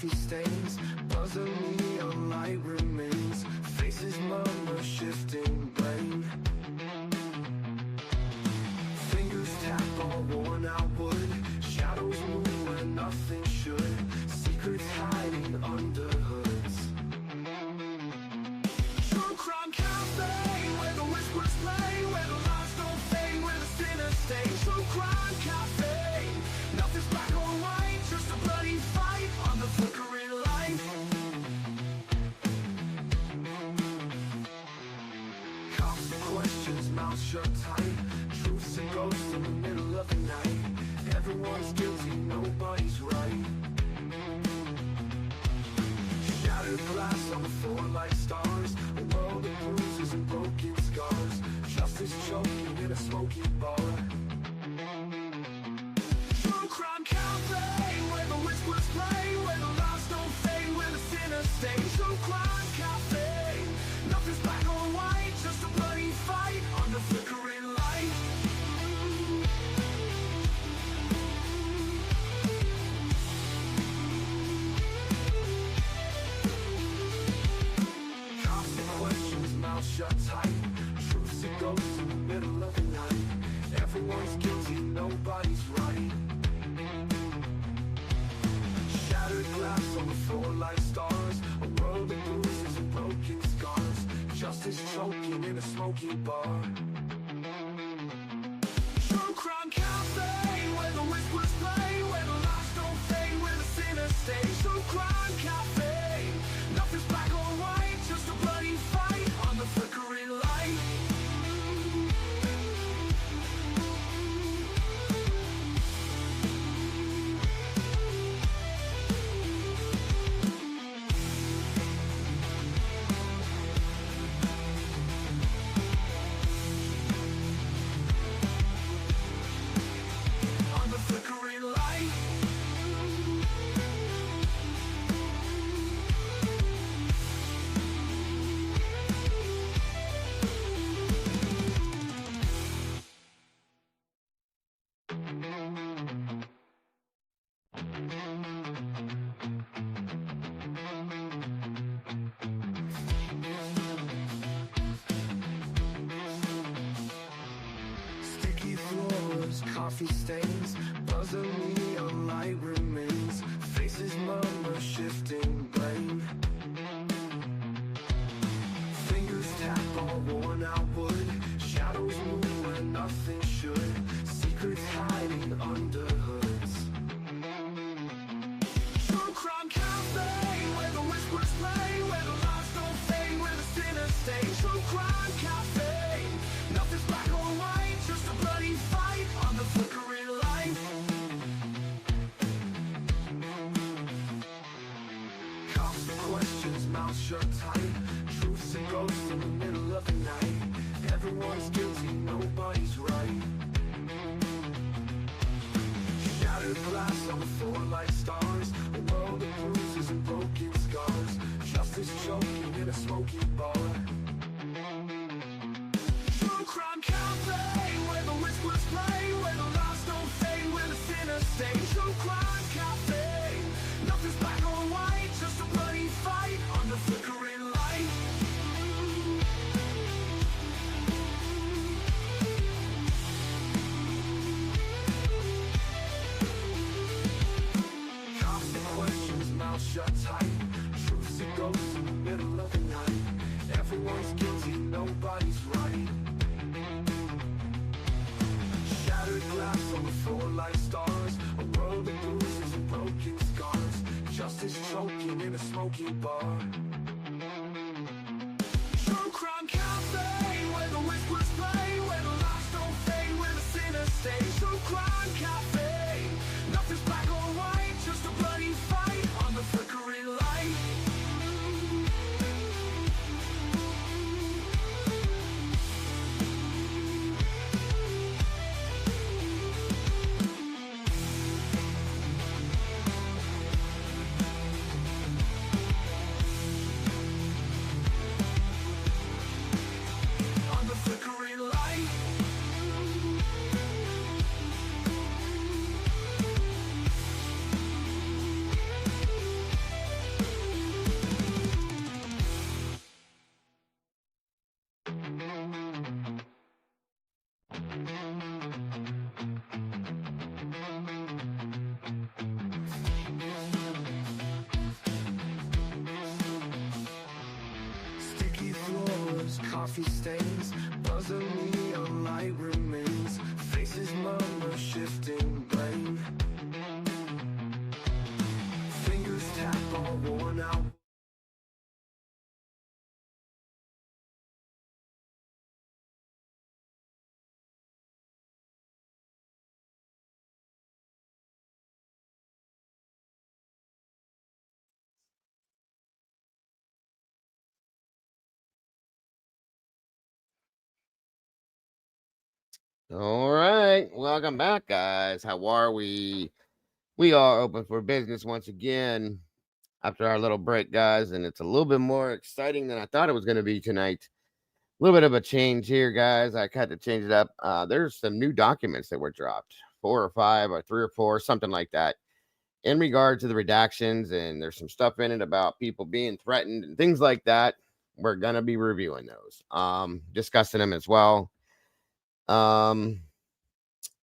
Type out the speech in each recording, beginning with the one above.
coffee stains, buzzer neon light remains, faces murmur, shifting blame. Fingers tap all worn out wood, shadows move where nothing should, secrets hiding under hoods. True crime cafe, where the whispers play, where the lies don't fade, where the sinners stay. True crime cafe, nothing's black or white, just a bloody fight on the flickering light. Cops and questions, mouths shut tight, truths and ghosts in the middle of the night. Everyone's guilty, nobody's right. Shattered glass on the floor like stars, a world of bruises and broken scars, justice choking in a smoky bar. True crime cafe, where the whispers play, where the lies don't fade, where the sinners stay. True crime cafe, nothing's black or white, just a bloody fight on the flickering light. Cops and questions, mouths shut tight, truths and ghosts in the middle of the night. Everyone's guilty, nobody's right. Shattered glass on the floor like stars, a world of bruises and broken scars, justice choking in a smoky bar. True crime cafe, where the whispers play, where the lies don't fade, where the sinners stay. True crime cafe, nothing's black or white, just a bloody fight on the flickering light. On the flickering light. Sticky floors, coffee stains, buzzer neon light remains, faces murmur, shifting blame. Fingers tap all worn out wood, shadows move where nothing should, secrets hiding under hoods. True crime cafe, where the whispers play, where the lies don't fade, where the sinners stay. True crime cafe, nothing's black or white, just a bloody fight on the flickering light. Cops and questions, mouths shut tight, truths and ghosts in the middle of the night. Everyone's guilty, nobody's right. Shattered glass on the floor like stars, a world of bruises and broken scars, justice choking in a smoky bar. True crime cafe, where the whispers play, where the lies don't fade, where the sinners stay. True crime cafe, nothing's black or white, just a bloody fight on the flickering light. Cops and questions, mouths shut tight, truths and ghosts in the middle of the night. Everyone Sticky floors, coffee stains, buzzer neon light remains. Faces murmur, shifting blame. Fingers tap all worn out. All right. Welcome back, guys. How are we? We are open for business once again after our little break, guys. And it's a little bit more exciting than I thought it was going to be tonight. A little bit of a change here, guys. I had to change it up. There's some new documents that were dropped 4 or 5 or 3 or 4, something like that, in regard to the redactions. And there's some stuff in it about people being threatened and things like that. We're going to be reviewing those, discussing them as well. And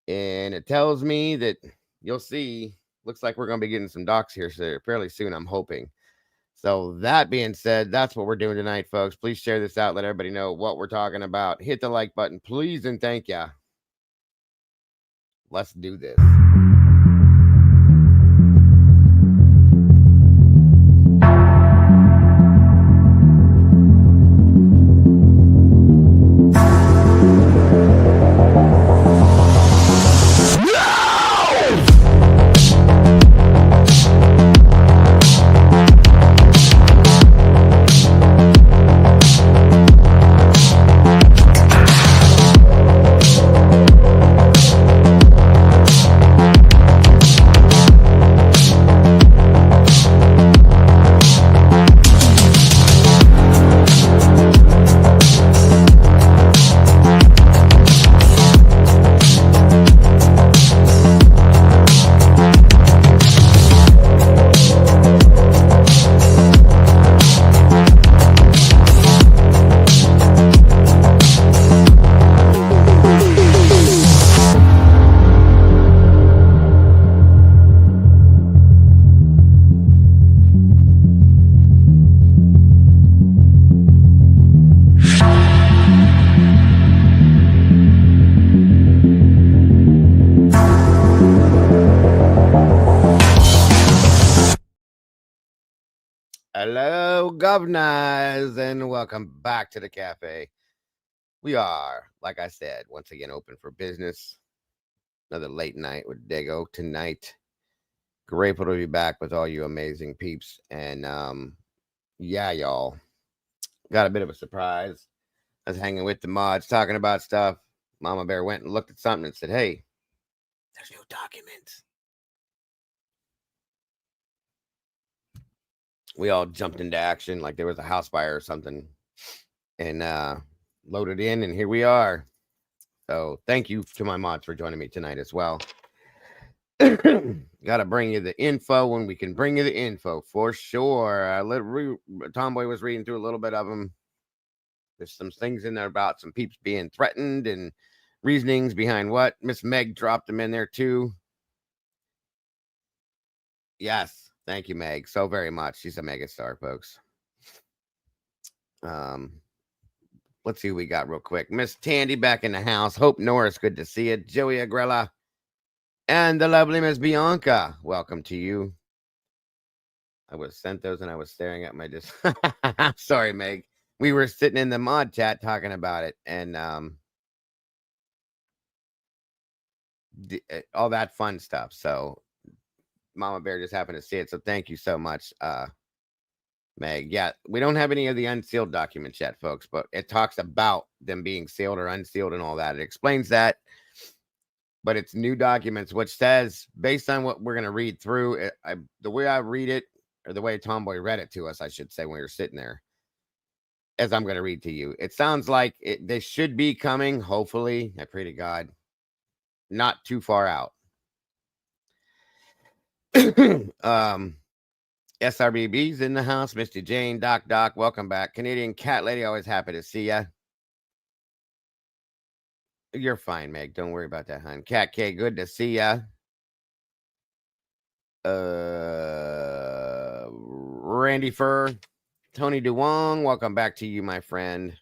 it tells me that you'll see, looks like we're going to be getting some docs here fairly soon, I'm hoping. So that being said, that's what we're doing tonight, folks. Please share this out. Let everybody know what we're talking about. Hit the like button, please, and thank ya. Let's do this. Hello, governors, and welcome back to the cafe. We are, like I said, once again open for business. Another late night with Dago tonight. Grateful to be back with all you amazing peeps. And yeah, y'all. Got a bit of a surprise. I was hanging with the mods talking about stuff. Mama Bear went and looked at something and said, "Hey, there's new documents." We all jumped into action like there was a house fire or something, and loaded in, and here we are. So thank you to my mods for joining me tonight as well. Got to bring you the info when we can bring you the info for sure. Tomboy was reading through a little bit of them. There's some things in there about some peeps being threatened and reasonings behind what. Miss Meg dropped them in there too. Yes, thank you, Meg, so very much. She's a mega star, folks. Let's see who we got real quick. Miss Tandy back in the house. Hope Norris, good to see you. Joey Agrella. And the lovely Miss Bianca. Welcome to you. I was sent those and I was staring at my sorry, Meg. We were sitting in the mod chat talking about it and all that fun stuff. So Mama Bear just happened to see it. So thank you so much, Meg. Yeah, we don't have any of the unsealed documents yet, folks, but it talks about them being sealed or unsealed and all that. It explains that, but it's new documents, which says, based on what we're going to read through, the way I read it, or the way Tomboy read it to us, I should say, when we were sitting there, as I'm going to read to you, it sounds like they should be coming, hopefully, I pray to God, not too far out. SRBB's in the house. Mr. Jane, Doc, welcome back. Canadian Cat Lady, always happy to see ya. You're fine, Meg. Don't worry about that, hon. Cat K, good to see ya. Randy Fur, Tony DeWong, welcome back to you, my friend.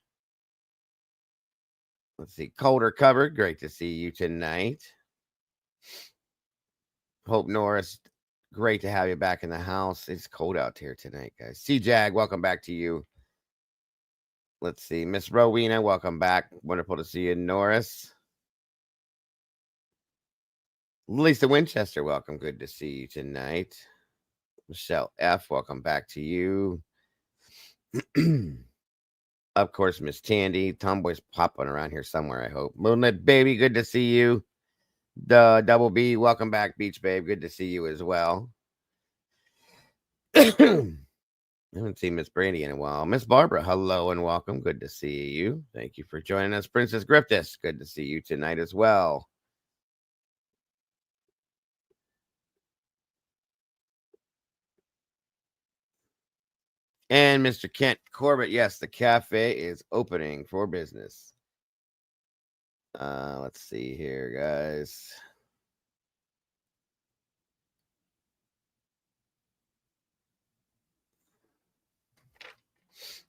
Let's see. Colder Covered, great to see you tonight. Hope Norris, great to have you back in the house. It's cold out here tonight, guys. C-Jag, welcome back to you. Let's see. Miss Rowena, welcome back. Wonderful to see you, Norris. Lisa Winchester, welcome. Good to see you tonight. Michelle F., welcome back to you. Of course, Miss Tandy. Tomboy's popping around here somewhere, I hope. Moonlit Baby, good to see you. The Double B, welcome back, Beach Babe. Good to see you as well. I haven't seen Miss Brandy in a while. Miss Barbara, hello and welcome. Good to see you. Thank you for joining us. Princess Griftus, good to see you tonight as well. And Mr. Kent Corbett, yes, the cafe is opening for business. Let's see here, guys.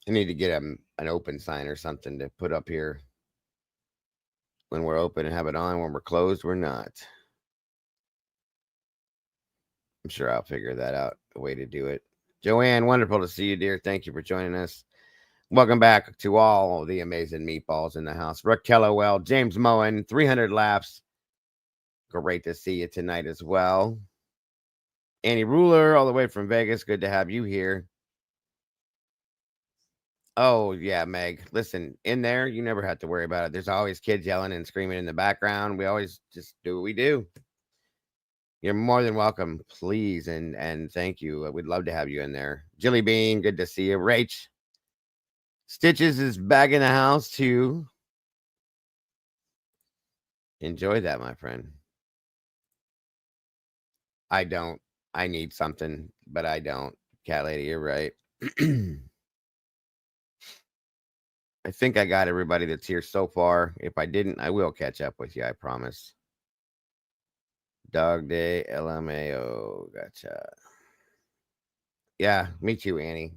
I need to get an open sign or something to put up here when we're open and have it on. When we're closed, we're not. I'm sure I'll figure that out, a way to do it. Joanne, wonderful to see you, dear. Thank you for joining us. Welcome back to all the amazing meatballs in the house. Raquel well, James Moen, 300 laps. Great to see you tonight as well. Annie Ruler, all the way from Vegas. Good to have you here. Oh, yeah, Meg. Listen, in there, you never have to worry about it. There's always kids yelling and screaming in the background. We always just do what we do. You're more than welcome, please, and thank you. We'd love to have you in there. Jilly Bean, good to see you. Rach Stitches is back in the house too. Enjoy that, my friend. I don't. I need something, but I don't. Cat lady, you're right. I think I got everybody that's here so far. If I didn't, I will catch up with you. I promise. Dog Day, LMAO. Gotcha. Yeah, me too, Annie.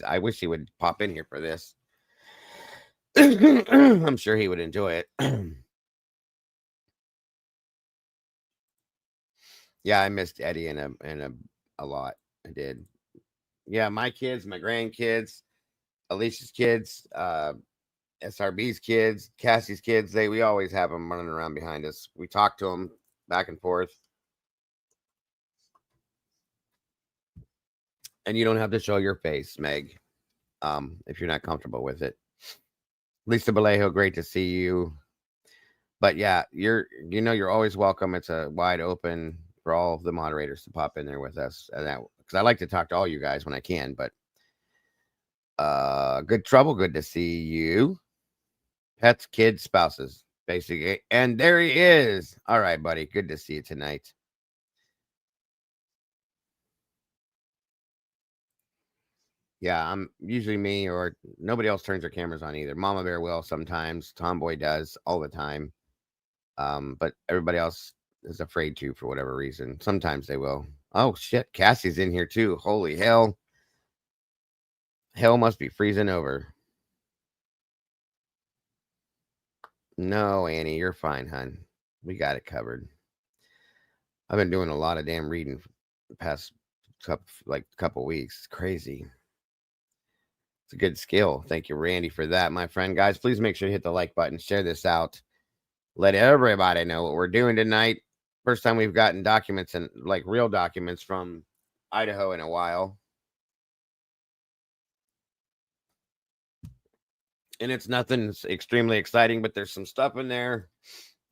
I wish he would pop in here for this. I'm sure he would enjoy it. Yeah, I missed Eddie in a lot. I did. Yeah, my kids, my grandkids, Alicia's kids, SRB's kids, Cassie's kids. We always have them running around behind us. We talk to them back and forth. And you don't have to show your face, Meg, if you're not comfortable with it. Lisa Vallejo, great to see you. But yeah, you're always welcome. It's a wide open for all of the moderators to pop in there with us, and that because I like to talk to all you guys when I can. But good trouble, good to see you. Pets, kids, spouses, basically. And there he is. All right, buddy. Good to see you tonight. Yeah, I'm usually me or nobody else turns their cameras on either. Mama Bear will sometimes. Tomboy does all the time. But everybody else is afraid to for whatever reason. Sometimes they will. Oh shit, Cassie's in here too. Holy hell. Hell must be freezing over. No, Annie, you're fine, hon. We got it covered. I've been doing a lot of damn reading the past couple weeks. It's crazy. It's a good skill. Thank you, Randy, for that, my friend. Guys, please make sure to hit the like button, share this out. Let everybody know what we're doing tonight. First time we've gotten documents and like real documents from Idaho in a while. And it's nothing extremely exciting, but there's some stuff in there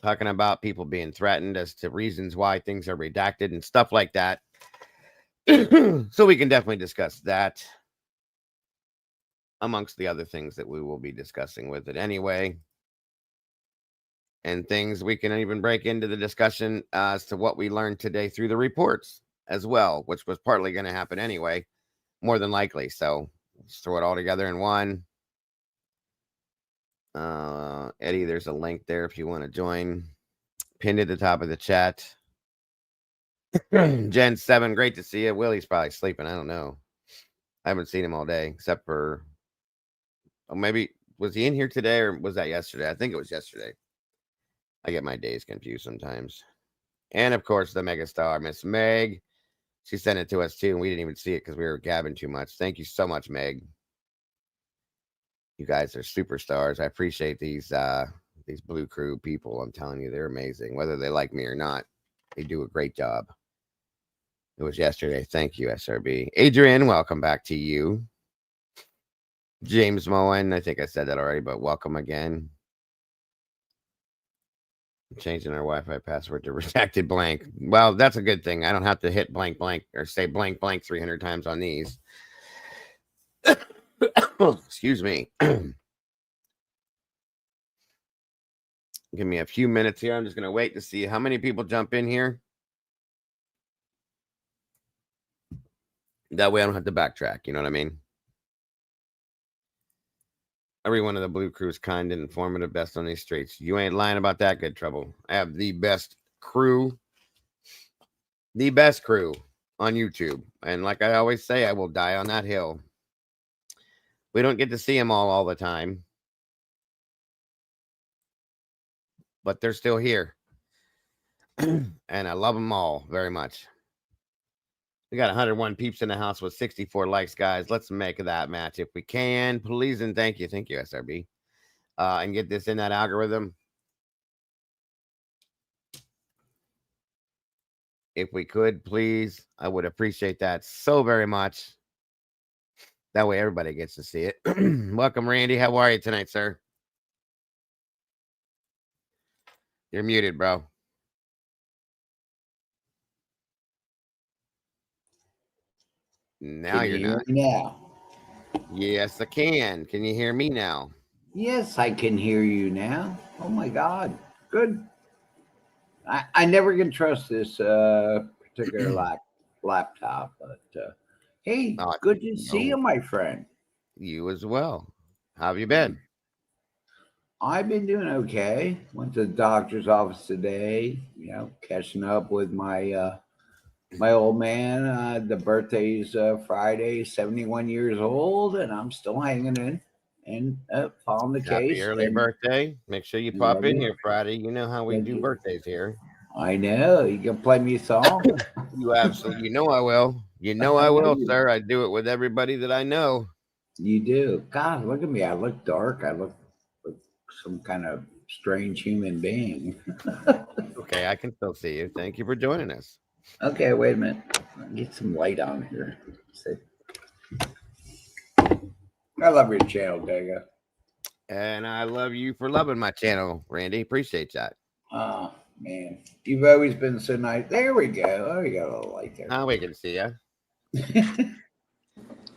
talking about people being threatened as to reasons why things are redacted and stuff like that. So we can definitely discuss that amongst the other things that we will be discussing with it anyway. And things we can even break into the discussion as to what we learned today through the reports as well, which was partly going to happen anyway, more than likely. So let's throw it all together in one. Eddie, there's a link there if you want to join. Pinned at the top of the chat. Gen 7, great to see you. Willie's probably sleeping. I don't know. I haven't seen him all day, except for maybe was he in here today or was that yesterday? I think it was yesterday. I get my days confused sometimes. And of course, the megastar, Miss Meg. She sent it to us too, and we didn't even see it because we were gabbing too much. Thank you so much, Meg. You guys are superstars. I appreciate these Blue Crew people. I'm telling you, they're amazing. Whether they like me or not, they do a great job. It was yesterday. Thank you, SRB. Adrian, welcome back to you. James Moen, I think I said that already, but welcome again. I'm changing our Wi-Fi password to redacted blank. Well, that's a good thing. I don't have to hit blank blank or say blank blank 300 times on these. Excuse me. Give me a few minutes here. I'm just going to wait to see how many people jump in here. That way I don't have to backtrack. You know what I mean? Every one of the Blue Crew is kind and informative, best on these streets. You ain't lying about that, Good Trouble. I have the best crew on YouTube. And like I always say, I will die on that hill. We don't get to see them all the time. But they're still here. And I love them all very much. We got 101 peeps in the house with 64 likes, guys. Let's make that match if we can. Please and thank you. Thank you, SRB. And get this in that algorithm. If we could, please. I would appreciate that so very much. That way everybody gets to see it. Welcome, Randy. How are you tonight, sir? You're muted, bro. Now you're not. Now. Yes, I can. Can you hear me now? Yes, I can hear you now. Oh my God. Good. I never can trust this particular laptop, but hey, good to see you, my friend. You as well. How have you been? I've been doing okay. Went to the doctor's office today, catching up with my my old man. The birthday's Friday, 71 years old, and I'm still hanging in and following the case. Happy early birthday. Make sure you pop in here Friday. You know how we do birthdays here. I know. You can play me a song. You absolutely, I will. I will, sir. I do it with everybody that I know. You do. God, look at me. I look dark. I look like some kind of strange human being. Okay, I can still see you. Thank you for joining us. Okay, wait a minute. Get some light on here. See. I love your channel, Dega. And I love you for loving my channel, Randy. Appreciate that. Oh, man. You've always been so nice. There we go. Oh, you got a little light there. Now we can see you.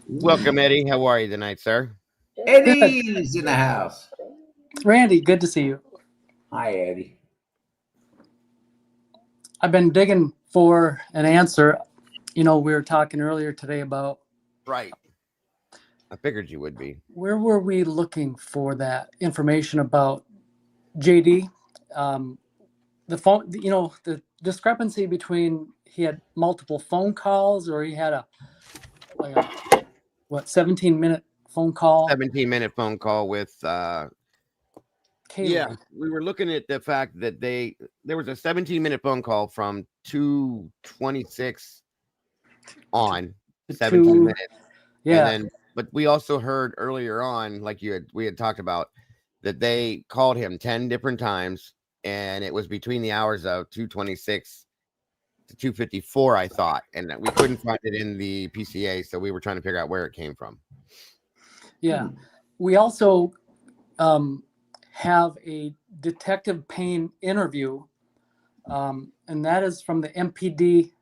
Welcome, Eddie. How are you tonight, sir? Eddie's in the house. Randy, good to see you. Hi, Eddie. I've been digging for an answer. We were talking earlier today about... Right. I figured you would be. Where were we looking for that information about JD? The phone, the discrepancy between he had multiple phone calls or he had a 17-minute phone call? 17-minute phone call with Kaylee. Yeah, we were looking at the fact that there was a 17-minute phone call from 2:26 on 17 minutes. Yeah. And then, but we also heard earlier on, like we had talked about, that they called him 10 different times, and it was between the hours of 2:26 to 2:54, I thought, and we couldn't find it in the PCA, so we were trying to figure out where it came from. Yeah, we also have a Detective Payne interview, and that is from the MPD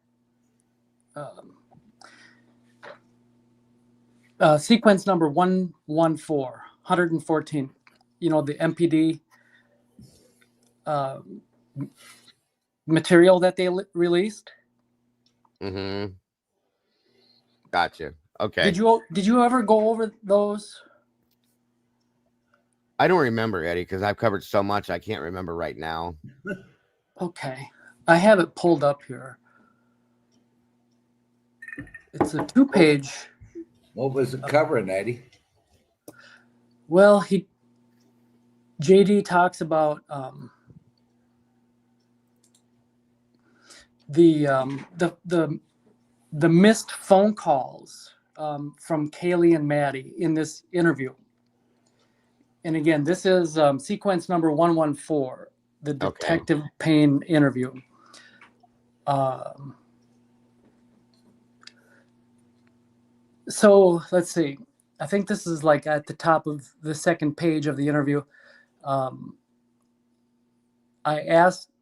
sequence number 114. The MPD material that they released. Mm-hmm. Gotcha. Okay. Did you ever go over those? I don't remember, Eddie, because I've covered so much I can't remember right now. Okay. I have it pulled up here. It's a 2-page. What was it covering, Eddie? Well, JD talks about the missed phone calls from Kaylee and Maddie in this interview. And again, this is sequence number 114, the Detective Payne interview. So let's see. I think this is like at the top of the second page of the interview. I asked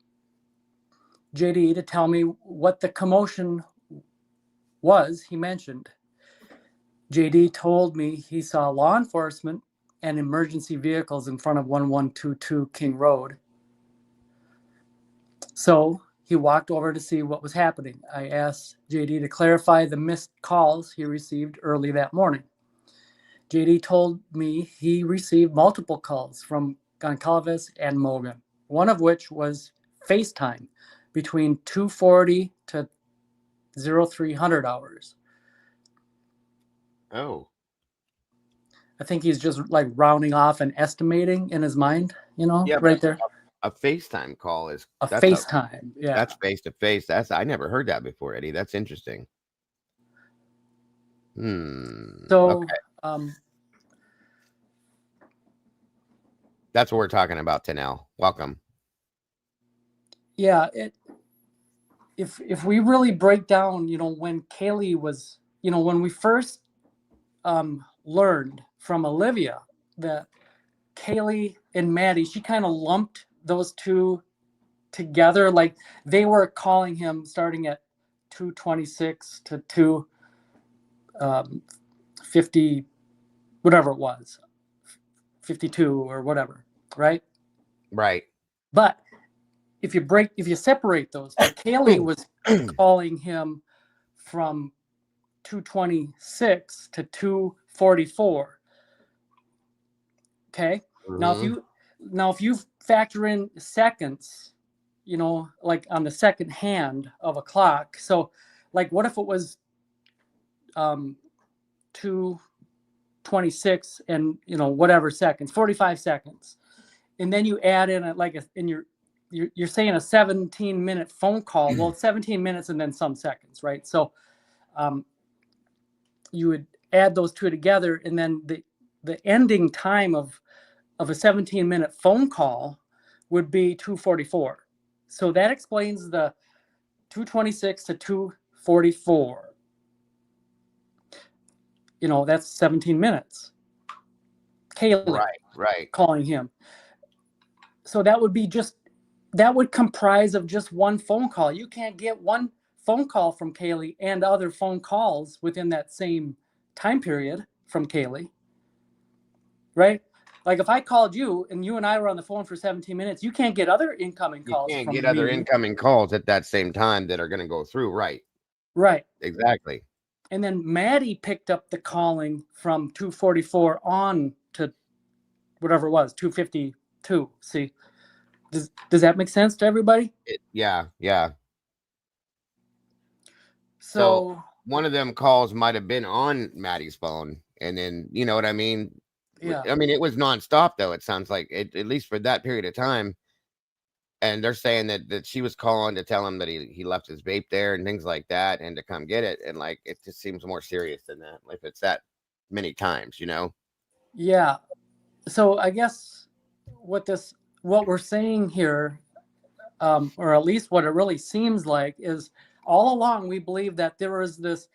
JD to tell me what the commotion was he mentioned. JD told me he saw law enforcement and emergency vehicles in front of 1122 King Road. So he walked over to see what was happening. I asked JD to clarify the missed calls he received early that morning. JD told me he received multiple calls from Goncalves and Mogan, one of which was FaceTime between 2:40 to 0300 hours. Oh. I think he's just like rounding off and estimating in his mind, right there. A FaceTime call is FaceTime. Yeah. That's face to face. I never heard that before, Eddie. That's interesting. So, that's what we're talking about, Tanel. Welcome. Yeah, if we really break down, when Kaylee was, when we first learned from Olivia that Kaylee and Maddie, she kind of lumped those two together, like they were calling him starting at 2:26 to 2:50, whatever it was, 52 or whatever, right? Right. But if you separate those, Kaylee was calling him from 2:26 to 2:44. Okay. Mm-hmm. Now if you factor in seconds, like on the second hand of a clock. So like what if it was 2:26 and whatever seconds, 45 seconds. And then you add in you're saying a 17-minute phone call. Well, 17 minutes and then some seconds, right? So you would add those two together, and then the ending time of a 17-minute phone call would be 2:44. So that explains the 2:26 to 2:44. That's 17 minutes. Kaylee right. calling him. So that would comprise of just one phone call. You can't get one phone call from Kaylee and other phone calls within that same time period from Kaylee, right? Like if I called you and you and I were on the phone for 17 minutes, you can't get other incoming calls. You can't get other incoming calls at that same time that are going to go through, right? Right. Exactly. And then Maddie picked up the calling from 2:44 on to whatever it was, 2:52. See, does that make sense to everybody? Yeah. So one of them calls might have been on Maddie's phone, and then you know what I mean? Yeah. I mean, it was nonstop though. It sounds like it, at least for that period of time. And they're saying that she was calling to tell him that he left his vape there and things like that, and to come get it. And like, it just seems more serious than that. If it's that many times, Yeah. So I guess what we're saying here, or at least what it really seems like, is all along we believe that there was this,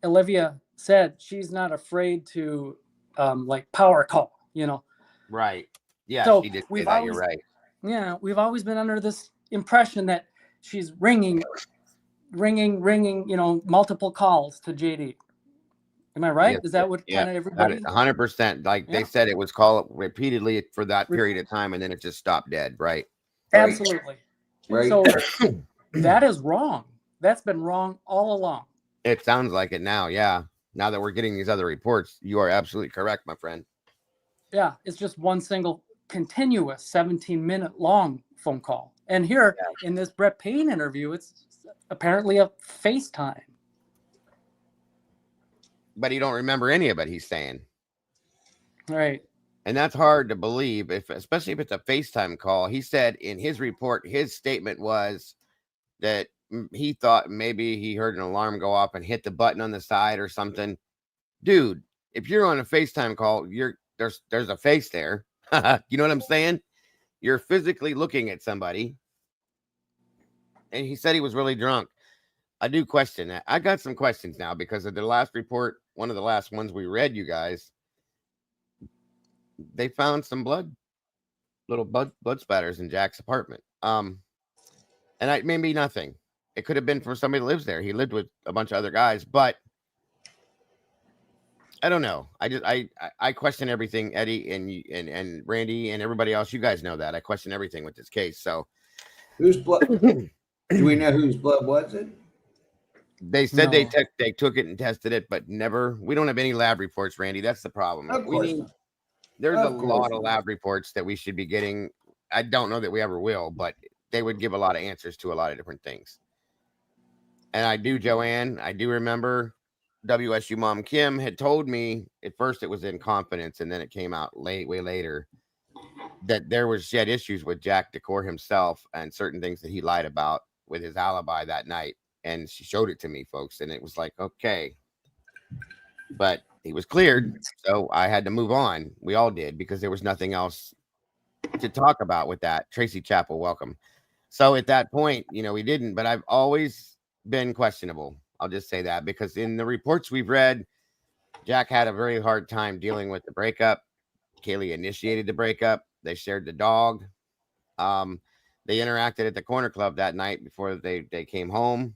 Olivia said she's not afraid to like power call, Right. Yeah, so she did say that. You're right. Yeah, we've always been under this impression that she's ringing, multiple calls to JD. Am I right? Yes, Is that what kind of everybody? 100%. Like they said, it was called repeatedly for that period of time, and then it just stopped dead. Right. Absolutely. Right. So that is wrong. That's been wrong all along. It sounds like it now. Yeah. Now that we're getting these other reports, you are absolutely correct, my friend. Yeah, it's just one single continuous 17-minute long phone call. And here in this Brett Payne interview, it's apparently a FaceTime. But he don't remember any of it, he's saying. Right. And that's hard to believe, especially if it's a FaceTime call. He said in his report, his statement was that he thought maybe he heard an alarm go off and hit the button on the side or something. Dude, if you're on a FaceTime call, there's a face there. You know what I'm saying? You're physically looking at somebody. And he said he was really drunk. I do question that. I got some questions now because of the last report, one of the last ones we read, you guys. They found some little blood spatters in Jack's apartment. And it may be nothing. It could have been from somebody that lives there. He lived with a bunch of other guys, but I don't know. I question everything, Eddie and Randy and everybody else. You guys know that. I question everything with this case. So Whose blood? Do we know whose blood was it? they said No. they took it and tested it, but never. We don't have any lab reports, Randy. That's the problem. Of course not. There's Of a course lot of not. lab reports that we should be getting. I don't know that we ever will, but they would give a lot of answers to a lot of different things. And I do, Joanne, I do remember WSU mom Kim had told me at first it was in confidence, and then it came out way later that she had issues with Jack Decor himself and certain things that he lied about with his alibi that night. And she showed it to me, folks, and it was like, okay. But he was cleared, so I had to move on. We all did, because there was nothing else to talk about with that. Tracy Chappell, welcome. So at that point, we didn't, but I've always been questionable. I'll just say that, because in the reports we've read, Jack had a very hard time dealing with the breakup. Kaylee initiated the breakup. They shared the dog. They interacted at the corner club that night before they came home.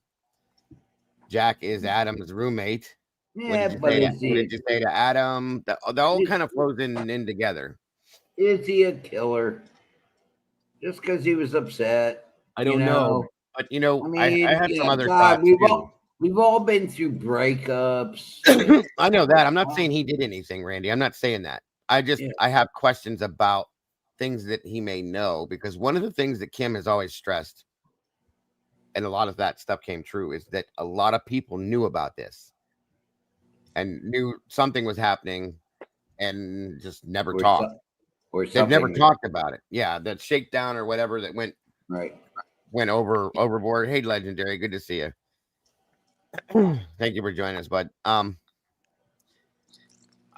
Jack is Adam's roommate. Yeah, but what did you say to Adam? That all kind of flows in together. Is he a killer? Just because he was upset? I don't know. But I had some other God, thoughts. We've all been through breakups. I know that. I'm not saying he did anything, Randy. I'm not saying that. I have questions about things that he may know, because one of the things that Kim has always stressed, and a lot of that stuff came true, is that a lot of people knew about this and knew something was happening and just never talked. They've never talked about it. Yeah, that shakedown or whatever that went overboard. Hey, Legendary, good to see you. Thank you for joining us, bud.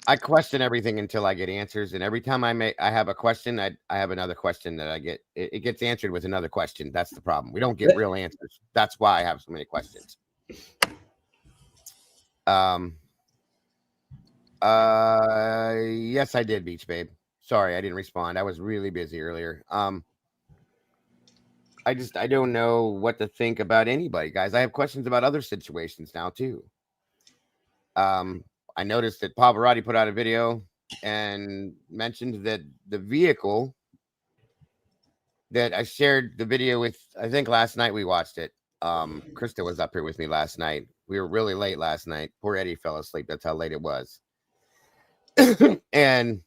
I question everything until I get answers, and every time I have a question, I have another question that I get. It gets answered with another question. That's the problem. We don't get real answers. That's why I have so many questions. Yes, I did, Beach Babe. Sorry, I didn't respond. I was really busy earlier. I don't know what to think about anybody, guys. I have questions about other situations now too. I noticed that Pavarotti put out a video and mentioned that the vehicle that I shared the video with, I think last night we watched it. Krista was up here with me last night. We were really late last night. Poor Eddie fell asleep. That's how late it was. And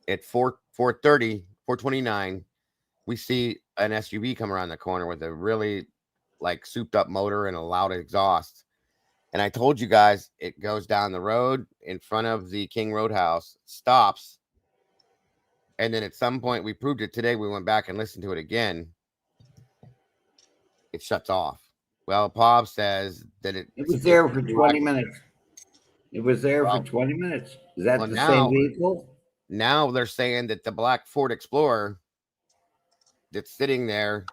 at 4:29, we see an SUV come around the corner with a really souped up motor and a loud exhaust. And I told you guys, it goes down the road in front of the King Roadhouse, stops. And then at some point, we proved it today. We went back and listened to it again. It shuts off. Well, Pav says that it was there for 20 minutes. It was there for 20 minutes. Is that the same vehicle? Now they're saying that the black Ford Explorer that's sitting there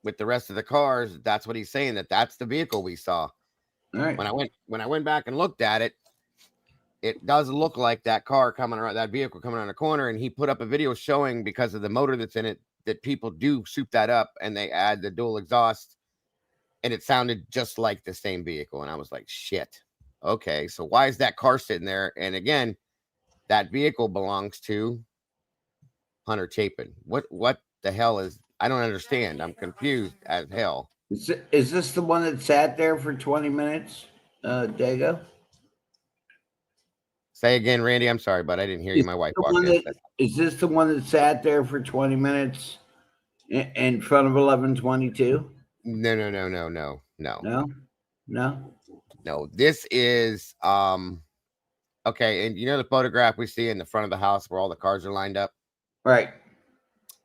with the rest of the cars, that's what he's saying, that's the vehicle we saw. All right. When I went back and looked at it, it does look like that vehicle coming around the corner. And he put up a video showing, because of the motor that's in it, that people do soup that up and they add the dual exhaust, and it sounded just like the same vehicle. And I was like, shit. Okay, so why is that car sitting there? And again, that vehicle belongs to Hunter Chapin. What the hell is? I don't understand. I'm confused as hell. Is this the one that sat there for 20 minutes, Dago? Say again, Randy. I'm sorry, but I didn't hear you. My wife walked in. Is this the one that sat there for 20 minutes in front of 1122? No. This is okay. And you know the photograph we see in the front of the house where all the cars are lined up? Right.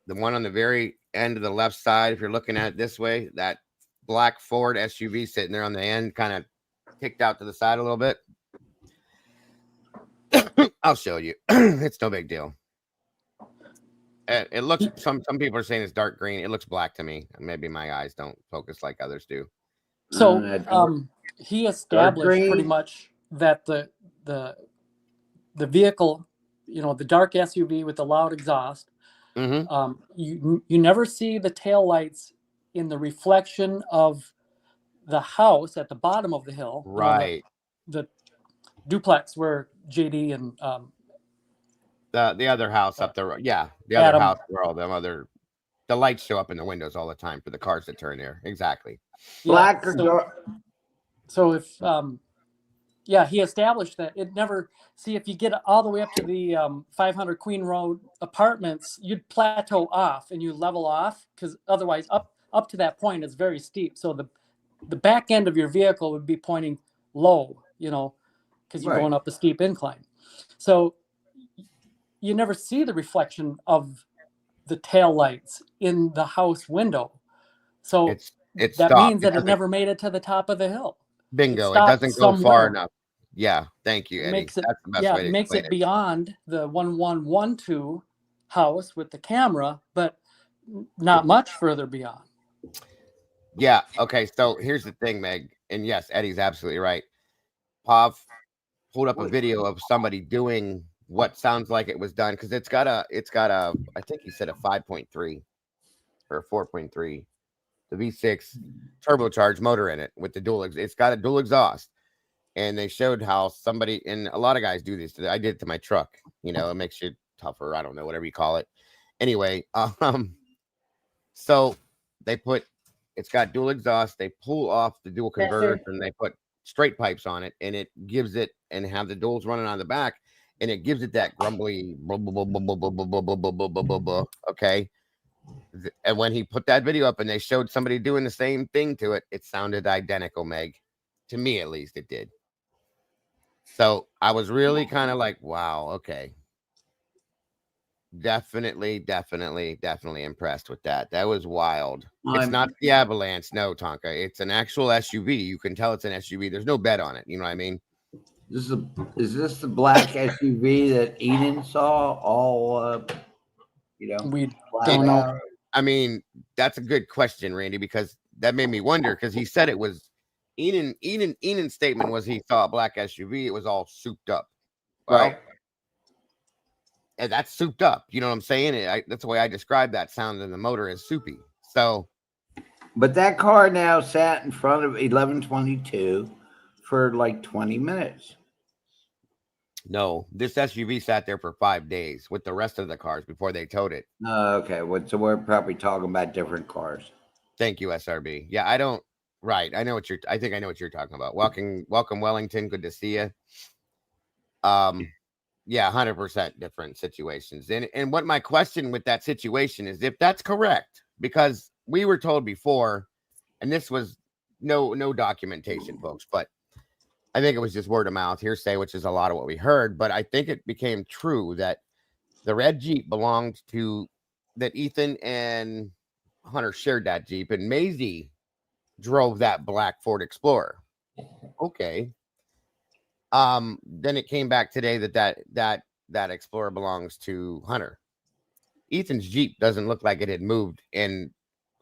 The one on the very end of the left side, if you're looking at it this way, that black Ford SUV sitting there on the end, kind of kicked out to the side a little bit. I'll show you. It's no big deal. It looks, some people are saying it's dark green. It looks black to me. Maybe my eyes don't focus like others do. So he established pretty much that the vehicle, you know, the dark SUV with the loud exhaust, you never see the taillights in the reflection of the house at the bottom of the hill. Right. You know, the duplex where JD and the other house up there. Yeah. The Adam, other house where all them the lights show up in the windows all the time for the cars that turn there. Exactly. Black or dark. So if he established that it never, see, if you get all the way up to the 500 Queen Road apartments, you'd plateau off and you level off, because otherwise up to that point it's very steep. So the back end of your vehicle would be pointing low, you know, because you're going up a steep incline. So you never see the reflection of the tail lights in the house window. So that means that it never made it to the top of the hill. Bingo. It doesn't go far enough. Yeah. Thank you, Eddie. That's the best way to explain it. Makes it beyond the 1112 house with the camera, but not much further beyond. Yeah. Okay. So here's the thing, Meg. And yes, Eddie's absolutely right. Pav pulled up a video of somebody doing what sounds like it was done, because it's got a I think he said a 5.3 or 4.3, the V6 turbocharged motor in it with the dual. It's got a dual exhaust, and they showed how somebody, and a lot of guys do this. I did it to my truck. You know, it makes you tougher. I don't know, whatever you call it. Anyway, so they put, it's got dual exhaust. They pull off the dual converters and they put straight pipes on it, and it gives it, and have the duals running on the back, and it gives it that grumbly, okay. And when he put that video up and they showed somebody doing the same thing to it, it sounded identical, Meg. To me, at least, it did. So I was really kind of like, wow, okay. Definitely impressed with that. That was wild. It's not the Avalanche, no, Tonka. It's an actual SUV. You can tell it's an SUV. There's no bed on it. You know what I mean? Is this the black SUV that Eden saw? All we don't know. I mean, that's a good question, Randy, because that made me wonder, because he said it was Enan's statement was he saw a black SUV. It was all souped up. Well, right. And that's souped up. You know what I'm saying? That's the way I describe that sound, and the motor is soupy. So, but that car now sat in front of 1122 for like 20 minutes. No, this SUV sat there for 5 days with the rest of the cars before they towed it. Okay. So we're probably talking about different cars. Thank you, SRB. Yeah, I don't. Right. I know what I think I know what you're talking about. Welcome, Wellington. Good to see you. Yeah, 100% different situations. And what my question with that situation is, if that's correct, because we were told before, and this was no documentation, folks, but I think it was just word of mouth, hearsay, which is a lot of what we heard. But I think it became true that the red Jeep belonged to, that Ethan and Hunter shared that Jeep, and Maisie drove that black Ford Explorer. Okay. Then it came back today that Explorer belongs to Hunter. Ethan's Jeep doesn't look like it had moved in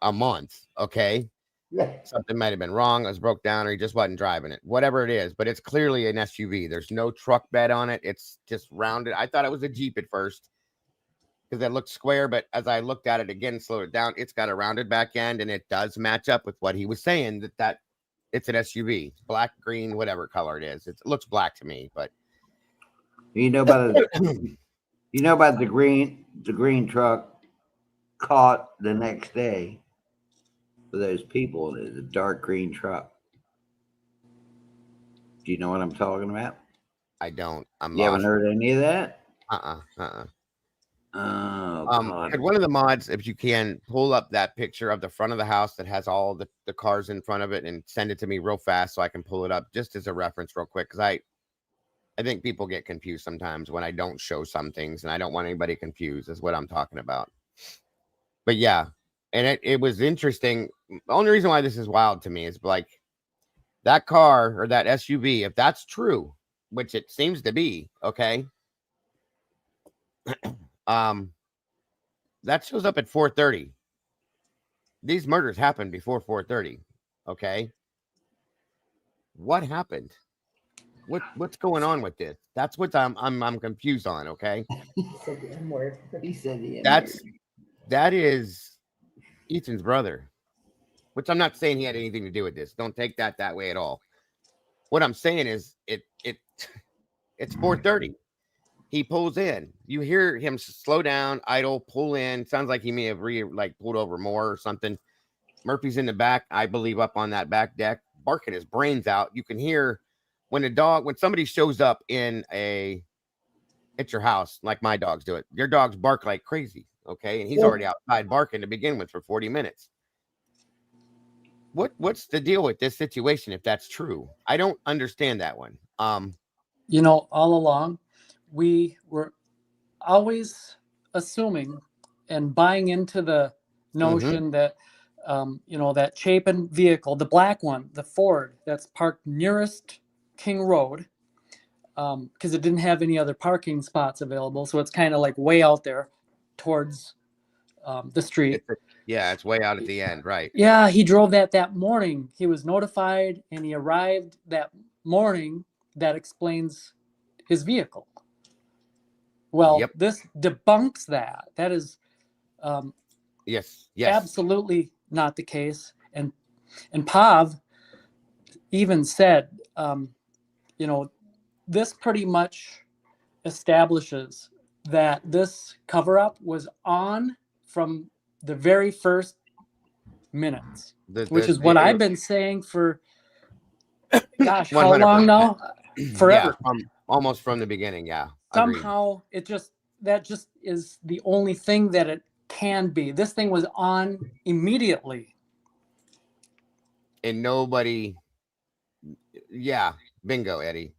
a month. Okay. Yeah. Something might have been wrong. It was broke down, or he just wasn't driving it. Whatever it is, but it's clearly an SUV. There's no truck bed on it. It's just rounded. I thought it was a Jeep at first because it looked square, but as I looked at it again, slowed it down, it's got a rounded back end, and it does match up with what he was saying, that it's an SUV, black, green, whatever color it is. It looks black to me, but you know about the green truck caught the next day for those people. It's a dark green truck. Do you know what I'm talking about? I don't. I'm You haven't lost. heard any of that? Oh, God. could one of the mods, if you can, pull up that picture of the front of the house that has all the cars in front of it and send it to me real fast so I can pull it up just as a reference real quick? Because I think people get confused sometimes when I don't show some things, and I don't want anybody confused is what I'm talking about. But yeah, and it was interesting. The only reason why this is wild to me is like that car or that SUV, if that's true, which it seems to be, okay. That shows up at 4:30. These murders happened before 4:30. Okay. What happened? What's going on with this? That's what I'm confused on. Okay. He said the N word. He said the N-word. That is Ethan's brother, which I'm not saying he had anything to do with this. Don't take that way at all. What I'm saying is it's 4:30. He pulls in. You hear him slow down, idle, pull in. Sounds like he may have pulled over more or something. Murphy's in the back, I believe, up on that back deck, barking his brains out. You can hear when somebody shows up at your house, like my dogs do it. Your dogs bark like crazy, okay? And he's already outside barking to begin with for 40 minutes. What's the deal with this situation if that's true? I don't understand that one. You know, all along, we were always assuming and buying into the notion that, you know, that Chapin vehicle, the black one, the Ford that's parked nearest King Road, because it didn't have any other parking spots available. So it's kind of like way out there towards the street. It's way out at the end, right? Yeah, he drove that morning. He was notified and he arrived that morning. That explains his vehicle. Well, this debunks that. That is yes, absolutely not the case. And Pav even said, you know, this pretty much establishes that this cover-up was on from the very first minutes, which is what I've been saying for, gosh, how long now? Forever. Yeah, almost from the beginning. Yeah. Somehow that just is the only thing that it can be. This thing was on immediately. And nobody. Yeah. Bingo, Eddie.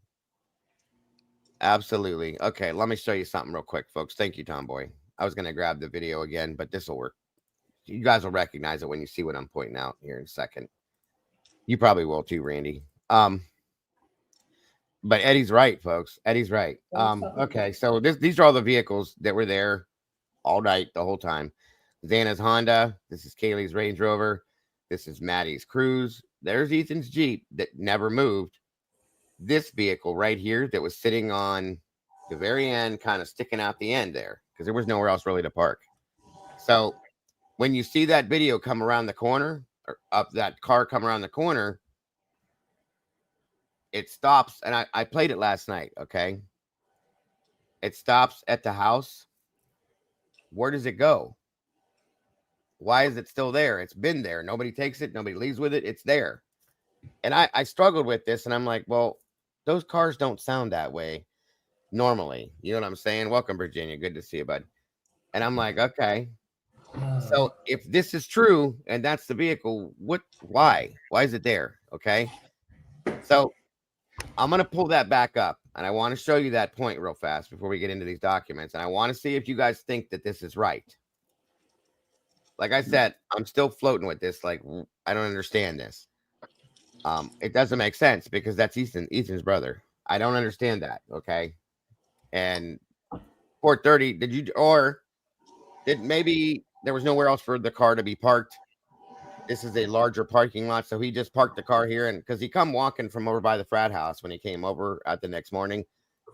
Absolutely. Okay. Let me show you something real quick, folks. Thank you, Tomboy. I was going to grab the video again, but this will work. You guys will recognize it when you see what I'm pointing out here in a second. You probably will too, Randy. But Eddie's right, folks. Eddie's right. Okay, so these are all the vehicles that were there all night, the whole time. Xana's Honda. This is Kaylee's Range Rover. This is Maddie's Cruise. There's Ethan's Jeep that never moved. This vehicle right here that was sitting on the very end, kind of sticking out the end there, because there was nowhere else really to park. So when you see that video come around the corner, or up that car come around the corner, it stops, and I played it last night, okay? It stops at the house. Where does it go? Why is it still there? It's been there. Nobody takes it. Nobody leaves with it. It's there. And I struggled with this, and I'm like, well, those cars don't sound that way normally. You know what I'm saying? Welcome, Virginia. Good to see you, bud. And I'm like, okay. So if this is true, and that's the vehicle, why is it there? Okay. So I'm going to pull that back up, and I want to show you that point real fast before we get into these documents. And I want to see if you guys think that this is right. Like I said, I'm still floating with this. Like, I don't understand this. It doesn't make sense because that's Ethan's brother. I don't understand that. Okay. And 4:30, did maybe there was nowhere else for the car to be parked? This is a larger parking lot, so he just parked the car here, and because he come walking from over by the frat house when he came over at the next morning,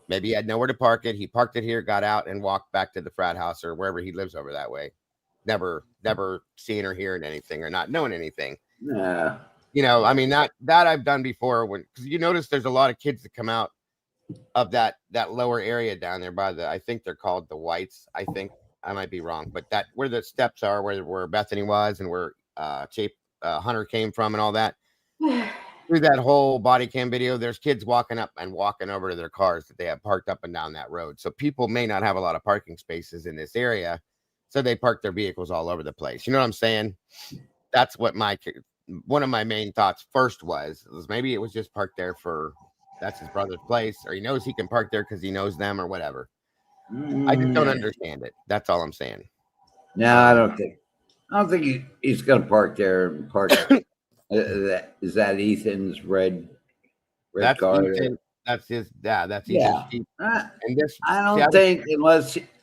maybe he had nowhere to park it. He parked it here, got out, and walked back to the frat house or wherever he lives over that way. Never seen or hearing anything or not knowing anything. Yeah. You know, I mean that I've done before. Because you notice there's a lot of kids that come out of that lower area down there by I think they're called the Whites. I think I might be wrong, but that where the steps are, where Bethany was, and where Hunter came from and all that. through that whole body cam video, there's kids walking up and walking over to their cars that they have parked up and down that road. So people may not have a lot of parking spaces in this area, so they park their vehicles all over the place. You know what I'm saying? That's what one of my main thoughts first was maybe it was just parked there for that's his brother's place, or he knows he can park there because he knows them or whatever. I just don't understand it. That's all I'm saying. No, I don't think he's gonna park there and park. Is that Ethan's red That's car? Ethan. That's his. Yeah, that's Yeah. Ethan's Jeep. And this, I don't think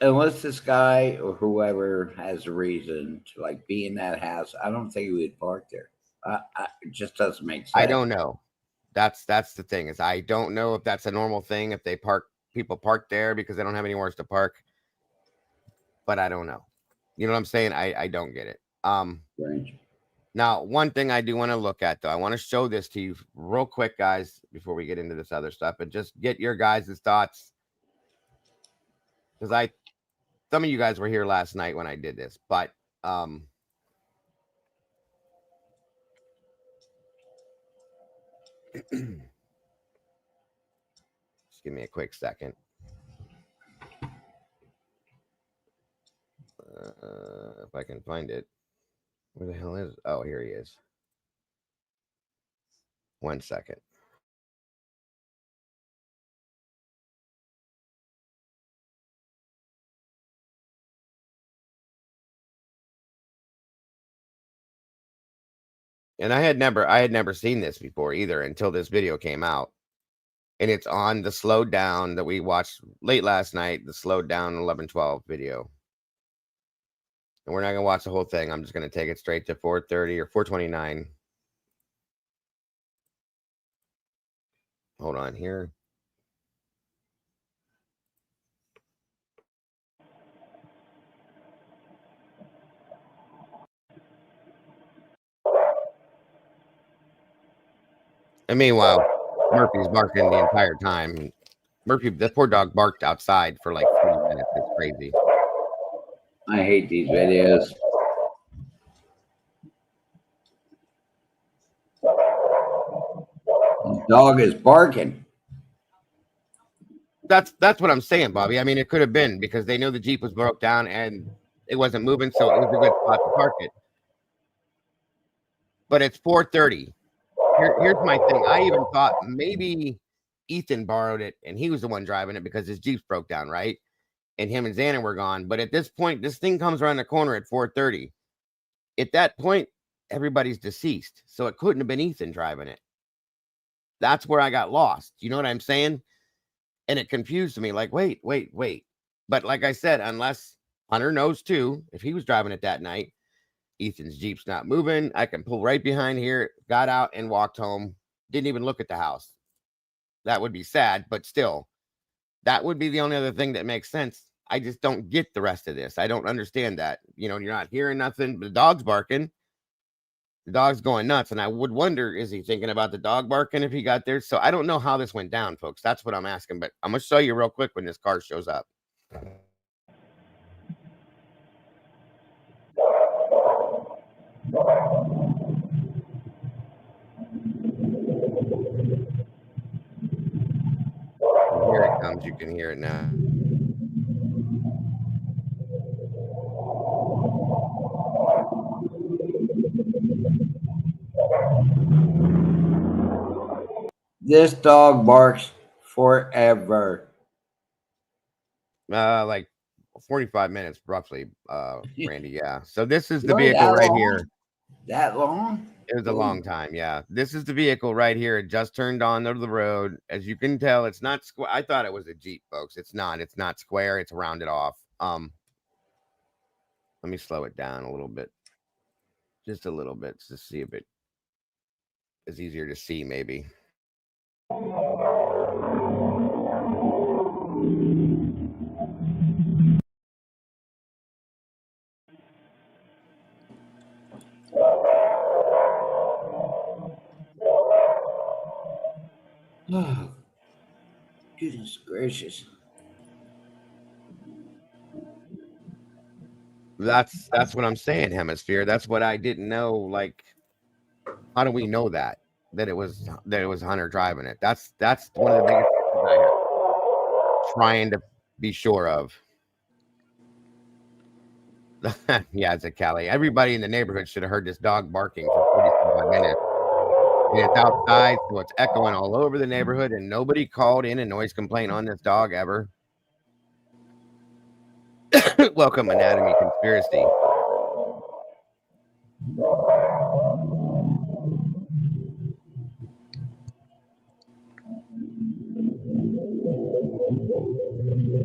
unless this guy or whoever has a reason to like be in that house, I don't think he would park there. It just doesn't make sense. I don't know. That's the thing is I don't know if that's a normal thing if people park there because they don't have anywhere to park. But I don't know. You know what I'm saying? I don't get it. Strange. Now, one thing I do want to look at though, I want to show this to you real quick, guys, before we get into this other stuff, and just get your guys' thoughts. Because some of you guys were here last night when I did this, but just give me a quick second. If I can find it. Where the hell is? Oh, here he is. 1 second. And I had never seen this before either until this video came out. And it's on the slowed down that we watched late last night, the slowed down 11/12 video. And we're not going to watch the whole thing. I'm just going to take it straight to 4:30 or 4:29. Hold on here. And meanwhile, Murphy's barking the entire time. Murphy, the poor dog barked outside for like 30 minutes. It's crazy. I hate these videos. The dog is barking. That's what I'm saying, Bobby. I mean, it could have been because they knew the Jeep was broke down and it wasn't moving, so it was a good spot to park it. But it's 4:30. Here's my thing. I even thought maybe Ethan borrowed it and he was the one driving it because his Jeep's broke down, right? And him and Xander were gone. But at this point, this thing comes around the corner at 4:30. At that point, everybody's deceased. So it couldn't have been Ethan driving it. That's where I got lost. You know what I'm saying? And it confused me like, wait. But like I said, unless Hunter knows too, if he was driving it that night, Ethan's Jeep's not moving. I can pull right behind here, got out and walked home. Didn't even look at the house. That would be sad, but still, that would be the only other thing that makes sense. I just don't get the rest of this. I don't understand that. You know, you're not hearing nothing. The dog's barking. The dog's going nuts. And I would wonder, is he thinking about the dog barking if he got there? So I don't know how this went down, folks. That's what I'm asking. But I'm going to show you real quick when this car shows up. Here it comes. You can hear it now. This dog barks forever. Like 45 minutes roughly, Randy. Yeah. So this is the vehicle right here. That long? It was a long time. Yeah. This is the vehicle right here. It just turned on to the road. As you can tell, it's not square. I thought it was a Jeep, folks. It's not. It's not square. It's rounded off. Let me slow it down a little bit. Just a little bit to see if it is easier to see, maybe. Oh, goodness gracious. That's what I'm saying, Hemisphere. That's what I didn't know. Like, how do we know that? that it was Hunter driving it. That's one of the biggest things I'm trying to be sure of. Yeah, it's a Cali. Everybody in the neighborhood should have heard this dog barking for 45 minutes. And it's outside, so it's echoing all over the neighborhood, and nobody called in a noise complaint on this dog ever. Welcome, Anatomy Conspiracy.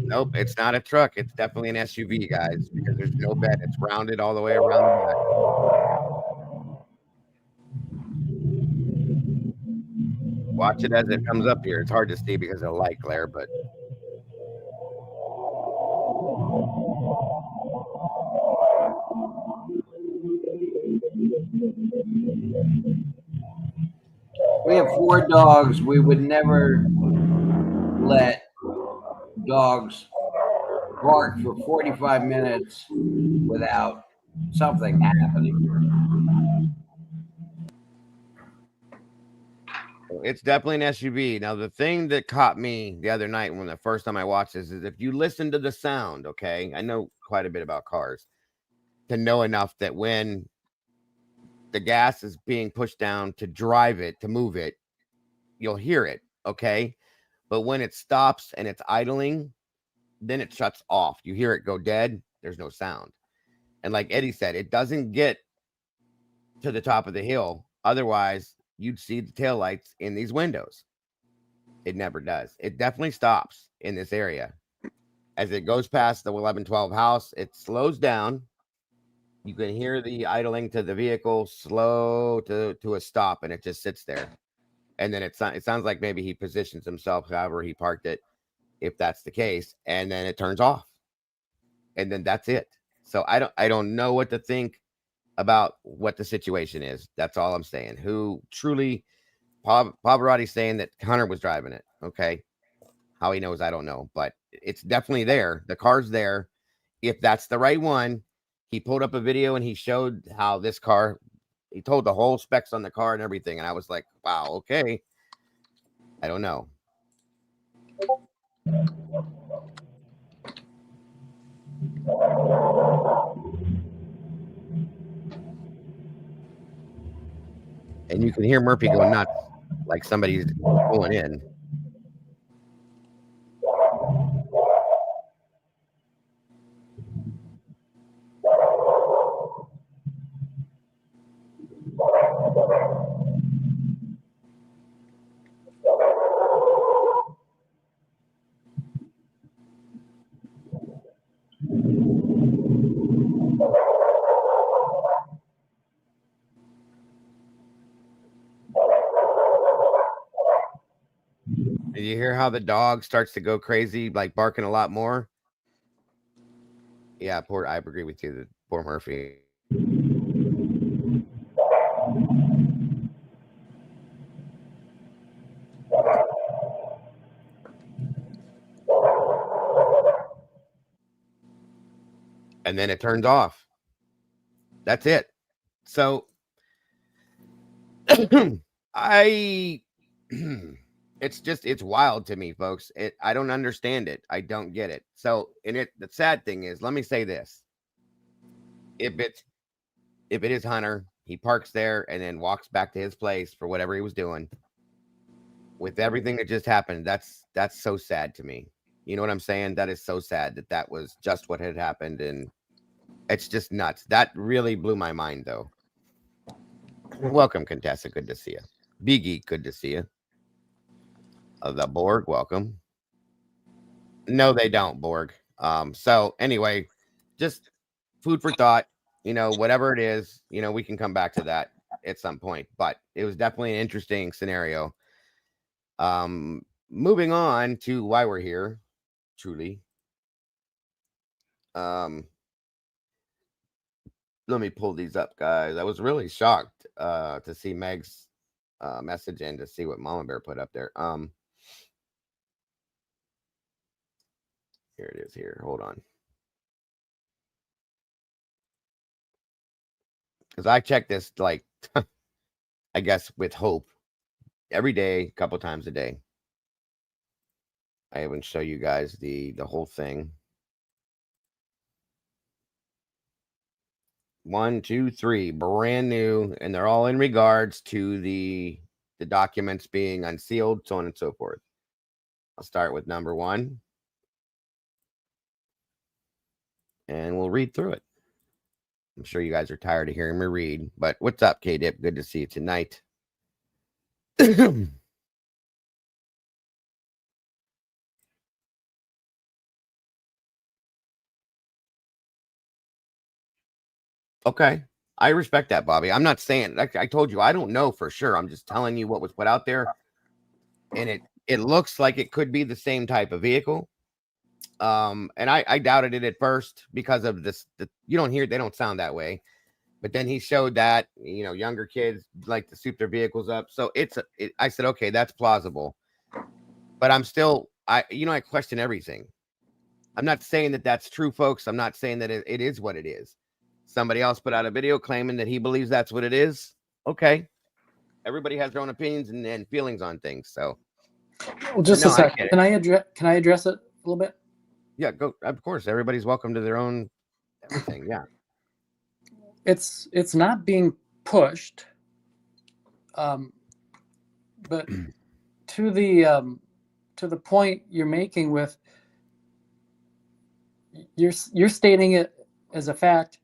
Nope, it's not a truck. It's definitely an SUV, guys, because there's no bed. It's rounded all the way around the back. Watch it as it comes up here. It's hard to see because of the light glare, but We have 4 dogs. We would never let dogs bark for 45 minutes without something happening. it's definitely an SUV. Now, the thing that caught me the other night when the first time I watched this is if you listen to the sound, okay, I know quite a bit about cars to know enough that when the gas is being pushed down to drive it, to move it, you'll hear it, okay? But when it stops and it's idling, then it shuts off. You hear it go dead. There's no sound. And like Eddie said, it doesn't get to the top of the hill. Otherwise, you'd see the taillights in these windows. It never does. It definitely stops in this area. As it goes past the 1112 house, it slows down. You can hear the idling to the vehicle slow to a stop, and it just sits there. And then it sounds like maybe he positions himself however he parked it, if that's the case, and then it turns off. And then that's it. So I don't know what to think about what the situation is. That's all I'm saying. Who truly Pavarotti's saying that Hunter was driving it. Okay. How he knows, I don't know, but it's definitely there. The car's there. If that's the right one, he pulled up a video and he showed how this car, he told the whole specs on the car and everything. And I was like, wow, okay. I don't know. And you can hear Murphy going nuts like somebody's pulling in. Did you hear how the dog starts to go crazy, like barking a lot more? Yeah, I agree with you. Poor Murphy. And then it turns off. That's it. So it's wild to me, folks. I don't understand it. I don't get it. So the sad thing is, let me say this. If it is Hunter, he parks there and then walks back to his place for whatever he was doing. With everything that just happened, that's so sad to me. You know what I'm saying? That is so sad that was just what had happened, and it's just nuts. That really blew my mind, though. Welcome, Contessa. Good to see you. Biggie, good to see you. The Borg, welcome. No, they don't, Borg. So anyway, just food for thought. You know, whatever it is, you know, we can come back to that at some point. But it was definitely an interesting scenario. Moving on to why we're here, truly. Let me pull these up, guys. I was really shocked to see Meg's message and to see what Mama Bear put up there. Here it is here. Hold on. Because I checked this, like, I guess with hope every day, a couple times a day. I even show you guys the whole thing. 1, 2, 3, brand new, and they're all in regards to the documents being unsealed, so on and so forth. I'll start with number 1, and we'll read through it. I'm sure you guys are tired of hearing me read, but what's up, K-Dip? Good to see you tonight. Okay. I respect that, Bobby. I'm not saying, like I told you, I don't know for sure. I'm just telling you what was put out there. And it looks like it could be the same type of vehicle. And I doubted it at first because of this. You don't hear, they don't sound that way. But then he showed that, you know, younger kids like to soup their vehicles up. So I said, okay, that's plausible. But I'm still, I question everything. I'm not saying that that's true, folks. I'm not saying that it is what it is. Somebody else put out a video claiming that he believes that's what it is. Okay. Everybody has their own opinions and feelings on things. So, well, just a second. Can I address it a little bit? Yeah, go. Of course, everybody's welcome to their own everything. Yeah. It's not being pushed, but to the point you're making with you're stating it as a fact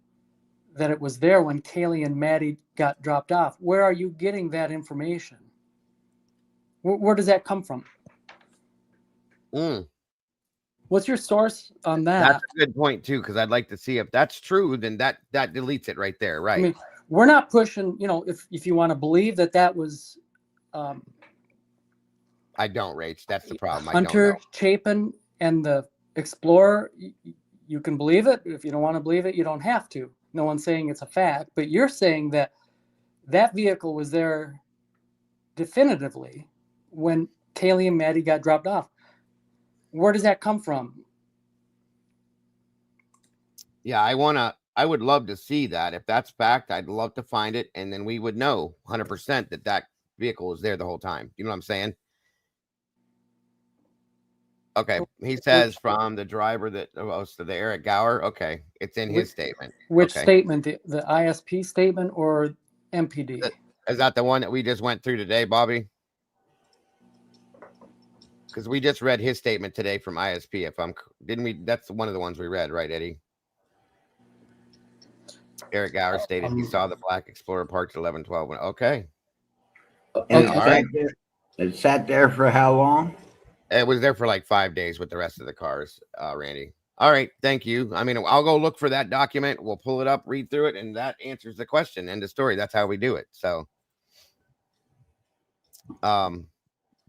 that it was there when Kaylee and Maddie got dropped off. Where are you getting that information? Where does that come from? What's your source on that? That's a good point too, because I'd like to see if that's true. Then that deletes it right there, right? I mean, we're not pushing. You know, if you want to believe that was, I don't, Rach. That's the problem. Hunter Chapin and the Explorer. You can believe it. If you don't want to believe it, you don't have to. No one's saying it's a fact, but you're saying that vehicle was there definitively when Kaylee and Maddie got dropped off. Where does that come from? Yeah, I would love to see that. If that's fact, I'd love to find it, and then we would know 100% that vehicle was there the whole time. You know what I'm saying? Okay, he says from the driver that to the Eric Gower. Okay, it's in his statement. Which statement? The ISP statement or MPD? Is that the one that we just went through today, Bobby? Because we just read his statement today from ISP. Didn't we? That's one of the ones we read, right, Eddie? Eric Gower stated he saw the black Explorer parked at 11:12. Okay. And it sat there for how long? It was there for like 5 days with the rest of the cars, Randy. All right, thank you. I mean, I'll go look for that document. We'll pull it up, read through it, and that answers the question. End of story. That's how we do it. So,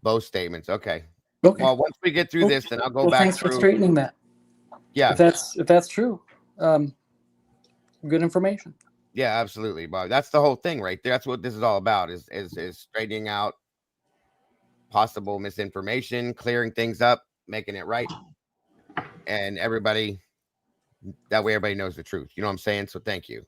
both statements. Okay. Well, once we get through this, then I'll go back. Thanks for straightening that. Yeah. If that's true, good information. Yeah, absolutely, Bob. That's the whole thing right there. That's what this is all about. Is straightening out possible misinformation, clearing things up, making it right, and that way everybody knows the truth. You know what I'm saying? So thank you.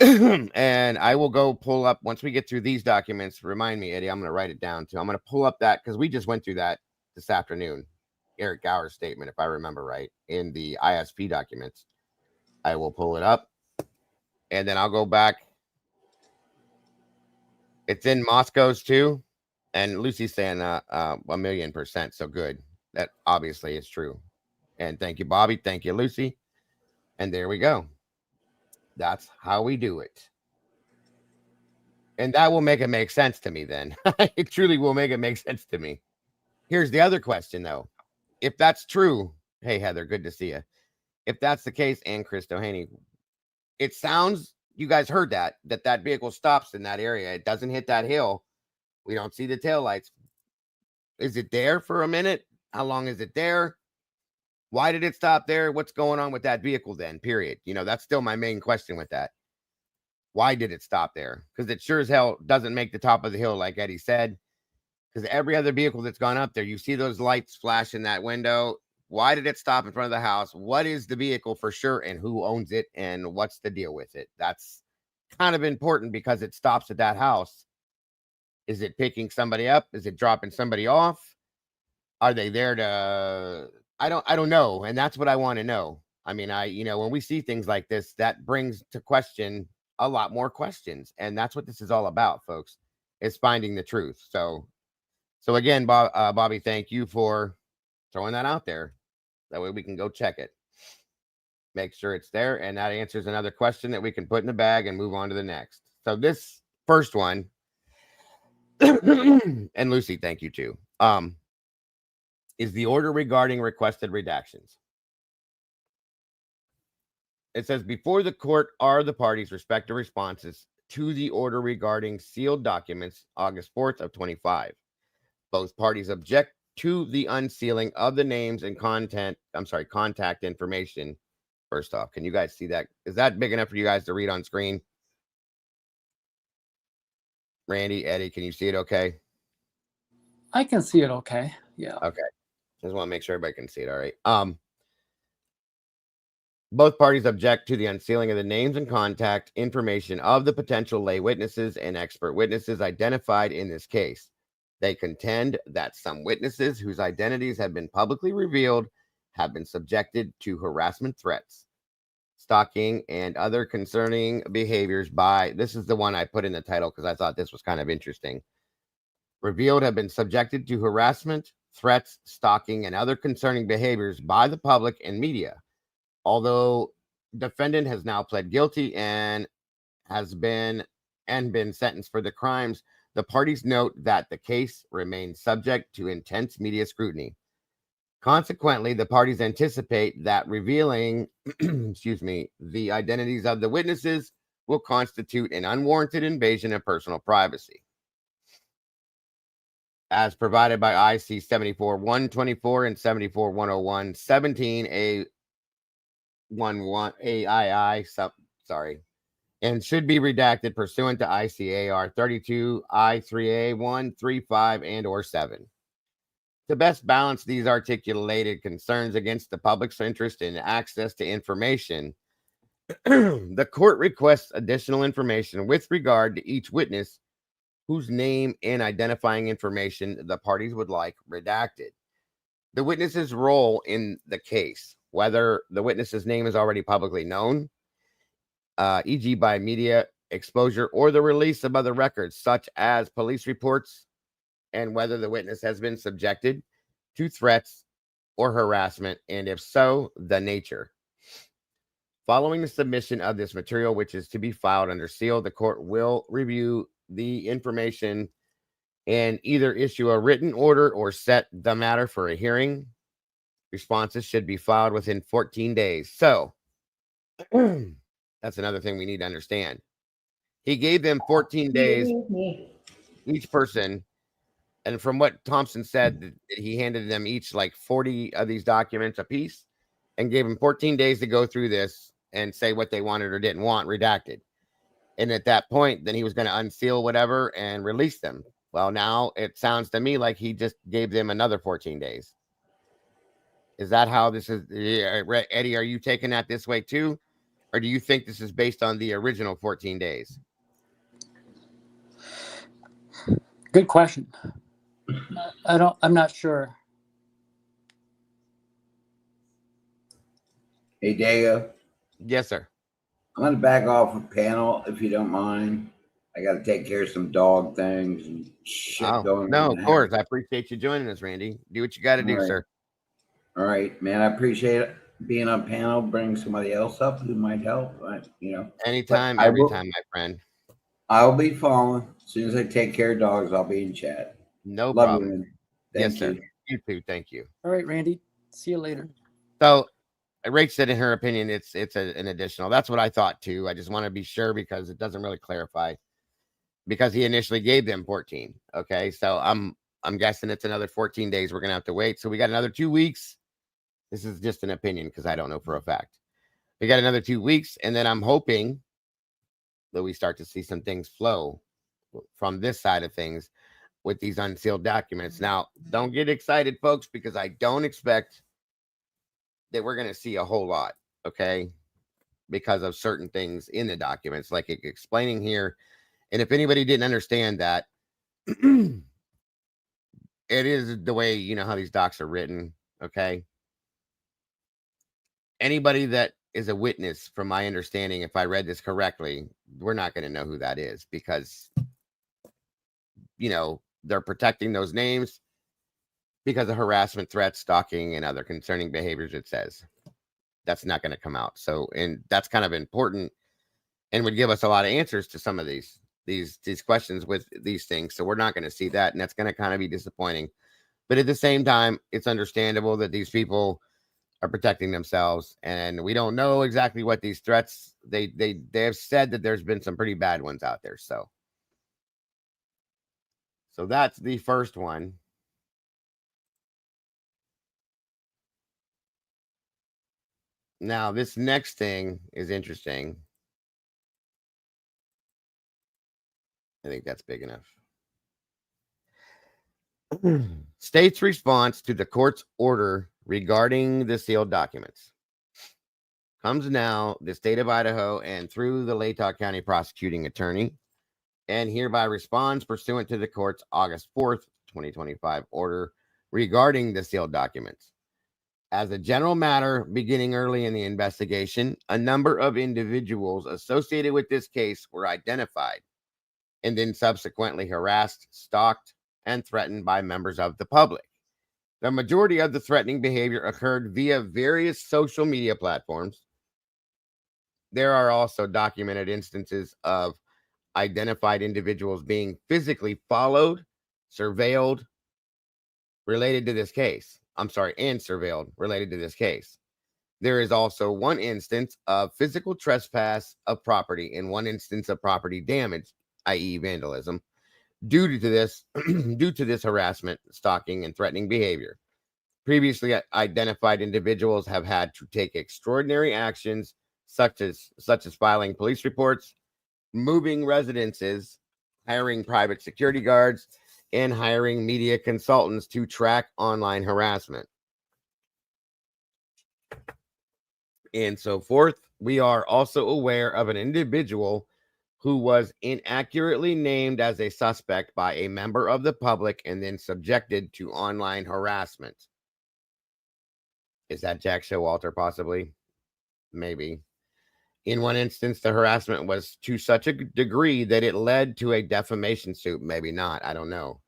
And I will go pull up once we get through these documents. Remind me, Eddie, I'm going to write it down too. I'm going to pull up that because we just went through that this afternoon. Eric Gower's statement, if I remember right, in the ISP documents. I will pull it up and then I'll go back. It's in Moscow's too. And Lucy's saying 1,000,000%. So good. That obviously is true. And thank you, Bobby. Thank you, Lucy. And there we go. That's how we do it. And that will make it make sense to me then. It truly will make it make sense to me. Here's the other question, though. If that's true, hey, Heather, good to see you. If that's the case, and Chris Doheny, it sounds, you guys heard that vehicle stops in that area. It doesn't hit that hill. We don't see the taillights. Is it there for a minute? How long is it there? Why did it stop there? What's going on with that vehicle then, period? You know, that's still my main question with that. Why did it stop there? Because it sure as hell doesn't make the top of the hill, like Eddie said. Because every other vehicle that's gone up there, you see those lights flash in that window. Why did it stop in front of the house? What is the vehicle for sure? And who owns it? And what's the deal with it? That's kind of important because it stops at that house. Is it picking somebody up? Is it dropping somebody off? Are they there to, I don't know. And that's what I want to know. I mean, when we see things like this, that brings to question a lot more questions. And that's what this is all about, folks, is finding the truth. So again, Bobby, thank you for throwing that out there. That way we can go check it. Make sure it's there. And that answers another question that we can put in the bag and move on to the next. So this first one, and Lucy, thank you too, is the order regarding requested redactions. It says, before the court are the parties' respective responses to the order regarding sealed documents, August 4th of 25. Both parties object to the unsealing of the names and contact information. First off, can you guys see that? Is that big enough for you guys to read on screen? Randy, Eddie, can you see it okay? I can see it okay. Yeah. Okay. Just want to make sure everybody can see it. All right. Both parties object to the unsealing of the names and contact information of the potential lay witnesses and expert witnesses identified in this case. They contend that some witnesses whose identities have been publicly revealed have been subjected to harassment threats, stalking, and other concerning behaviors by, this is the one I put in the title because I thought this was kind of interesting. Revealed have been subjected to harassment, threats, stalking, and other concerning behaviors by the public and media. Although defendant has now pled guilty and been sentenced for the crimes, the parties note that the case remains subject to intense media scrutiny. Consequently, the parties anticipate that revealing, the identities of the witnesses will constitute an unwarranted invasion of personal privacy. As provided by IC 74-124 and 74-101, 17 A11 AII, and should be redacted pursuant to ICAR 32 I3A1 35 and or 7. To best balance these articulated concerns against the public's interest in access to information, the court requests additional information with regard to each witness whose name and identifying information the parties would like redacted. The witness's role in the case, whether the witness's name is already publicly known, e.g. by media exposure or the release of other records, such as police reports, and whether the witness has been subjected to threats or harassment, and if so, the nature. Following the submission of this material, which is to be filed under seal, the court will review the information and either issue a written order or set the matter for a hearing. Responses should be filed within 14 days. So that's another thing we need to understand. He gave them 14 days, each person. And from what Thompson said, he handed them each like 40 of these documents a piece and gave them 14 days to go through this and say what they wanted or didn't want redacted. And at that point, then he was going to unseal whatever and release them. Well, now it sounds to me like he just gave them another 14 days. Is that how this is? Eddie, are you taking that this way too? Or do you think this is based on the original 14 days? Good question. I'm not sure. Hey, Dago. Yes, sir. I'm going to back off a panel if you don't mind. I got to take care of some dog things and shit going on. No, of course. I appreciate you joining us, Randy. Do what you got to do, sir. All right, man. I appreciate it. Being on panel, bring somebody else up who might help. Anytime, every time, my friend. I'll be following. As soon as I take care of dogs, I'll be in chat. No Love problem. You, Thank you. Sir. You too. Thank you. All right, Randy. See you later. So, Rach said in her opinion, it's an additional. That's what I thought too. I just want to be sure because it doesn't really clarify. Because he initially gave them 14. Okay, so I'm guessing it's another 14 days. We're gonna have to wait. So we got another 2 weeks. This is just an opinion because I don't know for a fact. We got another 2 weeks, and then I'm hoping that we start to see some things flow from this side of things with these unsealed documents. Now, don't get excited, folks, because I don't expect that we're going to see a whole lot, okay, because of certain things in the documents, like explaining here. And if anybody didn't understand that, it is the way, you know, how these docs are written. Okay. Anybody that is a witness, from my understanding, if I read this correctly, we're not going to know who that is because, you know, they're protecting those names because of harassment, threats, stalking, and other concerning behaviors. It says that's not going to come out. So, and that's kind of important and would give us a lot of answers to some of these questions with these things. So we're not going to see that. And that's going to kind of be disappointing. But at the same time, it's understandable that these people are protecting themselves, and we don't know exactly what these threats. They have said that there's been some pretty bad ones out there. So that's the first one. Now this next thing is interesting. I think that's big enough. State's response to the court's order regarding the sealed documents comes now, the state of Idaho, and through the Latah County prosecuting attorney, and hereby responds pursuant to the court's August 4th, 2025 order regarding the sealed documents. As a general matter, beginning early in the investigation, a number of individuals associated with this case were identified and then subsequently harassed, stalked, and threatened by members of the public. The majority of the threatening behavior occurred via various social media platforms. There are also documented instances of identified individuals being physically followed, surveilled, related to this case. And surveilled related to this case. There is also one instance of physical trespass of property and one instance of property damage, i.e. vandalism, due to this harassment, stalking, and threatening behavior. Previously identified individuals have had to take extraordinary actions such as filing police reports, moving residences, hiring private security guards, and hiring media consultants to track online harassment, and so forth. We are also aware of an individual who was inaccurately named as a suspect by a member of the public and then subjected to online harassment. Is that Jack Showalter, possibly? Maybe. In one instance, the harassment was to such a degree that it led to a defamation suit. Maybe not. I don't know.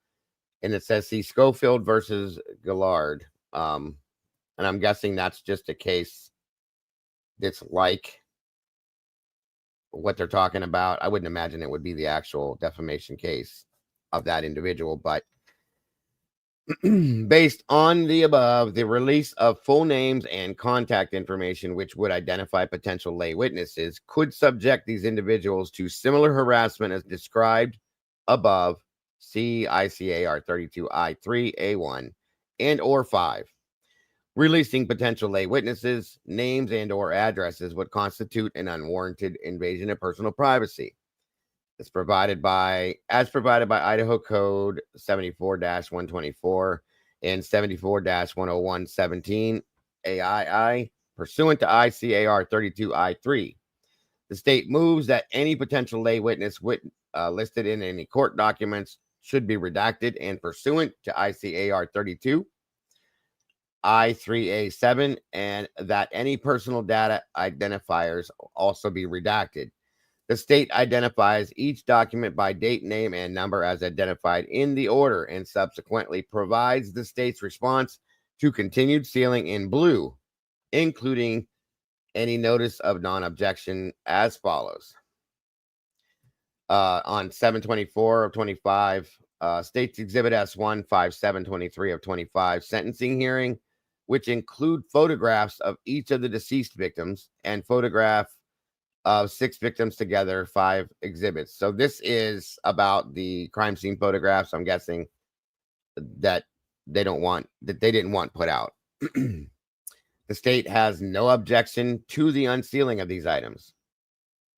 And it says, see Schofield versus Gillard. And I'm guessing that's just a case that's like what they're talking about. I wouldn't imagine it would be the actual defamation case of that individual, but based on the above, the release of full names and contact information, which would identify potential lay witnesses, could subject these individuals to similar harassment as described above. See ICAR 32I3A1 and or 5. Releasing potential lay witnesses, names, and or addresses would constitute an unwarranted invasion of personal privacy. As provided by Idaho Code 74-124 and 74-10117 AII, pursuant to ICAR 32I3. The state moves that any potential lay witness listed in any court documents should be redacted, and pursuant to ICAR 32 I3A7, and that any personal data identifiers also be redacted. The state identifies each document by date, name, and number as identified in the order, and subsequently provides the state's response to continued sealing in blue, including any notice of non-objection as follows. On 7/24 of 25, State's Exhibit S1 5723 of 25, sentencing hearing, which include photographs of each of the deceased victims and photograph of 6 victims together, 5 exhibits. So this is about the crime scene photographs, I'm guessing, that they didn't want put out. The state has no objection to the unsealing of these items.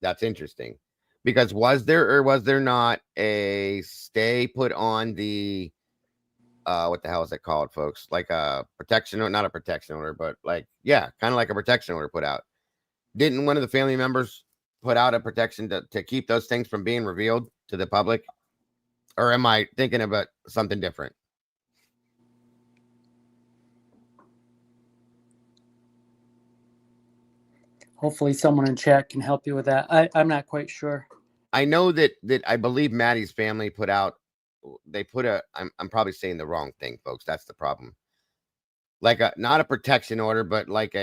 That's interesting, because was there or was there not a stay put on the what the hell is it called, folks? Like a protection, or not a protection order, but like, yeah, kind of like a protection order put out. Didn't one of the family members put out a protection to keep those things from being revealed to the public? Or am I thinking about something different? Hopefully someone in chat can help you with that. I'm not quite sure. I know that I believe Maddie's family put out, they put a, I'm probably saying the wrong thing, folks. That's the problem. Like not a protection order, but like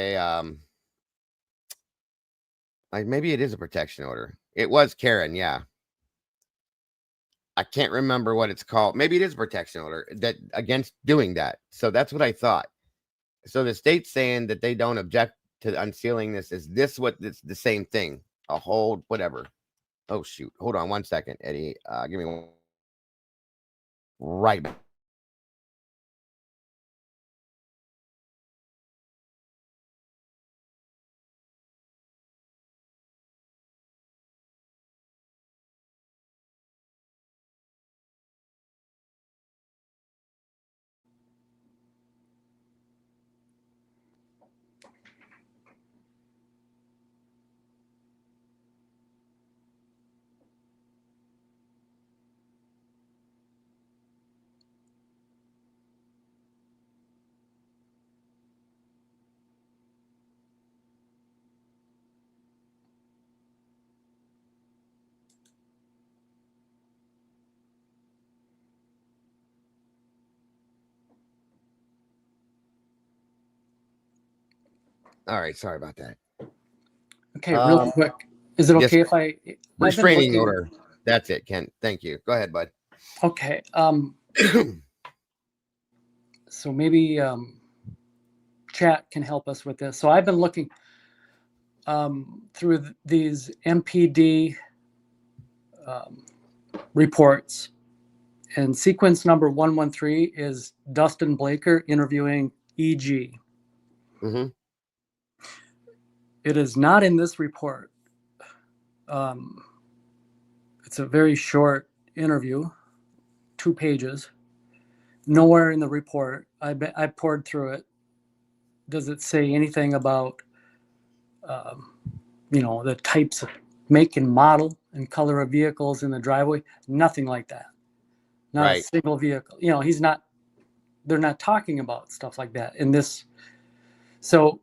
like maybe it is a protection order. It was Karen, yeah. I can't remember what it's called. Maybe it is a protection order that against doing that. So that's what I thought. So the state's saying that they don't object to unsealing this. Is this what it's the same thing? A hold, whatever. Oh shoot. Hold on 1 second, Eddie. Give me one. Right back. All right, sorry about that. Okay, real quick. Is it yes, okay if I've been restraining looking- order. That's it, Ken. Thank you. Go ahead, bud. Okay. So maybe chat can help us with this. So I've been looking through these MPD reports, and sequence number 113 is Dustin Blaker interviewing EG. Mm-hmm. It is not in this report. It's a very short interview, 2 pages. Nowhere in the report, I poured through it, does it say anything about the types of make and model and color of vehicles in the driveway? Nothing like that. Not Right. a single vehicle. They're not talking about stuff like that in this. So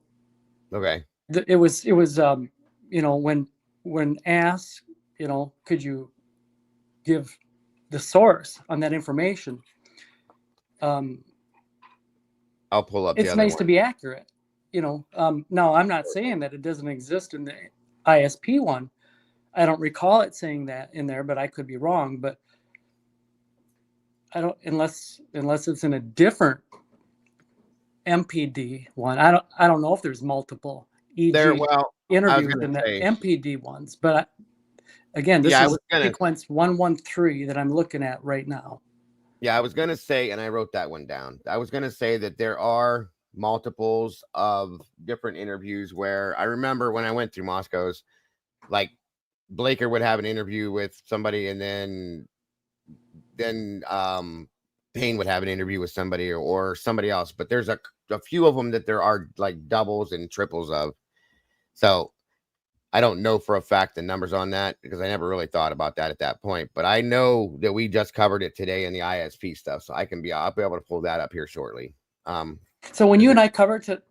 Okay. it was when asked, could you give the source on that information? I'll pull up. It's nice to be accurate. Now I'm not saying that it doesn't exist in the ISP one. I don't recall it saying that in there, but I could be wrong. But I don't, unless it's in a different MPD one. I don't know if there's multiple EG interviews in the MPD ones. But again, this is sequence 113 that I'm looking at right now. Yeah, I was gonna say, and I wrote that one down. I was gonna say that there are multiples of different interviews where I remember when I went through Moscow's, like Blaker would have an interview with somebody, and then Payne would have an interview with somebody or somebody else. But there's a few of them that there are like doubles and triples of. So I don't know for a fact the numbers on that because I never really thought about that at that point. But I know that we just covered it today in the ISP stuff, so I'll be able to pull that up here shortly. So when you and I covered it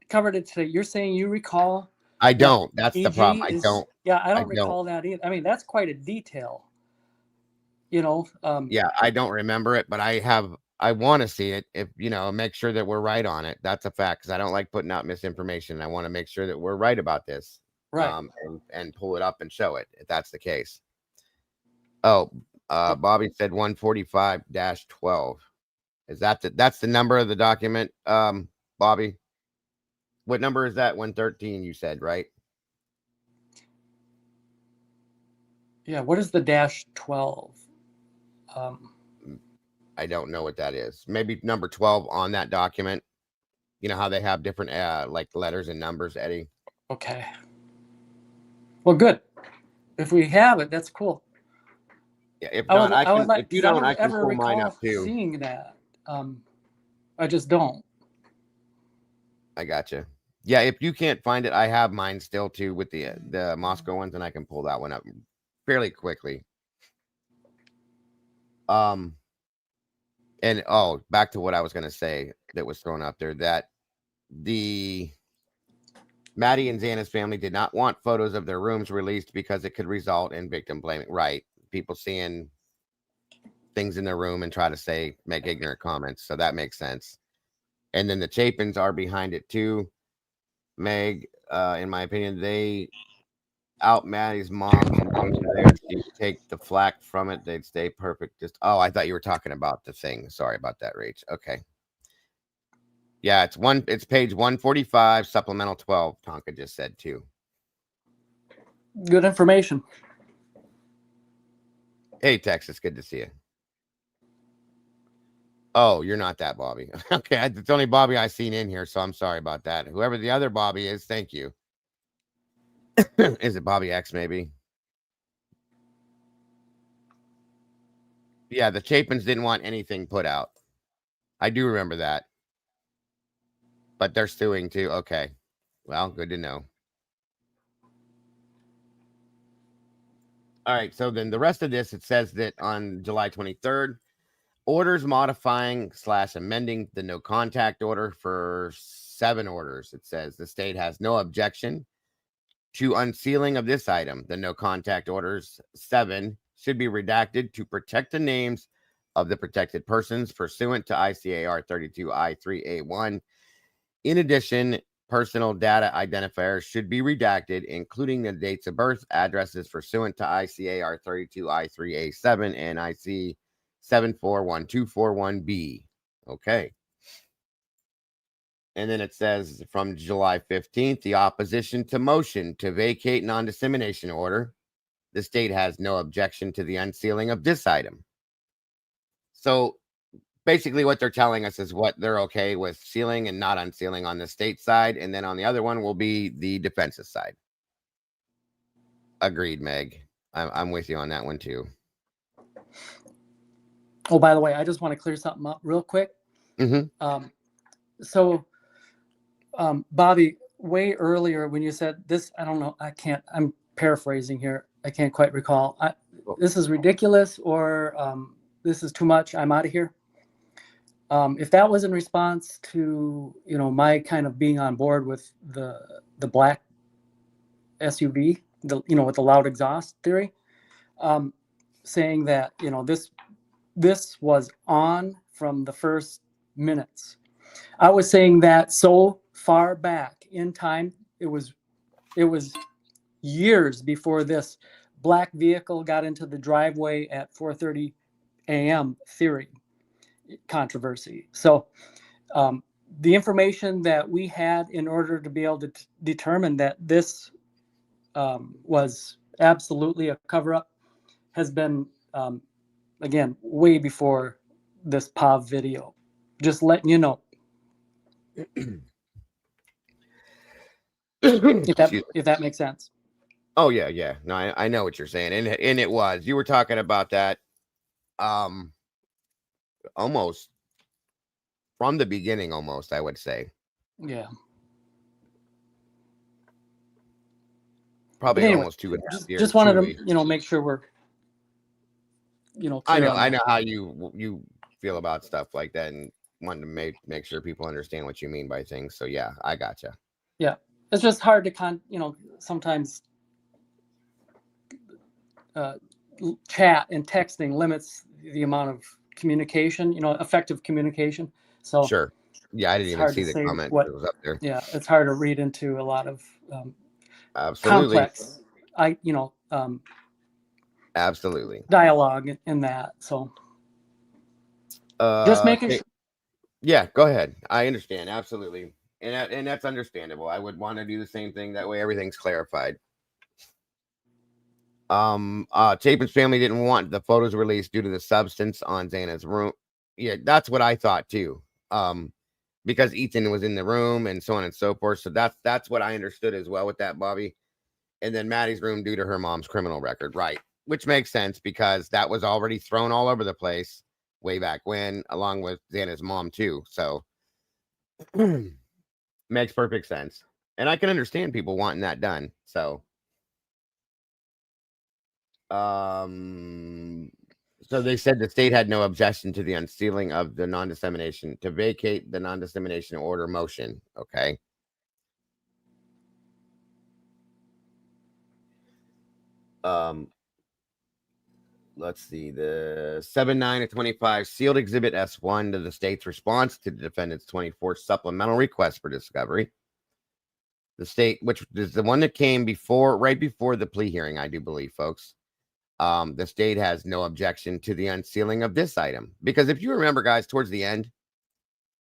today, you're saying you recall? I don't. That's the problem. I don't. Yeah, I don't recall that either. I mean, that's quite a detail. Yeah, I don't remember it, but I want to see it. If make sure that we're right on it. That's a fact because I don't like putting out misinformation. I want to make sure that we're right about this. Right. And pull it up and show it if that's the case. Oh, Bobby said 145-12. Is that's the number of the document? Bobby, what number is that? 113 you said, right? Yeah, what is the -12? I don't know what that is. Maybe number 12 on that document. You know how they have different like letters and numbers, Eddie? Okay. Well, good. If we have it, that's cool. Yeah, if not, I can. If you don't, I can ever pull mine up too. Seeing that, I just don't. I gotcha. Yeah, if you can't find it, I have mine still too with the Moscow ones, and I can pull that one up fairly quickly. And oh, back to what I was going to say that was thrown up there, that the Maddie and Xana's family did not want photos of their rooms released because it could result in victim blaming. Right. People seeing things in their room and try to make ignorant comments. So that makes sense. And then the Chapins are behind it too. Meg, in my opinion, they out Maddie's mom's motion there. She'd take the flack from it. They'd stay perfect. I thought you were talking about the thing. Sorry about that, Rach. Okay. Yeah, it's page 145, supplemental 12. Tonka just said too. Good information. Hey, Texas, good to see you. Oh, you're not that Bobby. Okay, it's the only Bobby I've seen in here, so I'm sorry about that. Whoever the other Bobby is, thank you. Is it Bobby X, maybe? Yeah, the Chapins didn't want anything put out. I do remember that. But they're suing too. Okay. Well, good to know. All right, so then the rest of this, it says that on July 23rd, orders modifying / amending the no contact order for 7 orders. It says the state has no objection to unsealing of this item. The no contact orders 7 should be redacted to protect the names of the protected persons pursuant to ICAR 32I3A1. In addition, personal data identifiers should be redacted, including the dates of birth, addresses pursuant to ICAR 32I3A7 and IC 741241B. Okay. And then it says from July 15th, the opposition to motion to vacate non-dissemination order. The state has no objection to the unsealing of this item. So basically what they're telling us is what they're okay with sealing and not unsealing on the state side. And then on the other one will be the defense's side. Agreed, Meg. I'm with you on that one too. Oh, by the way, I just want to clear something up real quick. Mm-hmm. Bobby, way earlier when you said this, I don't know, I'm paraphrasing here. I can't quite recall. This is ridiculous, or this is too much. I'm out of here. If that was in response to, my kind of being on board with the black SUV, with the loud exhaust theory, saying that, this was on from the first minutes. I was saying that so far back in time, it was years before this black vehicle got into the driveway at 4:30 a.m. theory controversy. So the information that we had in order to be able to determine that this was absolutely a cover-up has been, again, way before this POV video. Just letting you know. If that makes sense. Oh yeah. No, I know what you're saying, and it was. You were talking about that, almost from the beginning, almost. I would say. Yeah. Probably anyway, almost 2.5 years. Just wanted to, make sure we're, I know how you feel about stuff like that, and wanted to make sure people understand what you mean by things. So yeah, I gotcha. Yeah, it's just hard to sometimes chat and texting limits the amount of communication, effective communication. So sure. Yeah, I didn't even see the comment that was up there. Yeah, it's hard to read into a lot of absolutely complex, absolutely dialogue in that. So just making sure. Yeah, go ahead. I understand absolutely, and that's understandable. I would want to do the same thing. That way, everything's clarified. Chapin's family didn't want the photos released due to the substance on Xana's room. Yeah, that's what I thought too. Because Ethan was in the room and so on and so forth. So that's what I understood as well with that, Bobby. And then Maddie's room due to her mom's criminal record, right? Which makes sense because that was already thrown all over the place way back when, along with Xana's mom too. So makes perfect sense. And I can understand people wanting that done. So So they said the state had no objection to the unsealing of the non-dissemination, to vacate the non-dissemination order motion. Okay. Let's see, the 7/9/25 sealed Exhibit S1 to the state's response to the defendant's 24 supplemental request for discovery. The state, which is the one that came right before the plea hearing, I do believe, folks. The state has no objection to the unsealing of this item, because if you remember, guys, towards the end,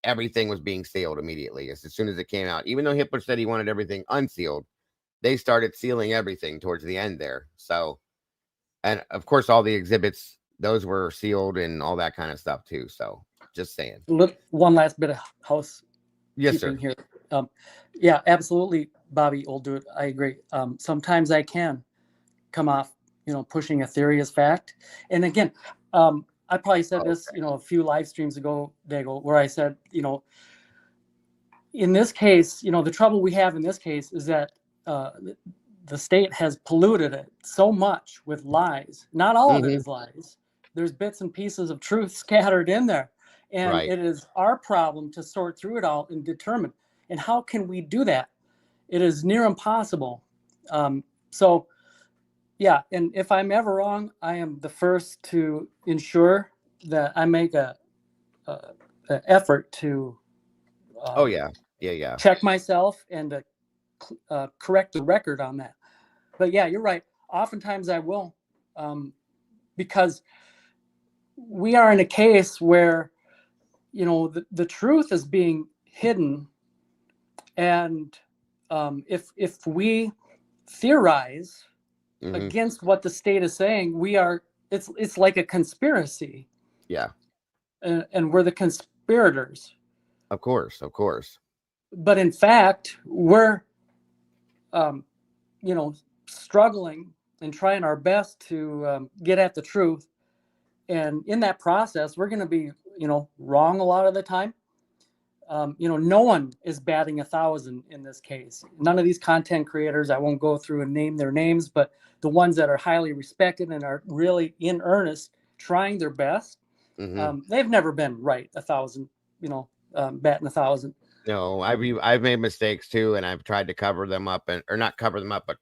everything was being sealed immediately as soon as it came out. Even though Hitler said he wanted everything unsealed, they started sealing everything towards the end there. So, and of course, all the exhibits, those were sealed and all that kind of stuff too. So, just saying. One last bit of house. Yes, sir. Here. Yeah, absolutely, Bobby will do it. I agree. Sometimes I can come off, pushing a theory as fact. And again, I probably said this, a few live streams ago, Dago, where I said, in this case, the trouble we have in this case is that the state has polluted it so much with lies. Not all of it is lies. There's bits and pieces of truth scattered in there. And it is our problem to sort through it all and determine. And how can we do that? It is near impossible. So, yeah, and if I'm ever wrong, I am the first to ensure that I make an effort to check myself and to correct the record on that. But yeah, you're right. Oftentimes I will, because we are in a case where, the truth is being hidden. And if we theorize against what the state is saying, it's like a conspiracy. Yeah. And we're the conspirators. Of course. But in fact, we're, struggling and trying our best to get at the truth. And in that process, we're going to be, wrong a lot of the time. No one is batting 1,000 in this case. None of these content creators, I won't go through and name their names, but the ones that are highly respected and are really in earnest trying their best, they've never been right 1,000, batting 1,000. No, I've made mistakes too, and I've tried to cover them up, or not cover them up, but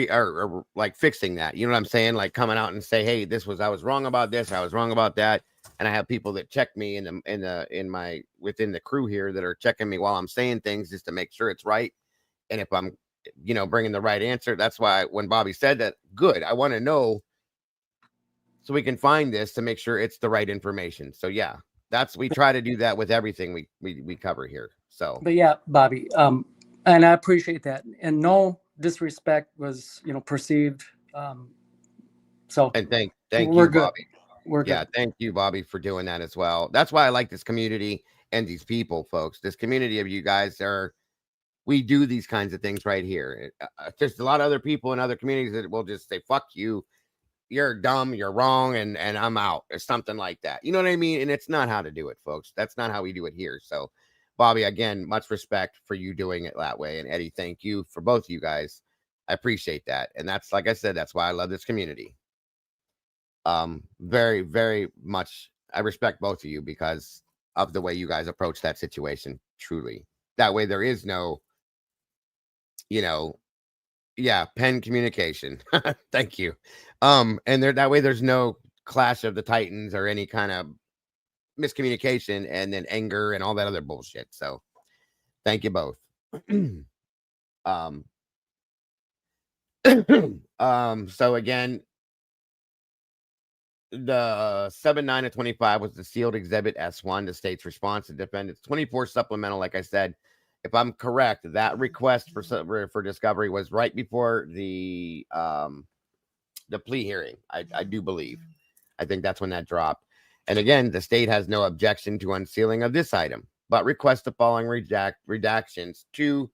or like fixing that. You know what I'm saying? Like coming out and say, hey, I was wrong about this, I was wrong about that. And I have people that check me within the crew here that are checking me while I'm saying things just to make sure it's right. And if I'm, bringing the right answer, that's why when Bobby said that, good, I want to know so we can find this to make sure it's the right information. So yeah, we try to do that with everything we cover here. So, but yeah, Bobby, and I appreciate that. And no disrespect was, perceived. So, and thank we're you, good. Bobby. Thank you, Bobby, for doing that as well. That's why I like this community and these people, folks. This community of you guys we do these kinds of things right here. There's a lot of other people in other communities that will just say, fuck you, you're dumb, you're wrong, and I'm out, or something like that. You know what I mean? And it's not how to do it, folks. That's not how we do it here. So, Bobby, again, much respect for you doing it that way. And Eddie, thank you for both of you guys. I appreciate that. And that's, like I said, that's why I love this community. Very, very much. I respect both of you because of the way you guys approach that situation. Truly, that way there is no, pen communication. Thank you. And that way there's no clash of the titans or any kind of miscommunication and then anger and all that other bullshit. So, thank you both. So again, the 7/9/25 was the sealed Exhibit S1, the state's response to defendant's 24 supplemental. Like I said, if I'm correct, that request for discovery was right before the plea hearing. I do believe. I think that's when that dropped. And again, the state has no objection to unsealing of this item, but request the following redactions to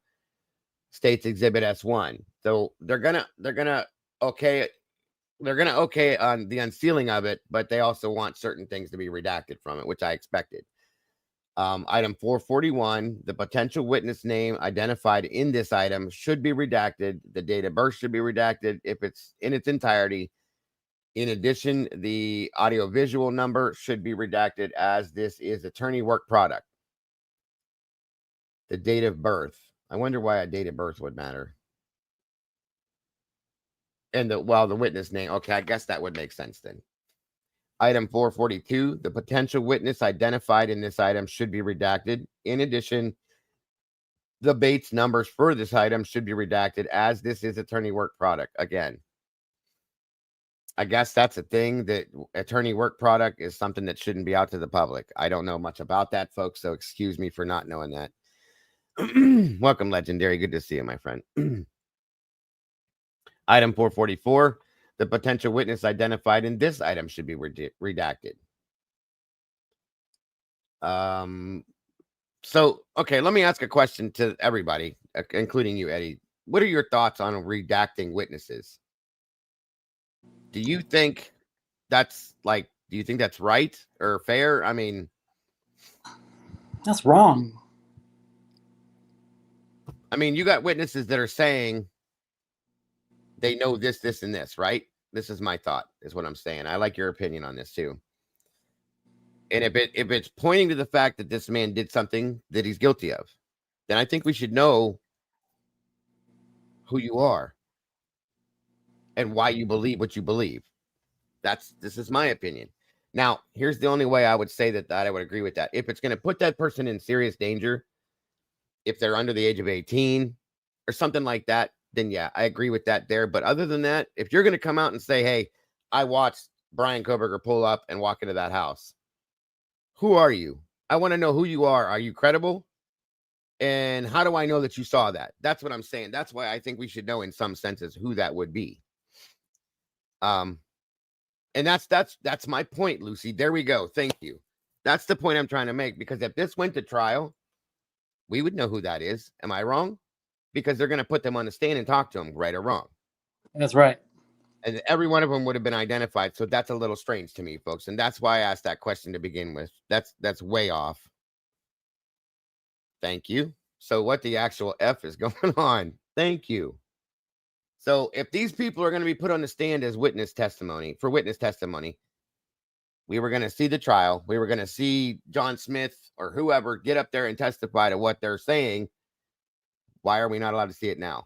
state's Exhibit S1. So they're gonna okay on the unsealing of it, but they also want certain things to be redacted from it, which I expected. Item 441, the potential witness name identified in this item should be redacted. The date of birth should be redacted if it's in its entirety. In addition, the audiovisual number should be redacted as this is attorney work product. The date of birth. I wonder why a date of birth would matter. And the witness name. Okay, I guess that would make sense then. Item 442, the potential witness identified in this item should be redacted. In addition, the Bates numbers for this item should be redacted as this is attorney work product. Again, I guess that's a thing, that attorney work product is something that shouldn't be out to the public. I don't know much about that, folks, so excuse me for not knowing that. Welcome, Legendary. Good to see you, my friend. Item 444, the potential witness identified in this item should be redacted. So, okay, let me ask a question to everybody, including you, Eddie. What are your thoughts on redacting witnesses? Do you think that's right or fair? I mean, That's wrong. I mean, you got witnesses that are saying they know this, this, and this, right? This is my thought, is what I'm saying. I like your opinion on this too. And if it's pointing to the fact that this man did something that he's guilty of, then I think we should know who you are and why you believe what you believe. This is my opinion. Now, here's the only way I would say that I would agree with that. If it's going to put that person in serious danger, if they're under the age of 18 or something like that, then yeah, I agree with that there. But other than that, if you're going to come out and say, hey, I watched Brian Koberger pull up and walk into that house, who are you? I want to know who you are. Are you credible? And how do I know that you saw that? That's what I'm saying. That's why I think we should know in some senses who that would be. And that's my point, Lucy. There we go. Thank you. That's the point I'm trying to make, because if this went to trial, we would know who that is. Am I wrong? Because they're going to put them on the stand and talk to them, right or wrong. That's right. And every one of them would have been identified. So that's a little strange to me, folks. And that's why I asked that question to begin with. That's way off. Thank you. So what the actual F is going on? Thank you. So if these people are going to be put on the stand as witness testimony, we were going to see the trial. We were going to see John Smith or whoever get up there and testify to what they're saying. Why are we not allowed to see it now?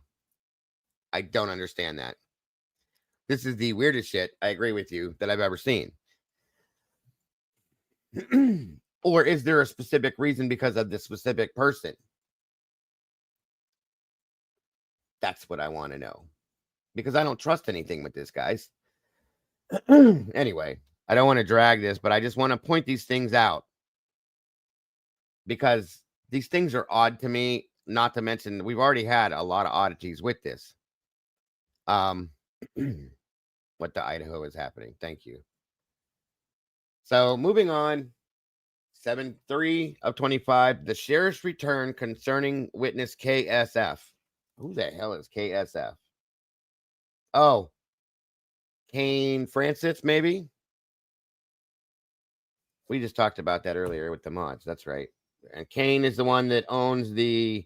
I don't understand that. This is the weirdest shit, I agree with you, that I've ever seen. Or is there a specific reason because of the specific person? That's what I want to know. Because I don't trust anything with this, guys. Anyway, I don't want to drag this, but I just want to point these things out. Because these things are odd to me, not to mention we've already had a lot of oddities with this. What the Idaho is happening. Thank you. So moving on, 7-3 of 25, the sheriff's return concerning witness KSF. Who the hell is KSF? Oh, Kane Francis, maybe? We just talked about that earlier with the mods. That's right. And Kane is the one that owns the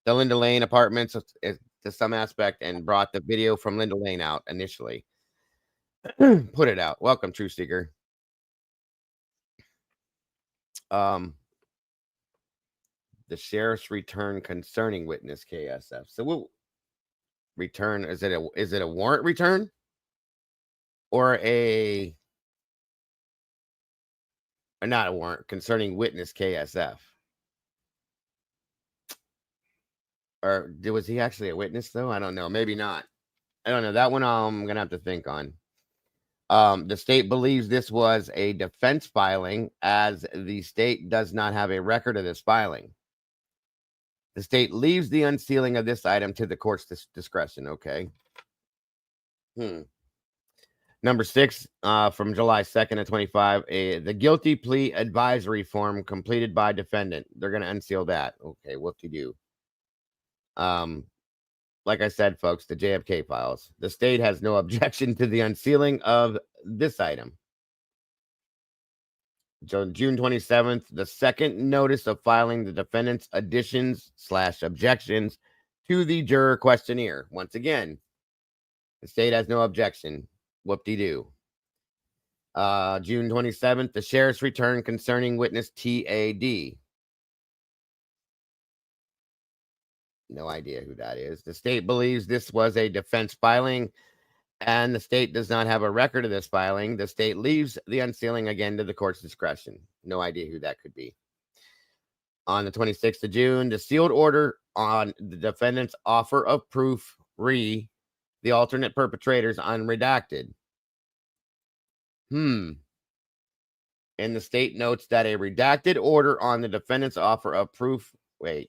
Linda Lane apartments to some aspect and brought the video from Linda Lane out initially. Put it out. Welcome, True Seeker. The sheriff's return concerning witness KSF. So we'll return. Is it a warrant return or not a warrant concerning witness KSF? Or was he actually a witness though? I don't know. Maybe not. I don't know. That one I'm gonna have to think on. The state believes this was a defense filing, as the state does not have a record of this filing. The state leaves the unsealing of this item to the court's discretion. Okay. Number 6, from July 2nd of 25, the guilty plea advisory form completed by defendant. They're going to unseal that. Okay, whoop-de-doo. Like I said, folks, the JFK files. The state has no objection to the unsealing of this item. June 27th, the second notice of filing the defendant's additions/objections to the juror questionnaire. Once again, the state has no objection. Whoop-de-doo. June 27th, the sheriff's return concerning witness TAD. No idea who that is. The state believes this was a defense filing, and the state does not have a record of this filing. The state leaves the unsealing again to the court's discretion. No idea who that could be. On the 26th of June, the sealed order on the defendant's offer of proof, the alternate perpetrators, unredacted. And the state notes that a redacted order on the defendant's offer of proof, the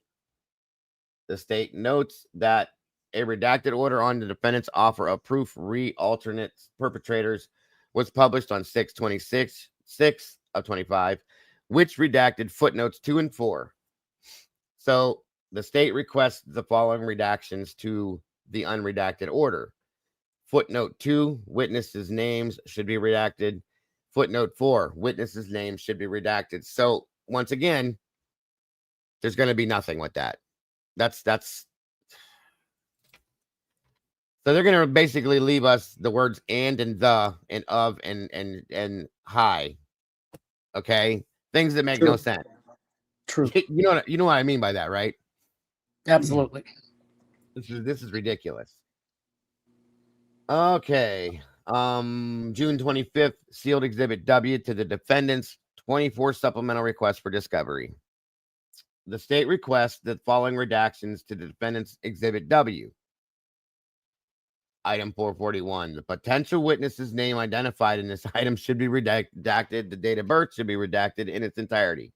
state notes that a redacted order on the defendant's offer of proof, alternate perpetrators, was published on 6/26 of 25, which redacted footnotes 2 and 4. So the state requests the following redactions to the unredacted order. Footnote 2, witnesses' names should be redacted. Footnote 4, witnesses' names should be redacted. So once again, there's going to be nothing with that. That's so they're going to basically leave us the words and the and of and hi. Okay, things that make no sense. True. You know what I mean by that, right? Absolutely. This is ridiculous. Okay. June 25th, sealed Exhibit W to the defendant's 24 supplemental request for discovery. The state requests the following redactions to the defendant's Exhibit W. Item 441. The potential witness's name identified in this item should be redacted. The date of birth should be redacted in its entirety.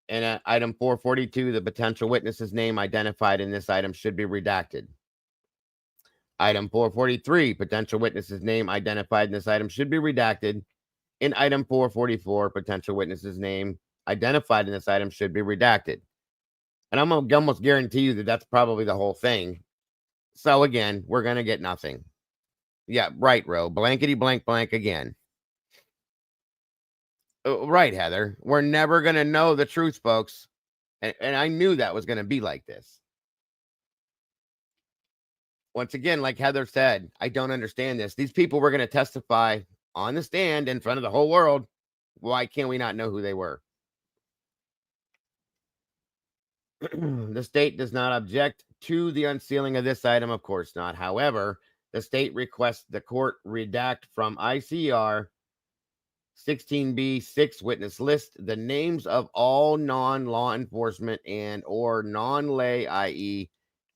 And at item 442, the potential witness's name identified in this item should be redacted. Item 443, potential witness's name identified in this item should be redacted. In item 444, potential witness's name identified in this item should be redacted. And I'm going to almost guarantee you that that's probably the whole thing. So again, we're going to get nothing. Yeah, right, Ro. Blankety blank blank again. Right, Heather. We're never going to know the truth, folks. And I knew that was going to be like this. Once again, like Heather said, I don't understand this. These people were going to testify on the stand in front of the whole world. Why can't we not know who they were? The state does not object to the unsealing of this item. Of course not. However, the state requests the court redact from ICR 16B6 witness list the names of all non-law enforcement and or non-lay, i.e.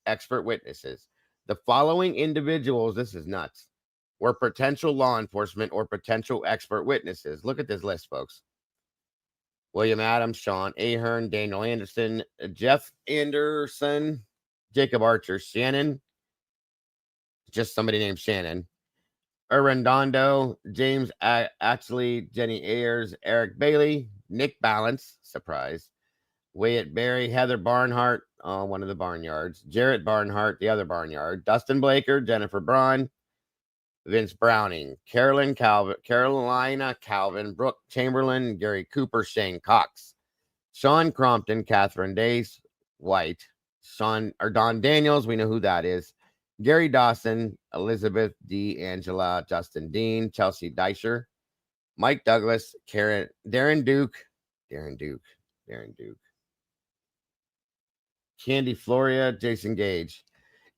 expert witnesses. The following individuals, this is nuts, were potential law enforcement or potential expert witnesses. Look at this list, folks. William Adams, Sean Ahern, Daniel Anderson, Jeff Anderson, Jacob Archer, Shannon, just somebody named Shannon, Arredondo, James Atchley, Jenny Ayers, Eric Bailey, Nick Balance, surprise, Wyatt Berry, Heather Barnhart, one of the barnyards, Jarrett Barnhart, the other barnyard, Dustin Blaker, Jennifer Braun, Vince Browning, Carolina Calvin, Brooke Chamberlain, Gary Cooper, Shane Cox, Sean Crompton, Catherine Dace, White, Don Daniels, we know who that is, Gary Dawson, Elizabeth D. Angela, Justin Dean, Chelsea Deisher, Mike Douglas, Darren Duke, Candy Floria, Jason Gage,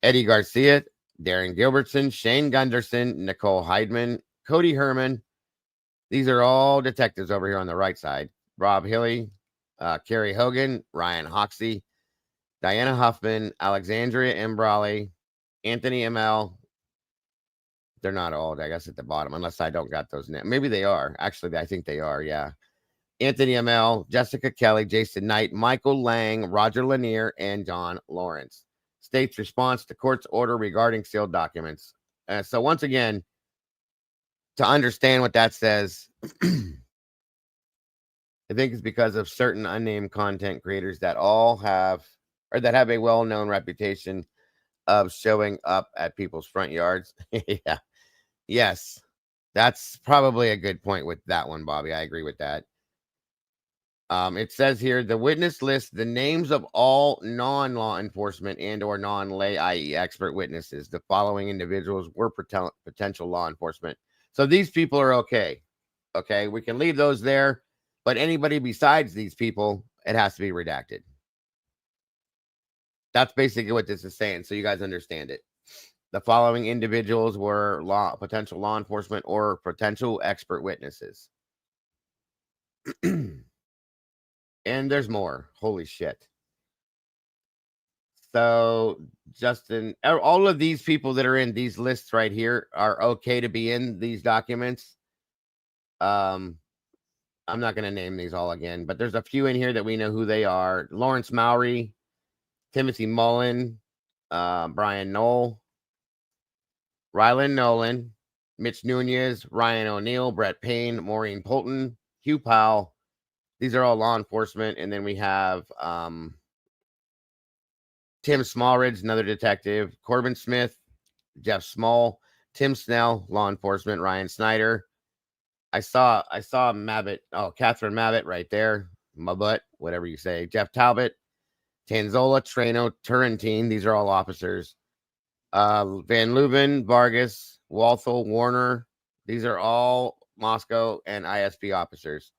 Eddie Garcia, Darren Gilbertson, Shane Gunderson, Nicole Heidman, Cody Herman. These are all detectives over here on the right side. Rob Hilly, Kerry Hogan, Ryan Hoxie, Diana Huffman, Alexandria Imbrali, Anthony ML. They're not all, I guess, at the bottom, unless I don't got those names. Maybe they are. Actually, I think they are, yeah. Anthony ML, Jessica Kelly, Jason Knight, Michael Lang, Roger Lanier, and John Lawrence. State's response to court's order regarding sealed documents. So once again, to understand what that says, I think it's because of certain unnamed content creators that all have, or that have a well-known reputation of showing up at people's front yards. Yeah. Yes. That's probably a good point with that one, Bobby. I agree with that. It says here, the witness list the names of all non-law enforcement and or non-lay, i.e. expert witnesses. The following individuals were potential law enforcement So these people are okay. Okay, we can leave those there, but anybody besides these people, it has to be redacted. That's basically what this is saying, so you guys understand it. The following individuals were potential law enforcement or potential expert witnesses. And there's more. Holy shit. So, Justin, all of these people that are in these lists right here are okay to be in these documents. I'm not going to name these all again, but there's a few in here that we know who they are. Lawrence Mowry, Timothy Mullen, Brian Knoll, Rylan Nolan, Mitch Nunez, Ryan O'Neill, Brett Payne, Maureen Polton, Hugh Powell. These are all law enforcement. And then we have Tim Smallridge, another detective, Corbin Smith, Jeff Small, Tim Snell, law enforcement, Ryan Snyder. I saw Mabbott. Oh, Catherine Mabbott right there. My butt, whatever you say. Jeff Talbot, Tanzola, Trano, Turrentine. These are all officers. Van Leuven, Vargas, Walthall, Warner. These are all Moscow and ISP officers.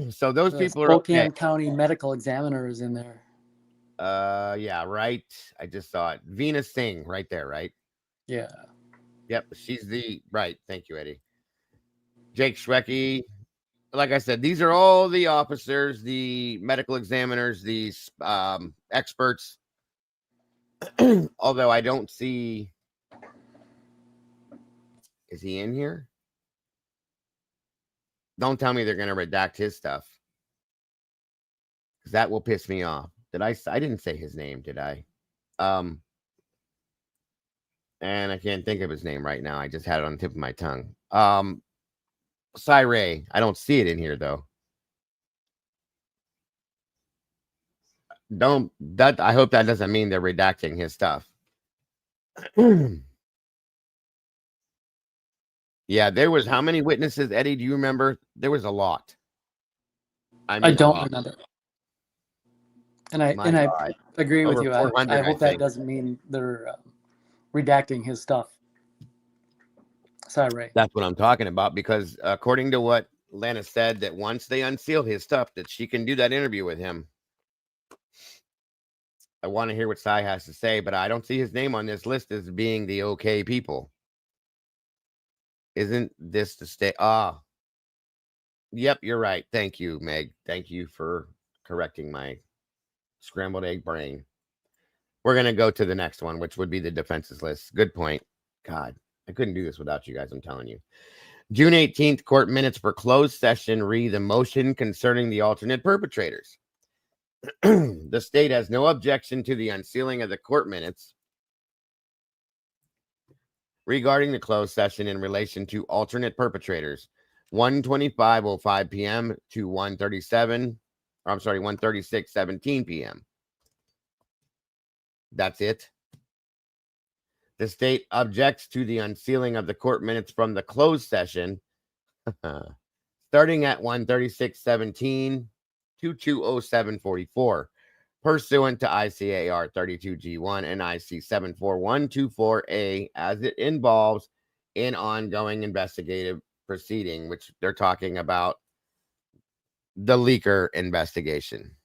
So those people are okay. Spokane County medical examiner is in there. Yeah, right. I just saw it. Venus Singh right there, right? Yeah. Yep, she's the right. Thank you, Eddie. Jake Schrecky. Like I said, these are all the officers, the medical examiners, these experts. Although I don't see, is he in here? Don't tell me they're going to redact his stuff, because that will piss me off. I didn't say his name, did I? And I can't think of his name right now. I just had it on the tip of my tongue. Cy Ray. I don't see it in here though. I hope that doesn't mean they're redacting his stuff. Yeah, there was how many witnesses, Eddie? Do you remember? There was a lot. I don't remember. And I agree with you. I hope that doesn't mean they're redacting his stuff. Sorry, Ray. That's what I'm talking about, because according to what Lana said, that once they unseal his stuff, that she can do that interview with him. I want to hear what Cy has to say, but I don't see his name on this list as being the okay people. Isn't this the state? Yep, you're right. Thank you, Meg. Thank you for correcting my scrambled egg brain. We're going to go to the next one, which would be the defenses list. Good point. God, I couldn't do this without you guys. I'm telling you. June 18th, court minutes for closed session. Read the motion concerning the alternate perpetrators. The state has no objection to the unsealing of the court minutes regarding the closed session in relation to alternate perpetrators. 1:25:05 p.m. to 1:36:17 p.m. That's it. The state objects to the unsealing of the court minutes from the closed session starting at 1:36:17 to 2:07:44, pursuant to ICAR 32G1 and IC 74124A, as it involves an ongoing investigative proceeding, which they're talking about the leaker investigation.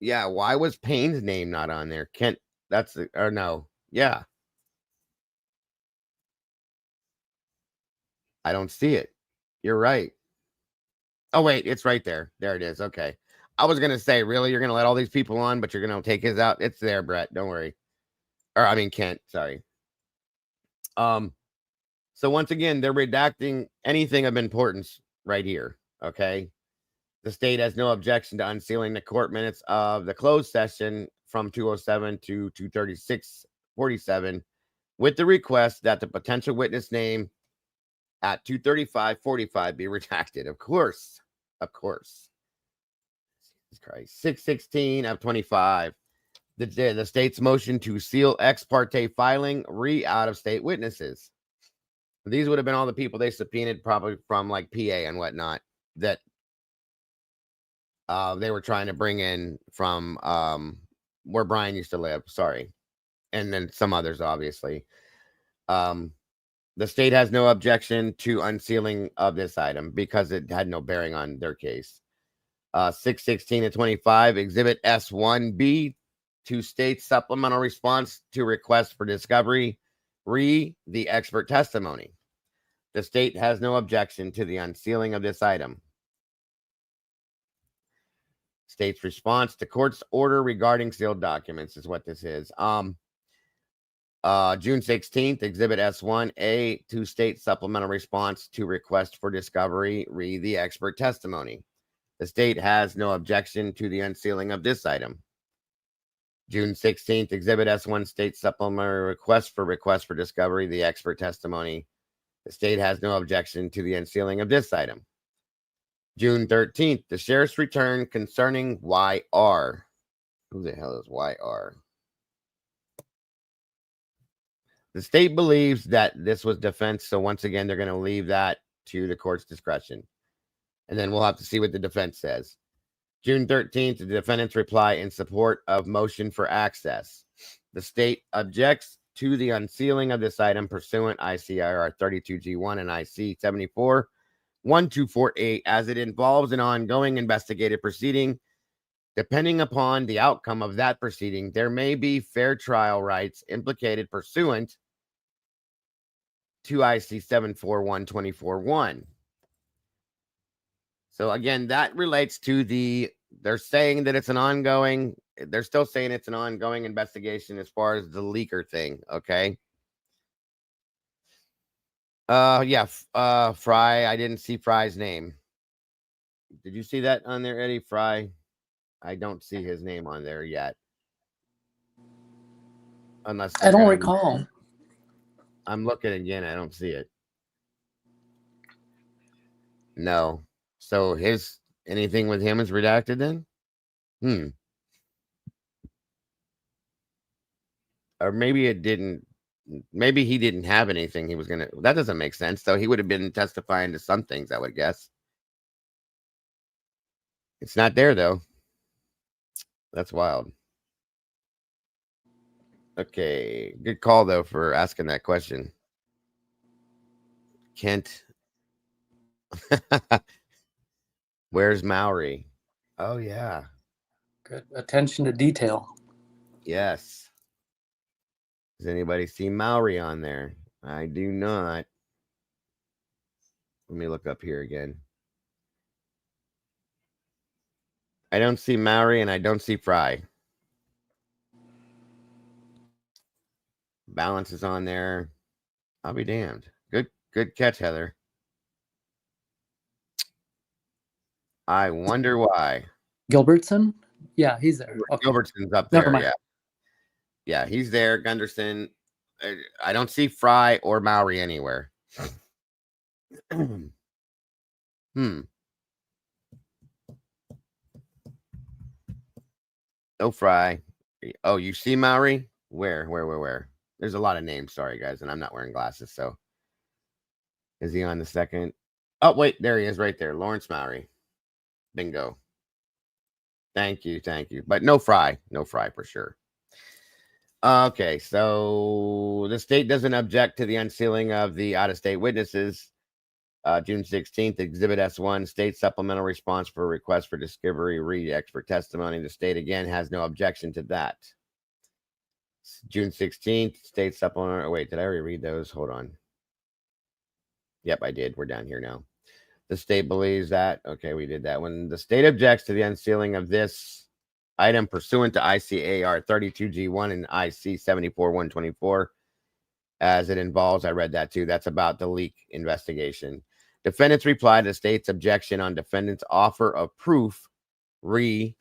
Yeah, why was Payne's name not on there? Kent, no. Yeah. I don't see it. You're right. Oh, wait, it's right there. There it is. Okay. I was going to say, really, you're going to let all these people on, but you're going to take his out? It's there, Brett. Don't worry. Kent. Sorry. So once again, they're redacting anything of importance right here. Okay. The state has no objection to unsealing the court minutes of the closed session from 2:07 to 2:36:47 with the request that the potential witness name at 2:35:45 be redacted. Of course. Jesus Christ. 6:16 of 25. The state's motion to seal ex parte filing out-of-state witnesses. These would have been all the people they subpoenaed, probably from like PA and whatnot, that they were trying to bring in from where Brian used to live. Sorry. And then some others, obviously. The state has no objection to unsealing of this item because it had no bearing on their case. 616 and 25, Exhibit S1B to state supplemental response to request for discovery, the expert testimony. The state has no objection to the unsealing of this item. State's response to court's order regarding sealed documents is what this is. June 16th, Exhibit S1A to state supplemental response to request for discovery, the expert testimony. The state has no objection to the unsealing of this item. June 16th, Exhibit S1 state supplementary request for discovery, the expert testimony. The state has no objection to the unsealing of this item. June 13th, the sheriff's return concerning YR. Who the hell is YR? The state believes that this was defense, so once again, they're going to leave that to the court's discretion. And then we'll have to see what the defense says. June 13th, the defendant's reply in support of motion for access. The state objects to the unsealing of this item pursuant ICIR 32G1 and IC 74-1248 as it involves an ongoing investigative proceeding. Depending upon the outcome of that proceeding, there may be fair trial rights implicated pursuant to IC 74-1241. So again, that relates to they're saying that it's an ongoing, they're still saying it's an ongoing investigation as far as the leaker thing, okay? Fry, I didn't see Fry's name. Did you see that on there, Eddie? Fry? I don't see his name on there yet. Unless I don't recall. I'm looking again, I don't see it. No. So anything with him is redacted then? Or maybe it didn't. Maybe he didn't have anything he was going to. That doesn't make sense. So he would have been testifying to some things, I would guess. It's not there, though. That's wild. Okay. Good call, though, for asking that question. Kent. Where's Maury? Oh, yeah. Good attention to detail. Yes. Does anybody see Maury on there? I do not. Let me look up here again. I don't see Maury and I don't see Fry. Balance is on there. I'll be damned. Good catch, Heather. I wonder why. Gilbertson? Yeah, he's there. Okay. Gilbertson's up there. Never mind. Yeah, he's there. Gunderson. I don't see Fry or Maury anywhere. No Fry. Oh, you see Maury? Where? There's a lot of names. Sorry, guys, and I'm not wearing glasses. So, is he on the second? Oh, wait, there he is, right there. Lawrence Maury. Bingo. Thank you. But no Fry for sure. Okay, so the state doesn't object to the unsealing of the out-of-state witnesses. June 16th, Exhibit S1, state supplemental response for request for discovery, read expert testimony. The state, again, has no objection to that. June 16th, state supplemental. Wait, did I already read those? Hold on. Yep, I did. We're down here now. The state believes that. Okay, we did that one. The state objects to the unsealing of this item pursuant to ICAR 32G1 and IC 74-124 as it involves, I read that too, that's about the leak investigation. Defendants reply to the state's objection on defendant's offer of proof, the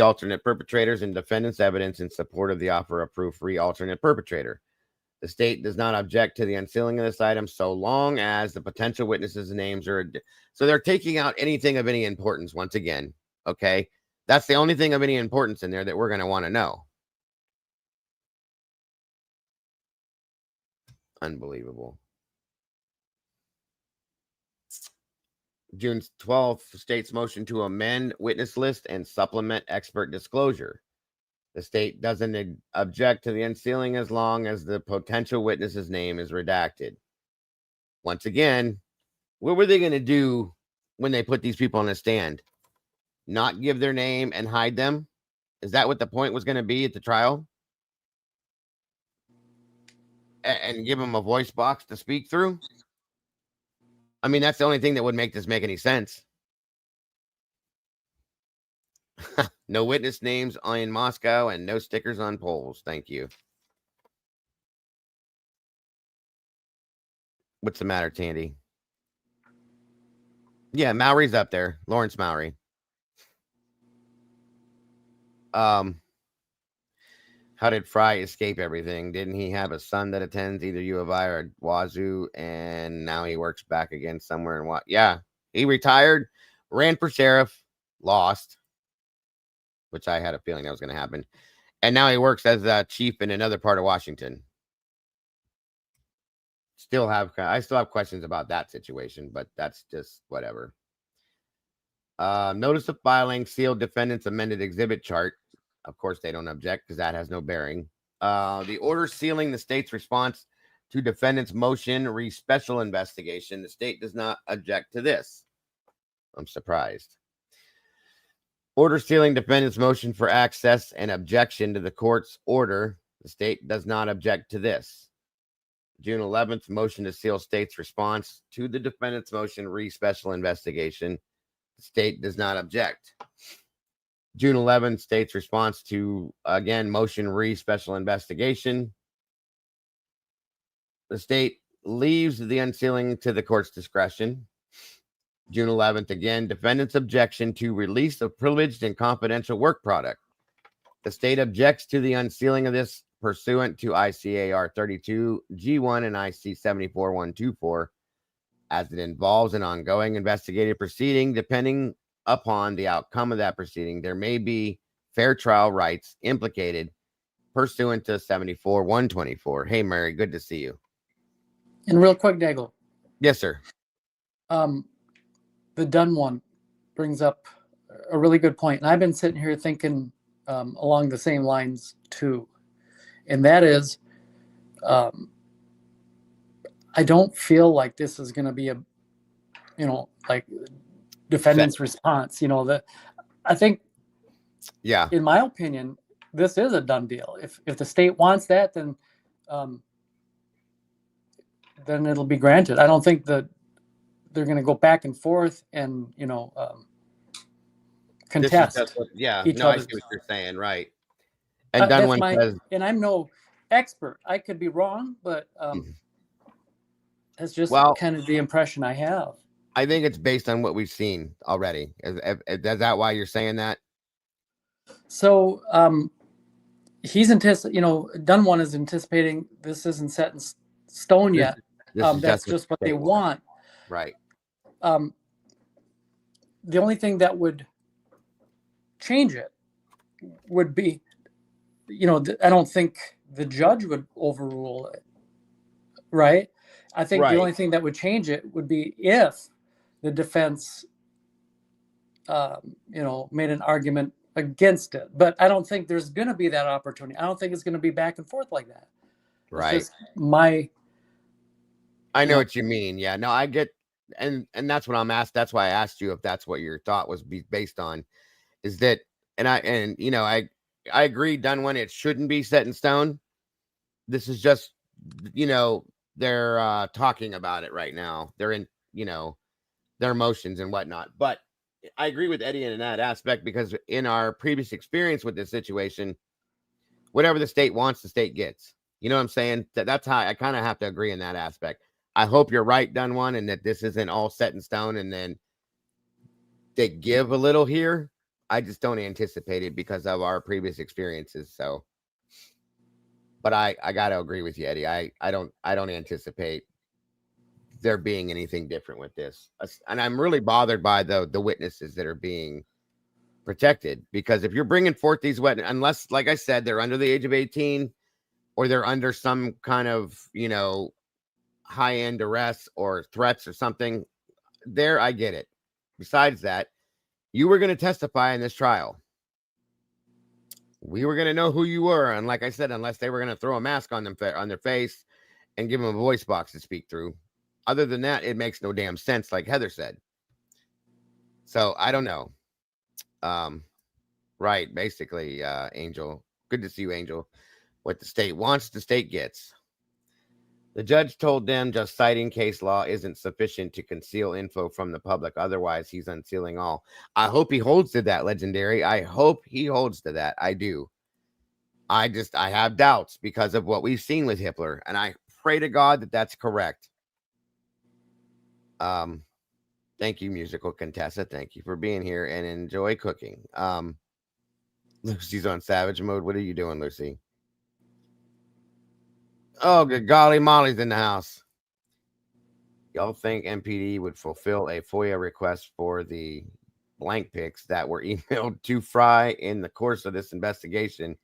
alternate perpetrators, and defendant's evidence in support of the offer of proof, alternate perpetrator. The state does not object to the unsealing of this item so long as the potential witnesses' names are. So they're taking out anything of any importance once again. Okay. That's the only thing of any importance in there that we're going to want to know. Unbelievable. June 12th, state's motion to amend witness list and supplement expert disclosure. The state doesn't object to the unsealing as long as the potential witness's name is redacted. once again, what were they going to do when they put these people on a stand? Not give their name and hide them? Is that what the point was going to be at the trial? And give them a voice box to speak through? I mean, that's the only thing that would make this make any sense. No witness names in Moscow and no stickers on poles. Thank you. What's the matter, Tandy? Yeah, Mowry's up there. Lawrence Mowry. How did Fry escape everything? Didn't he have a son that attends either U of I or Wazoo, and now he works back again somewhere in what? Yeah, he retired, ran for sheriff, lost, which I had a feeling that was going to happen, and now he works as a chief in another part of Washington. I still have questions about that situation, but that's just whatever. Notice of filing, sealed defendant's amended exhibit chart. Of course, they don't object because that has no bearing. The order sealing the state's response to defendant's motion re special investigation. The state does not object to this. I'm surprised. Order sealing defendant's motion for access and objection to the court's order. The state does not object to this. June 11th, motion to seal state's response to the defendant's motion re special investigation. The state does not object. June 11th, state's response to, again, motion re special investigation. The state leaves the unsealing to the court's discretion. June 11th, again, defendant's objection to release of privileged and confidential work product. The state objects to the unsealing of this pursuant to ICAR 32 G1 and IC 74124 as it involves an ongoing investigative proceeding. Depending upon the outcome of that proceeding, there may be fair trial rights implicated pursuant to 74-124. Hey, Mary, good to see you. And real quick, Daigle. Yes, sir. The Dunn one brings up a really good point. And I've been sitting here thinking along the same lines too. And that is, I don't feel like this is going to be a, like defendant's response. I think, yeah, in my opinion, this is a done deal. If the state wants that, then it'll be granted. I don't think that they're going to go back and forth and contest. I see what you're saying, right? And Dunn says, and I'm no expert. I could be wrong, but that's just kind of the impression I have. I think it's based on what we've seen already. Is that why you're saying that? So he's Dunn one is anticipating this isn't set in stone yet. That's just what they want. Right. The only thing that would change it would be, I don't think the judge would overrule it. Right. I think the only thing that would change it would be if the defense, made an argument against it. But I don't think there's going to be that opportunity. I don't think it's going to be back and forth like that. Right. It's just I know what you mean. Yeah, no, I get, and that's what I'm asked. That's why I asked you if that's what your thought was based on, is that, I agree, Dunn one, it shouldn't be set in stone. This is just, they're talking about it right now. They're in, their emotions and whatnot. But I agree with Eddie in that aspect, because in our previous experience with this situation, whatever the state wants, the state gets. You know what I'm saying? That's how I kind of have to agree in that aspect. I hope you're right, Dunn one, and that this isn't all set in stone and then they give a little here. I just don't anticipate it because of our previous experiences. So, but I got to agree with you, Eddie. I don't anticipate there being anything different with this. And I'm really bothered by the witnesses that are being protected, because if you're bringing forth these witnesses, unless, like I said, they're under the age of 18 or they're under some kind of, high-end arrests or threats or something, there, I get it. Besides that, you were going to testify in this trial. We were going to know who you were. And like I said, unless they were going to throw a mask on their face and give them a voice box to speak through, Other than that, it makes no damn sense, like Heather said. So I don't know. Right, basically, Angel. Good to see you, Angel. What the state wants, the state gets. The judge told them just citing case law isn't sufficient to conceal info from the public. Otherwise, he's unsealing all. I hope he holds to that, Legendary. I hope he holds to that. I do. I have doubts because of what we've seen with Hitler, and I pray to God that that's correct. Thank you, Musical Contessa. Thank you for being here and enjoy cooking. Lucy's on savage mode. What are you doing, Lucy? Oh, good golly, Molly's in the house. Y'all think MPD would fulfill a FOIA request for the blank pics that were emailed to Fry in the course of this investigation?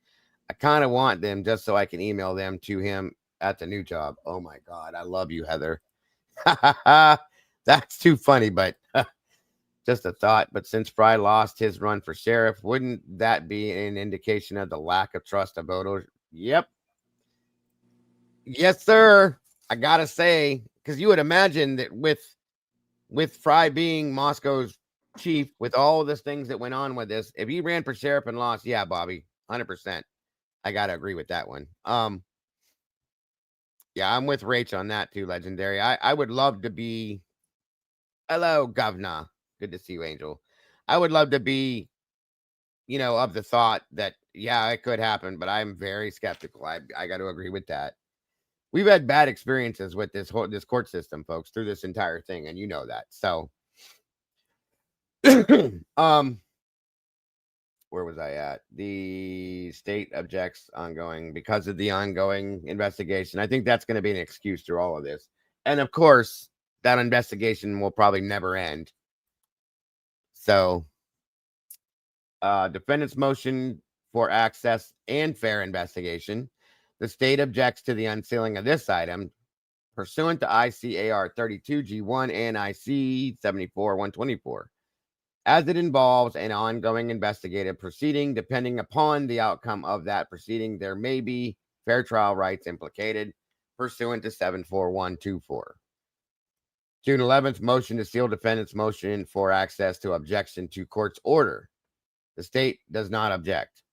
I kind of want them just so I can email them to him at the new job. Oh my God, I love you, Heather. That's too funny, but just a thought. But since Fry lost his run for sheriff, wouldn't that be an indication of the lack of trust of voters? Yep. Yes, sir. I gotta say, because you would imagine that with Fry being Moscow's chief, with all of the things that went on with this, if he ran for sheriff and lost, yeah, Bobby, 100%. I gotta agree with that one. Yeah, I'm with Rach on that too, Legendary. I would love to be. Hello, Governor. Good to see you, Angel. I would love to be, of the thought that, yeah, it could happen, but I'm very skeptical. I got to agree with that. We've had bad experiences with this court system, folks, through this entire thing, and you know that. So, where was I at? The state objects ongoing because of the ongoing investigation. I think that's going to be an excuse through all of this. And of course, that investigation will probably never end. So, defendant's motion for access and fair investigation. The state objects to the unsealing of this item pursuant to ICAR 32G1 and IC 74-124, as it involves an ongoing investigative proceeding. Depending upon the outcome of that proceeding, there may be fair trial rights implicated pursuant to 74124. June 11th, motion to seal defendant's motion for access to objection to court's order. The state does not object.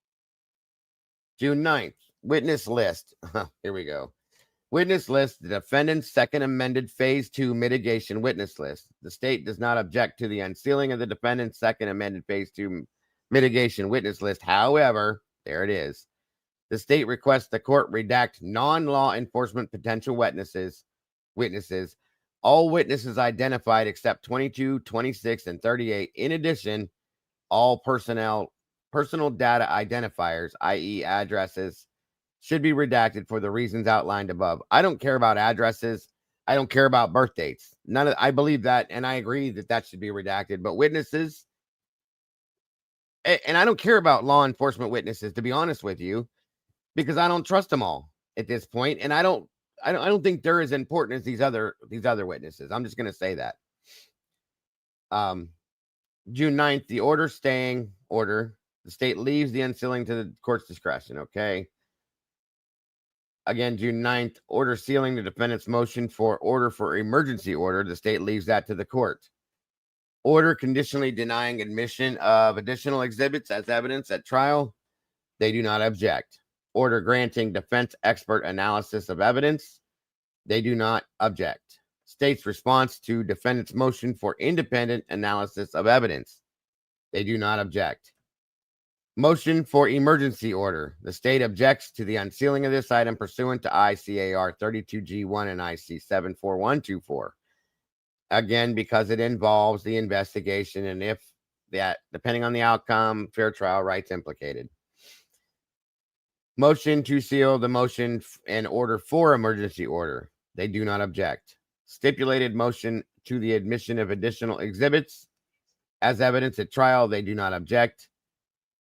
June 9th, witness list. Here we go. Witness list, the defendant's second amended phase 2 mitigation witness list. The state does not object to the unsealing of the defendant's second amended phase 2 mitigation witness list. However, there it is. The state requests the court redact non-law enforcement potential witnesses. All witnesses identified except 22, 26, and 38. In addition, all personal data identifiers, i.e. addresses, should be redacted for the reasons outlined above. I don't care about addresses. I don't care about birth dates. I believe that, and I agree that should be redacted. But witnesses, and I don't care about law enforcement witnesses, to be honest with you, because I don't trust them all at this point, and I don't think they're as important as these other witnesses. I'm just going to say that. June 9th, the order staying order. The state leaves the unsealing to the court's discretion. Okay. Again, June 9th, order sealing the defendant's motion for order for emergency order. The state leaves that to the court. Order conditionally denying admission of additional exhibits as evidence at trial. They do not object. Order granting defense expert analysis of evidence. They do not object. State's response to defendant's motion for independent analysis of evidence. They do not object. Motion for emergency order. The state objects to the unsealing of this item pursuant to ICAR 32G1 and IC 74124. Again, because it involves the investigation, and if that, depending on the outcome, fair trial rights implicated. Motion to seal the motion and order for emergency order. They do not object. Stipulated motion to the admission of additional exhibits as evidence at trial. They do not object.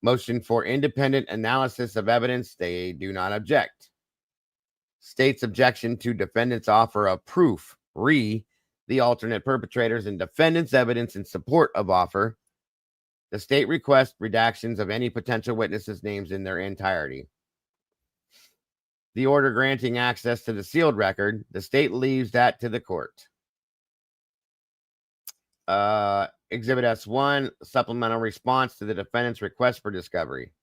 Motion for independent analysis of evidence. They do not object. State's objection to defendant's offer of proof. The alternate perpetrators and defendant's evidence in support of offer. The state requests redactions of any potential witnesses' names in their entirety. The order granting access to the sealed record. The state leaves that to the court. Exhibit S1, supplemental response to the defendant's request for discovery.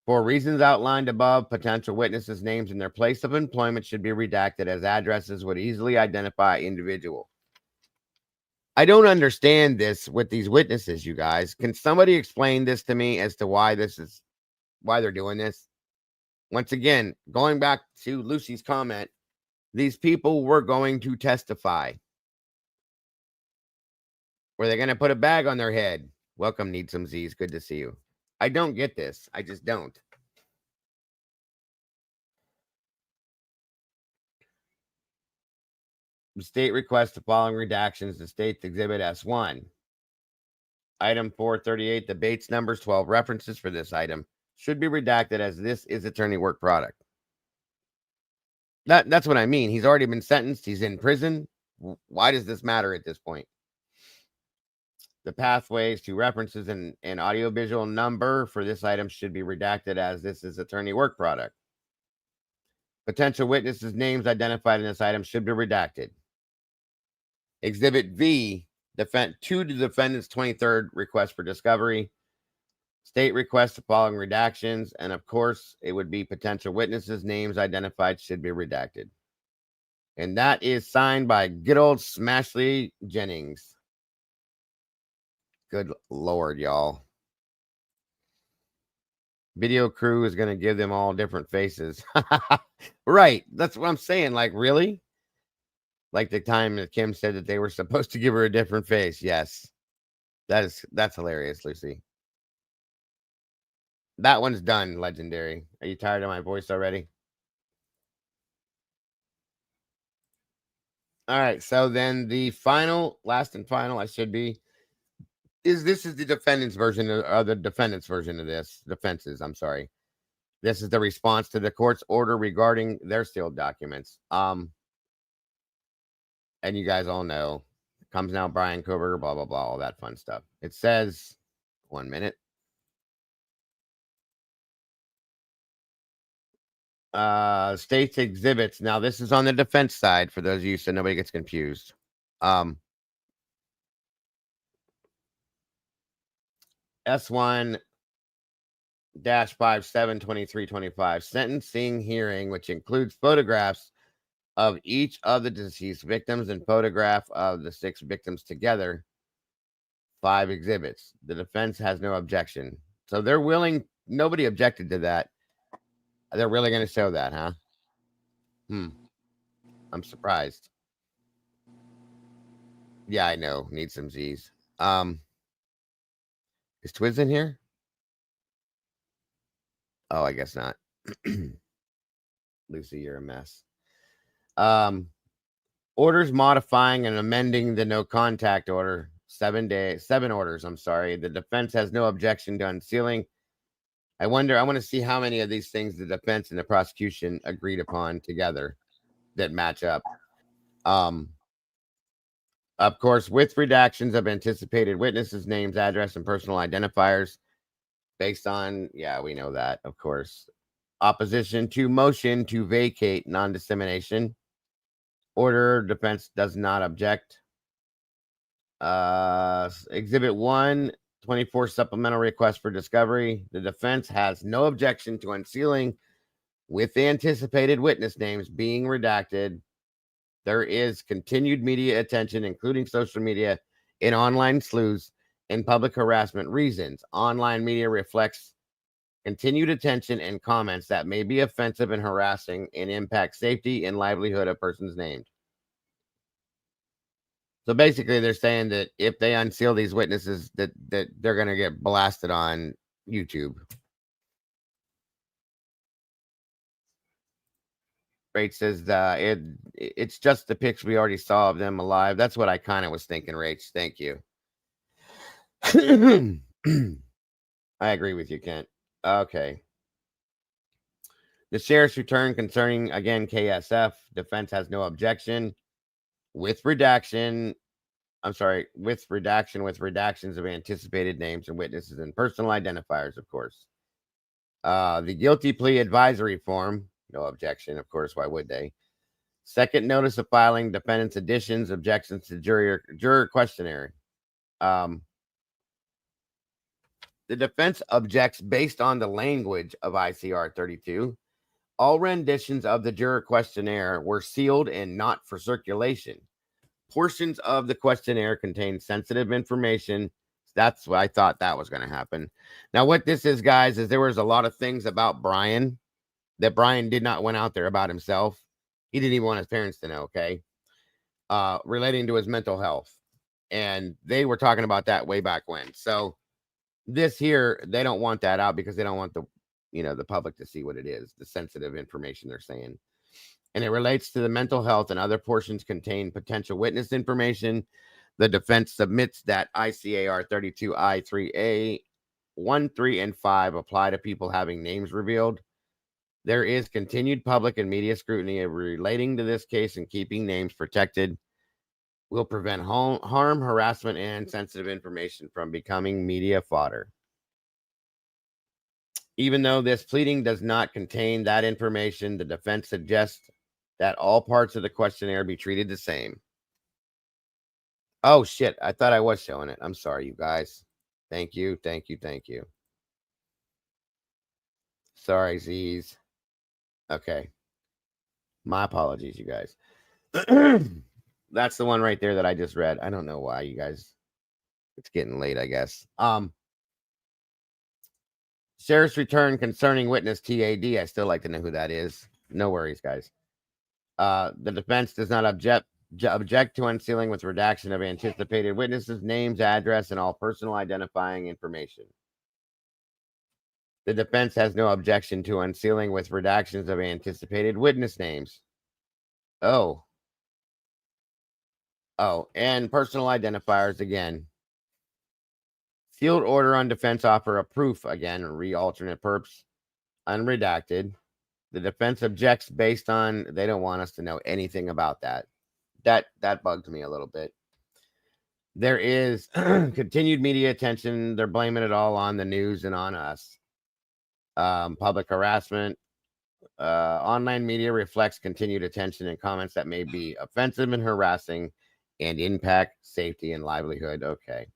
For reasons outlined above, potential witnesses' names and their place of employment should be redacted, as addresses would easily identify individual. I don't understand this with these witnesses, you guys. Can somebody explain this to me as to why they're doing this? Once again, going back to Lucy's comment, these people were going to testify. Were they going to put a bag on their head? Welcome, Need Some Z's. Good to see you. I don't get this. I just don't. The state requests the following redactions to state Exhibit S1. Item 438, the Bates numbers, 12 references for this item should be redacted, as this is attorney work product. That's what I mean. He's already been sentenced. He's in prison. Why does this matter at this point? The pathways to references and audiovisual number for this item should be redacted, as this is attorney work product. Potential witnesses' names identified in this item should be redacted. Exhibit V, to the defendant's 23rd request for discovery. State requests the following redactions, and of course, it would be potential witnesses' names identified should be redacted. And that is signed by good old Smashley Jennings. Good Lord, y'all. Video crew is going to give them all different faces. Right. That's what I'm saying. Like, really? Like the time that Kim said that they were supposed to give her a different face. Yes. That's hilarious, Lucy. That one's done, Legendary. Are you tired of my voice already? All right. So then the last and final, this is the defendant's version of the defendant's version of this. Defense's, I'm sorry. This is the response to the court's order regarding their sealed documents. And you guys all know, comes now Brian Koberger, blah, blah, blah, all that fun stuff. It says, 1 minute. State's exhibits. Now, this is on the defense side for those of you, so nobody gets confused. S1-572325 sentencing hearing, which includes photographs of each of the deceased victims and photograph of the 6 victims together. 5 exhibits. The defense has no objection. So they're willing. Nobody objected to that. They're really going to show that, huh? I'm surprised. Yeah, I know. Need some Z's. Is Twiz in here? Oh, I guess not. Lucy, you're a mess. Orders modifying and amending the no contact order. 7 orders. I'm sorry. The defense has no objection to unsealing. I want to see how many of these things the defense and the prosecution agreed upon together that match up. Of course, with redactions of anticipated witnesses' names, address, and personal identifiers based on, yeah, we know that, of course. Opposition to motion to vacate non-dissemination. Order, defense does not object. Exhibit 1, 24 supplemental request for discovery. The defense has no objection to unsealing with the anticipated witness names being redacted. There is continued media attention, including social media, in online sleuths and public harassment reasons. Online media reflects continued attention and comments that may be offensive and harassing and impact safety and livelihood of persons named. So basically, they're saying that if they unseal these witnesses, that they're going to get blasted on YouTube. Rach says it's just the pics we already saw of them alive. That's what I kind of was thinking, Rach. Thank you. I agree with you, Kent. Okay. The sheriff's return concerning, again, KSF. Defense has no objection. With redactions of anticipated names and witnesses and personal identifiers, of course. The guilty plea advisory form, no objection, of course, why would they? Second notice of filing, defendant's additions, objections to juror questionnaire. The defense objects based on the language of ICR 32. All renditions of the juror questionnaire were sealed and not for circulation. Portions of the questionnaire contain sensitive information. That's what I thought that was going to happen. Now, what this is, guys, is there was a lot of things about Brian that Brian did not went out there about himself. He didn't even want his parents to know, okay? Relating to his mental health. And they were talking about that way back when. So this here, they don't want that out because they don't want the public to see what it is, the sensitive information they're saying. And it relates to the mental health, and other portions contain potential witness information. The defense submits that ICAR 32I3A 1, 3, and 5 apply to people having names revealed. There is continued public and media scrutiny relating to this case, and keeping names protected will prevent harm, harassment, and sensitive information from becoming media fodder. Even though this pleading does not contain that information, the defense suggests that all parts of the questionnaire be treated the same. Oh, shit. I thought I was showing it. I'm sorry, you guys. Thank you. Sorry, Z's. Okay. My apologies, you guys. That's the one right there that I just read. I don't know why, you guys. It's getting late, I guess. Sheriff's return concerning witness TAD. I still like to know who that is. No worries, guys. The defense does not object to unsealing with redaction of anticipated witnesses' names, address, and all personal identifying information. The defense has no objection to unsealing with redactions of anticipated witness names. Oh, and personal identifiers again. Sealed order on defense offer of proof again, alternate perps, unredacted. The defense objects based on they don't want us to know anything about that. That bugged me a little bit. There is continued media attention. They're blaming it all on the news and on us. Public harassment. Online media reflects continued attention and comments that may be offensive and harassing and impact safety and livelihood. Okay.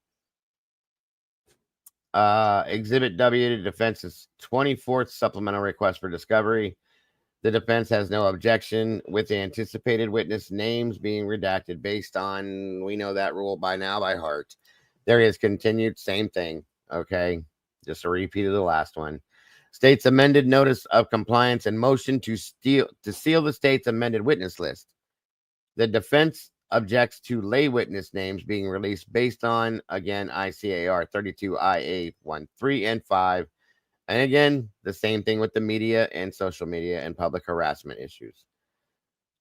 Exhibit W to defense's 24th supplemental request for discovery. The defense has no objection with the anticipated witness names being redacted based on, we know that rule by now by heart. There is continued, same thing. Okay. Just a repeat of the last one. State's amended notice of compliance and motion to seal the state's amended witness list. The defense objects to lay witness names being released based on, again, ICAR 32IA 1, 3, and 5. And again, the same thing with the media and social media and public harassment issues.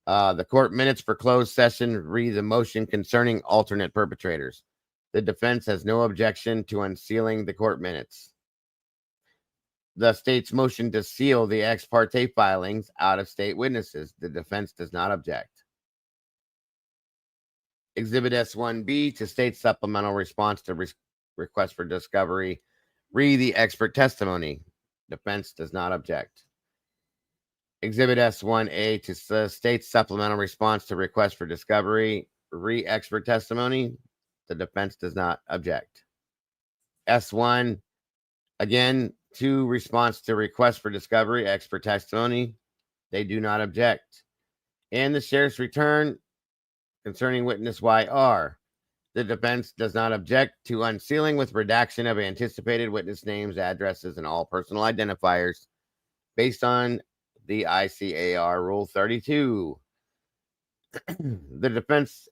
The court minutes for closed session read the motion concerning alternate perpetrators. The defense has no objection to unsealing the court minutes. The state's motion to seal the ex parte filings out of state witnesses. The defense does not object. Exhibit S1B to state supplemental response to request for discovery. Read the expert testimony. Defense does not object. Exhibit S1A to state supplemental response to request for discovery. Read expert testimony. The defense does not object. S1, again, to response to request for discovery, expert testimony. They do not object. And the sheriff's return concerning witness YR. The defense does not object to unsealing with redaction of anticipated witness names, addresses, and all personal identifiers based on the ICAR Rule 32. The defense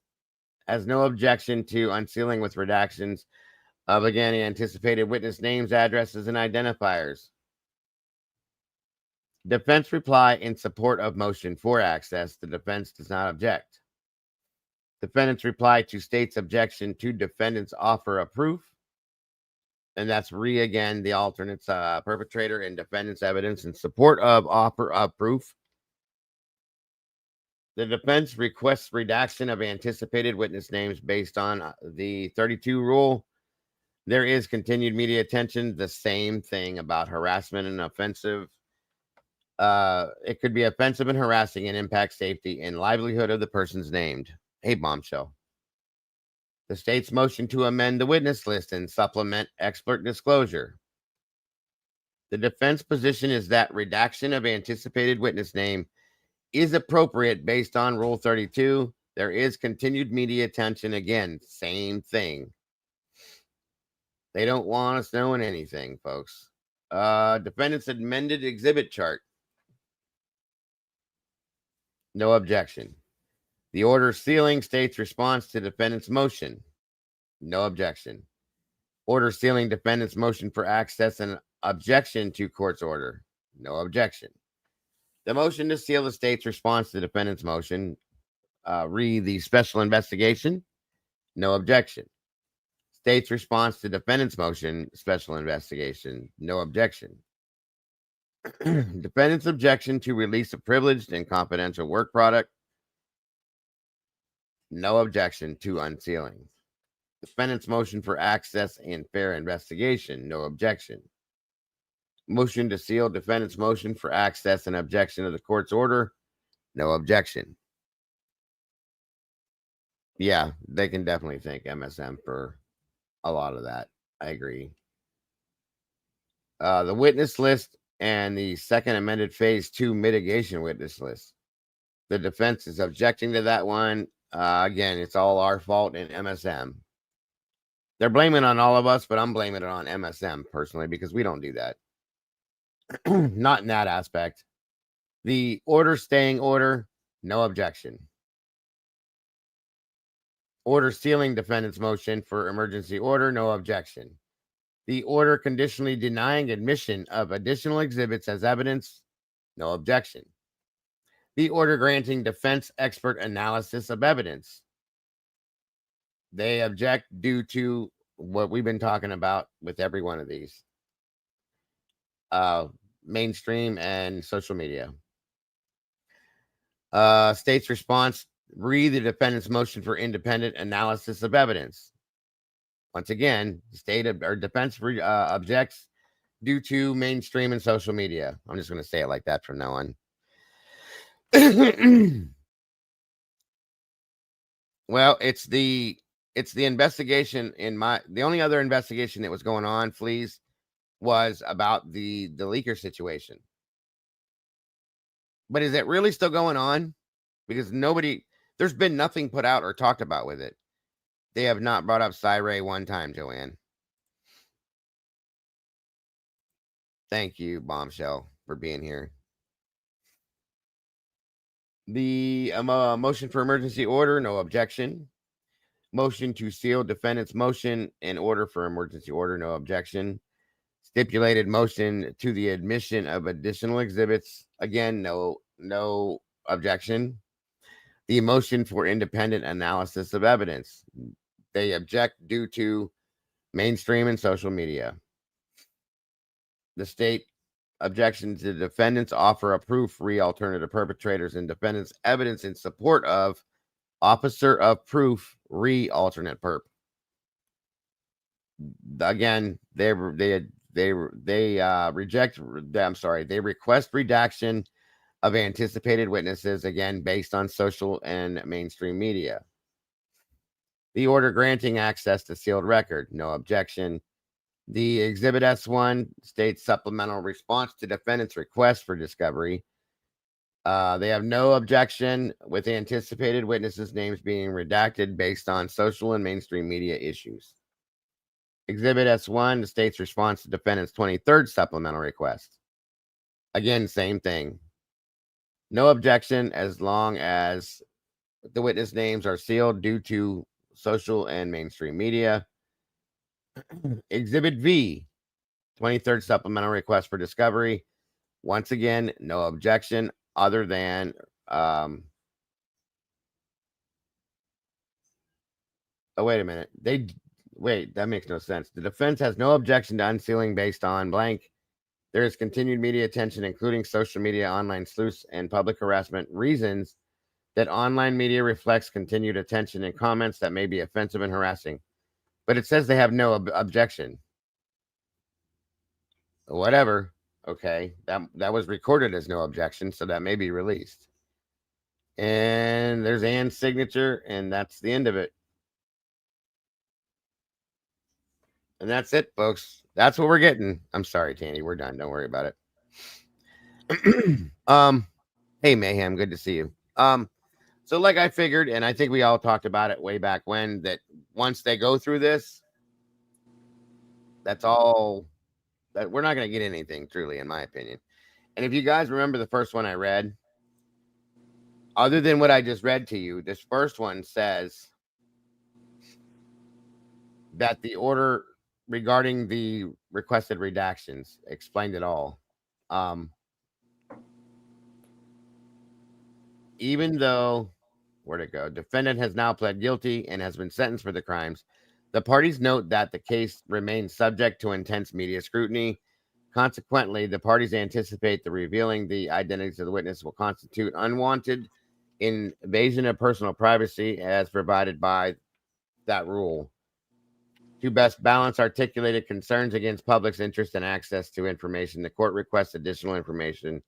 has no objection to unsealing with redactions of, again, anticipated witness names, addresses, and identifiers. Defense reply in support of motion for access. The defense does not object. Defendant's reply to state's objection to defendant's offer of proof. And that's again, the alternate's perpetrator and defendant's evidence in support of offer of proof. The defense requests redaction of anticipated witness names based on the 32 rule. There is continued media attention. The same thing about harassment and offensive It could be offensive and harassing and impact safety and livelihood of the persons named. Hey, bombshell. The state's motion to amend the witness list and supplement expert disclosure. The defense position is that redaction of anticipated witness name is appropriate based on Rule 32. There is continued media attention. Again, same thing. They don't want us knowing anything, folks. Defendant's amended exhibit chart. No objection. The order sealing state's response to defendant's motion. No objection. Order sealing defendant's motion for access and objection to court's order. No objection. The motion to seal the state's response to defendant's motion. Read the special investigation. No objection. State's response to defendant's motion, special investigation. No objection. Defendant's objection to release of privileged and confidential work product. No objection to unsealing. Defendant's motion for access and fair investigation. No objection. Motion to seal defendant's motion for access and objection to the court's order. No objection. Yeah, they can definitely thank MSM for a lot of that. I agree. The witness list and the second amended phase 2 mitigation witness list. The defense is objecting to that one. Again, it's all our fault in MSM. They're blaming it on all of us, but I'm blaming it on MSM personally because we don't do that. Not in that aspect. The order staying order, no objection. Order sealing defendant's motion for emergency order, no objection. The order conditionally denying admission of additional exhibits as evidence, no objection. The order granting defense expert analysis of evidence. They object due to what we've been talking about with every one of these. Mainstream and social media. State's response, read the defendant's motion for independent analysis of evidence. Once again, state or defense objects due to mainstream and social media. I'm just going to say it like that from now on. Well, it's the investigation the only other investigation that was going on, Fleas, was about the leaker situation. But is it really still going on? Because there's been nothing put out or talked about with it. They have not brought up Cyray one time, Joanne. Thank you, Bombshell, for being here. The motion for emergency order, no objection. Motion to seal defendant's motion in order for emergency order, no objection. Stipulated motion to the admission of additional exhibits, again, no objection. The motion for independent analysis of evidence. They object due to mainstream and social media. The state objection to the defendant's offer of proof, alternative perpetrators, and defendant's evidence in support of officer of proof, alternate perp. Again, they request redaction of anticipated witnesses, again, based on social and mainstream media. The order granting access to sealed record, no objection. The Exhibit S1 states supplemental response to defendant's request for discovery. They have no objection with anticipated witnesses' names being redacted based on social and mainstream media issues. Exhibit S1, the state's response to defendant's 23rd supplemental request. Again, same thing. No objection as long as the witness names are sealed due to social and mainstream media. Exhibit V, 23rd supplemental request for discovery. Once again, no objection other than wait a minute. That makes no sense. The defense has no objection to unsealing based on blank. There is continued media attention, including social media, online sleuths, and public harassment reasons that online media reflects continued attention and comments that may be offensive and harassing. But it says they have no objection. Whatever. Okay, that was recorded as no objection, so that may be released. And there's Ann's signature, and that's the end of it. And that's it, folks. That's what we're getting. I'm sorry, Tanny. We're done. Don't worry about it. Hey, Mayhem. Good to see you. So like I figured, and I think we all talked about it way back when, that once they go through this, that's all that we're not going to get anything, truly, in my opinion. And if you guys remember the first one I read, other than what I just read to you, this first one says that the order regarding the requested redactions explained it all. Even though, where'd it go? Defendant has now pled guilty and has been sentenced for the crimes. The parties note that the case remains subject to intense media scrutiny. Consequently, the parties anticipate the revealing the identities of the witness will constitute unwanted invasion of personal privacy as provided by that rule. To best balance articulated concerns against public's interest and access to information, the court requests additional information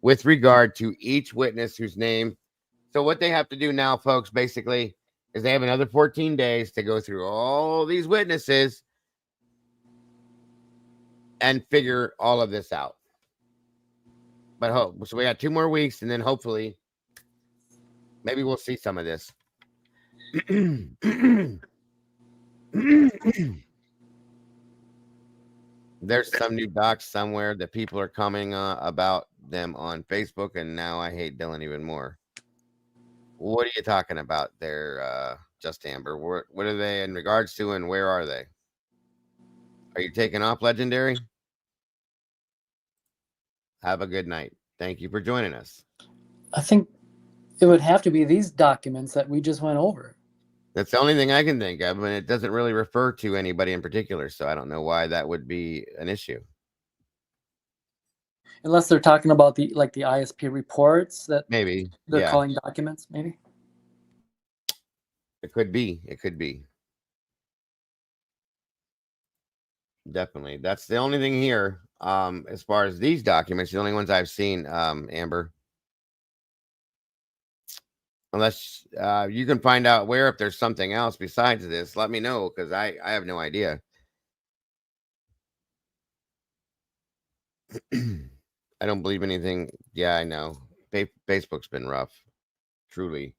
with regard to each witness whose name. So what they have to do now, folks, basically, is they have another 14 days to go through all these witnesses and figure all of this out. But so we got 2 more weeks, and then hopefully maybe we'll see some of this. There's some new docs somewhere that people are commenting about them on Facebook, and now I hate Dylan even more. What are you talking about there, Just Amber? What are they in regards to, and where are they? Are you taking off, Legendary? Have a good night. Thank you for joining us. I think it would have to be these documents that we just went over. That's the only thing I can think of, and it doesn't really refer to anybody in particular, so I don't know why that would be an issue. Unless they're talking about the ISP reports that Maybe they're calling documents, maybe. It could be. It could be. Definitely. That's the only thing here. As far as these documents, the only ones I've seen, Amber. Unless you can find out where, if there's something else besides this, let me know, because I have no idea. I don't believe anything. Yeah, I know. Facebook's been rough. Truly.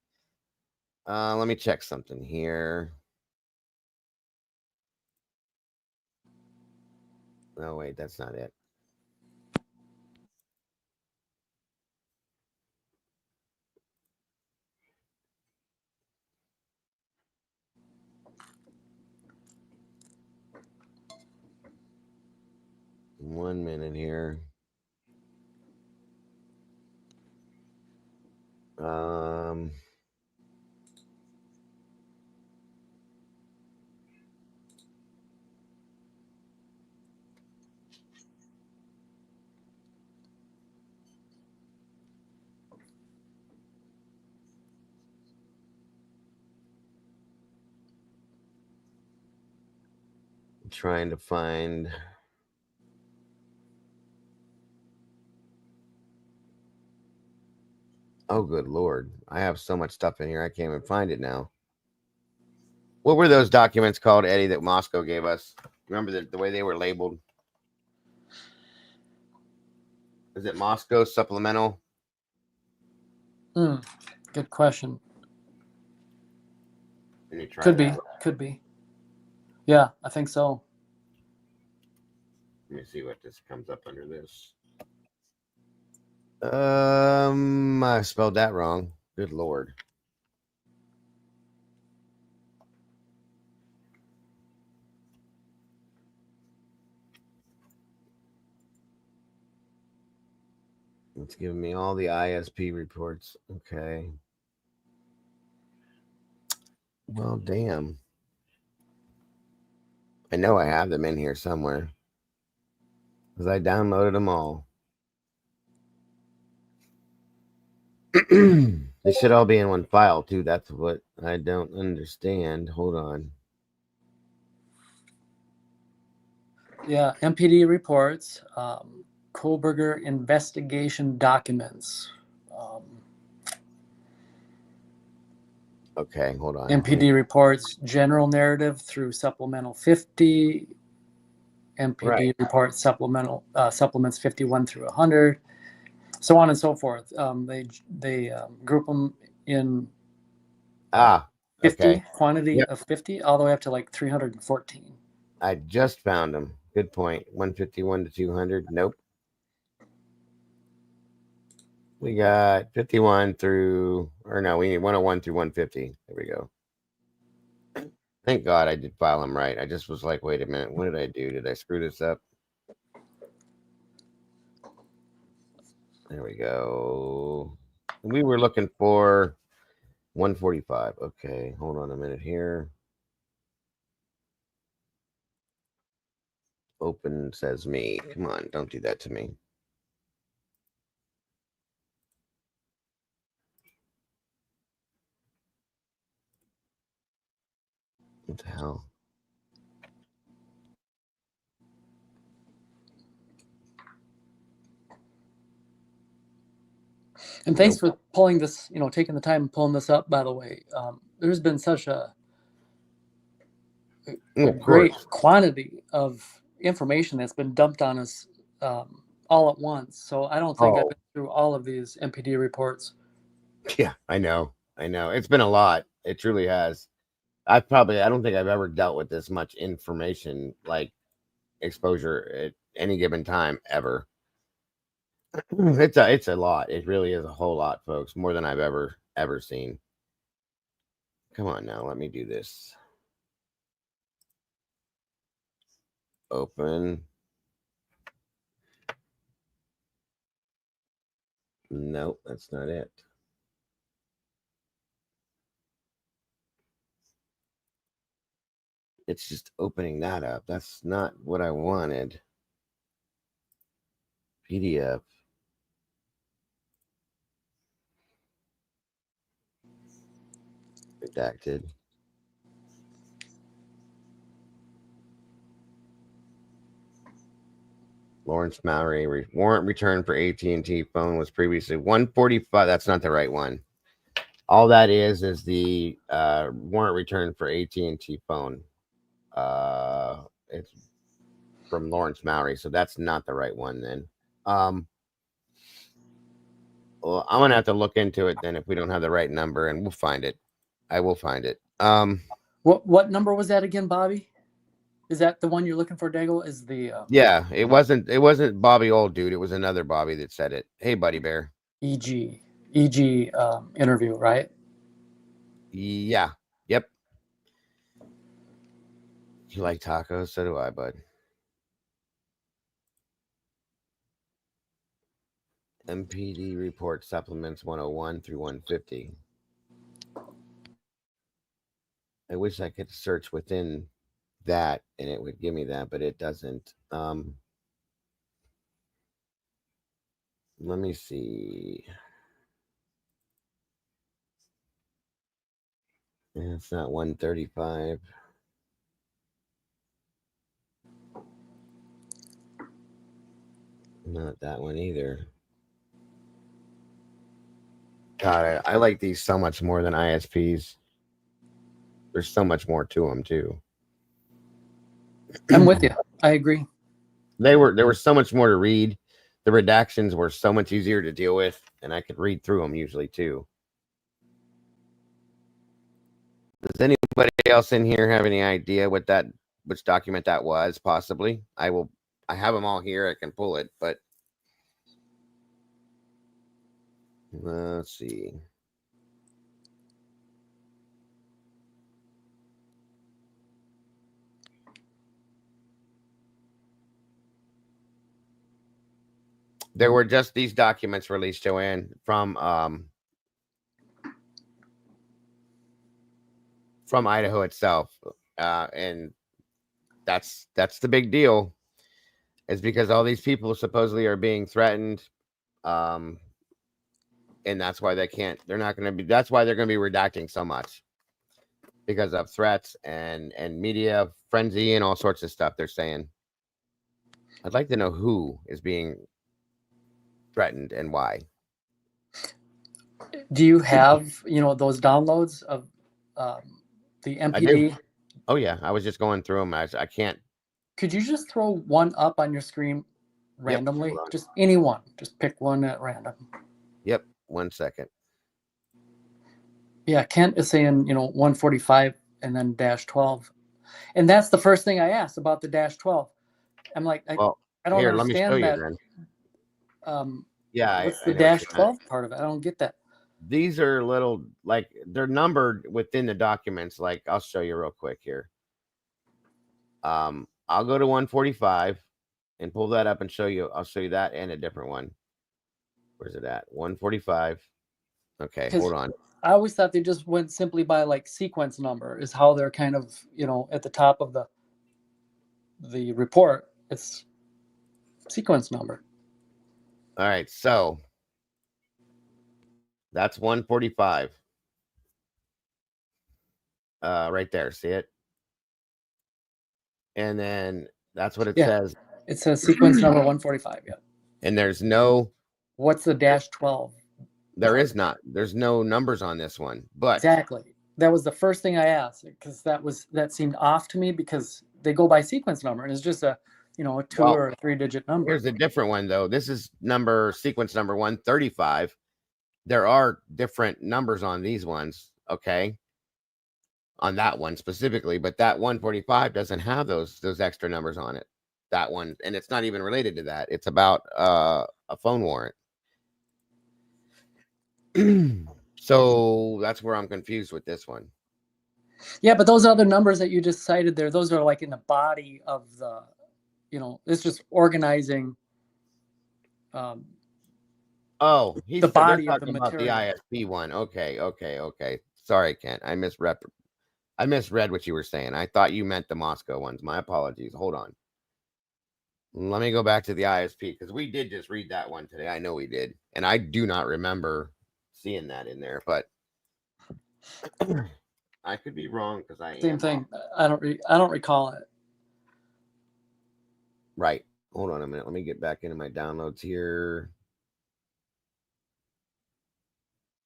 Let me check something here. Oh, wait, that's not it. One minute here. Trying to find. Oh, good Lord. I have so much stuff in here. I can't even find it now. What were those documents called, Eddie, that Moscow gave us? Remember the way they were labeled? Is it Moscow supplemental? Good question. Could be. Yeah, I think so. Let me see what this comes up under this. I spelled that wrong. Good Lord. It's giving me all the ISP reports. Okay. Well, damn. I know I have them in here somewhere, because I downloaded them all. They should all be in one file, too. That's what I don't understand. Hold on. Yeah, MPD reports, Kohlberger investigation documents. Okay, hold on. MPD reports general narrative through supplemental 50. MPD Right. report supplements 51 through 100, so on and so forth. They group them in 50 okay. quantity Yep. of 50 all the way up to like 314. I just found them. Good point. 151 to 200. Nope. We got 51 through, or no, we need 101 through 150. There we go. Thank God I did file them right. I just was like, wait a minute. What did I do? Did I screw this up? There we go. We were looking for 145. Okay, hold on a minute here. Open says me. Come on, don't do that to me. What the hell? And thanks for pulling this, taking the time and pulling this up, by the way. There's been such a great quantity of information that's been dumped on us all at once. So I don't think I've been through all of these MPD reports. Yeah, I know. It's been a lot. It truly has. I don't think I've ever dealt with this much information, like exposure at any given time ever. It's a lot. It really is a whole lot, folks. More than I've ever seen. Come on now, let me do this. Open. Nope, that's not it. It's just opening that up. That's not what I wanted. PDF. Redacted. Lawrence Mallory warrant return for AT&T phone was previously 145. That's not the right one. All that is the warrant return for AT&T phone. It's from Lawrence Mallory, so that's not the right one then. Well, I'm gonna have to look into it then if we don't have the right number, and we'll find it. I will find it. What number was that again, Bobby? Is that the one you're looking for, Daigle? Is the yeah, it wasn't Bobby Old Dude. It was another Bobby that said it. Hey, Buddy Bear. EG interview, right? Yeah. Yep. You like tacos? So do I, bud. MPD report supplements 101 through 150. I wish I could search within that and it would give me that, but it doesn't. Let me see. Yeah, it's not 135. Not that one either. God, I like these so much more than ISPs. There's so much more to them too. I'm with you. I agree. There was so much more to read. The redactions were so much easier to deal with, and I could read through them usually too. Does anybody else in here have any idea which document that was? Possibly. I have them all here. I can pull it, but let's see. There were just these documents released, Joanne, from Idaho itself, and that's the big deal, is because all these people supposedly are being threatened, and that's why they're not going to be. That's why they're going to be redacting so much, because of threats and media frenzy and all sorts of stuff they're saying. I'd like to know who is being threatened and why. Do you have, those downloads of the I do. MPD? Oh yeah, I was just going through them. I can't. Could you just throw one up on your screen randomly? hold on. Just any one. Just pick one at random. Yep, 1 second. Yeah, Kent is saying, 145 and then -12. And that's the first thing I asked about the -12. I'm like, I don't here, let me show understand you that. then. Yeah, What's I the know what you meant. -12 part of it? I don't get that. These are little, like, they're numbered within the documents. Like, I'll show you real quick here. I'll go to 145 and pull that up and show you. I'll show you that and a different one. Where's it at? 145. Okay, hold on. I always thought they just went simply by like sequence number is how they're kind of, at the top of the report. It's sequence number. All right, so that's 145. Right there, see it? And then that's what it says. It says sequence number 145. Yeah. And there's no. What's the -12? There is not. There's no numbers on this one. But exactly. That was the first thing I asked because that seemed off to me because they go by sequence number and it's just a 2 or a 3-digit number. Here's a different one though. This is sequence number 135. There are different numbers on these ones, okay? On that one specifically, but that 145 doesn't have those extra numbers on it. That one, and it's not even related to that. It's about a phone warrant. So that's where I'm confused with this one. Yeah, but those other numbers that you just cited there, those are like in the body of the, it's just organizing. He's the body talking of the about material. the ISP one. Okay. Sorry, Kent. I misread what you were saying. I thought you meant the Moscow ones. My apologies. Hold on. Let me go back to the ISP because we did just read that one today. I know we did, and I do not remember seeing that in there, but I could be wrong because Same thing. I don't recall it. Right. Hold on a minute. Let me get back into my downloads here.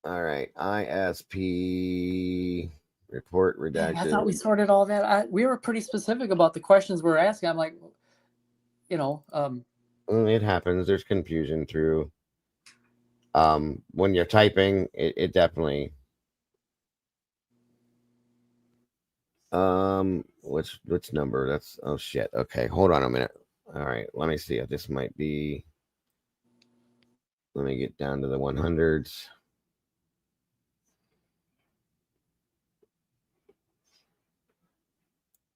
All right. ISP report redacted. I thought we sorted all that. We were pretty specific about the questions we were asking. I'm like, it happens. There's confusion through when you're typing. It definitely. Which number? That's shit. Okay, hold on a minute. All right, let me see if this might be. Let me get down to the 100s.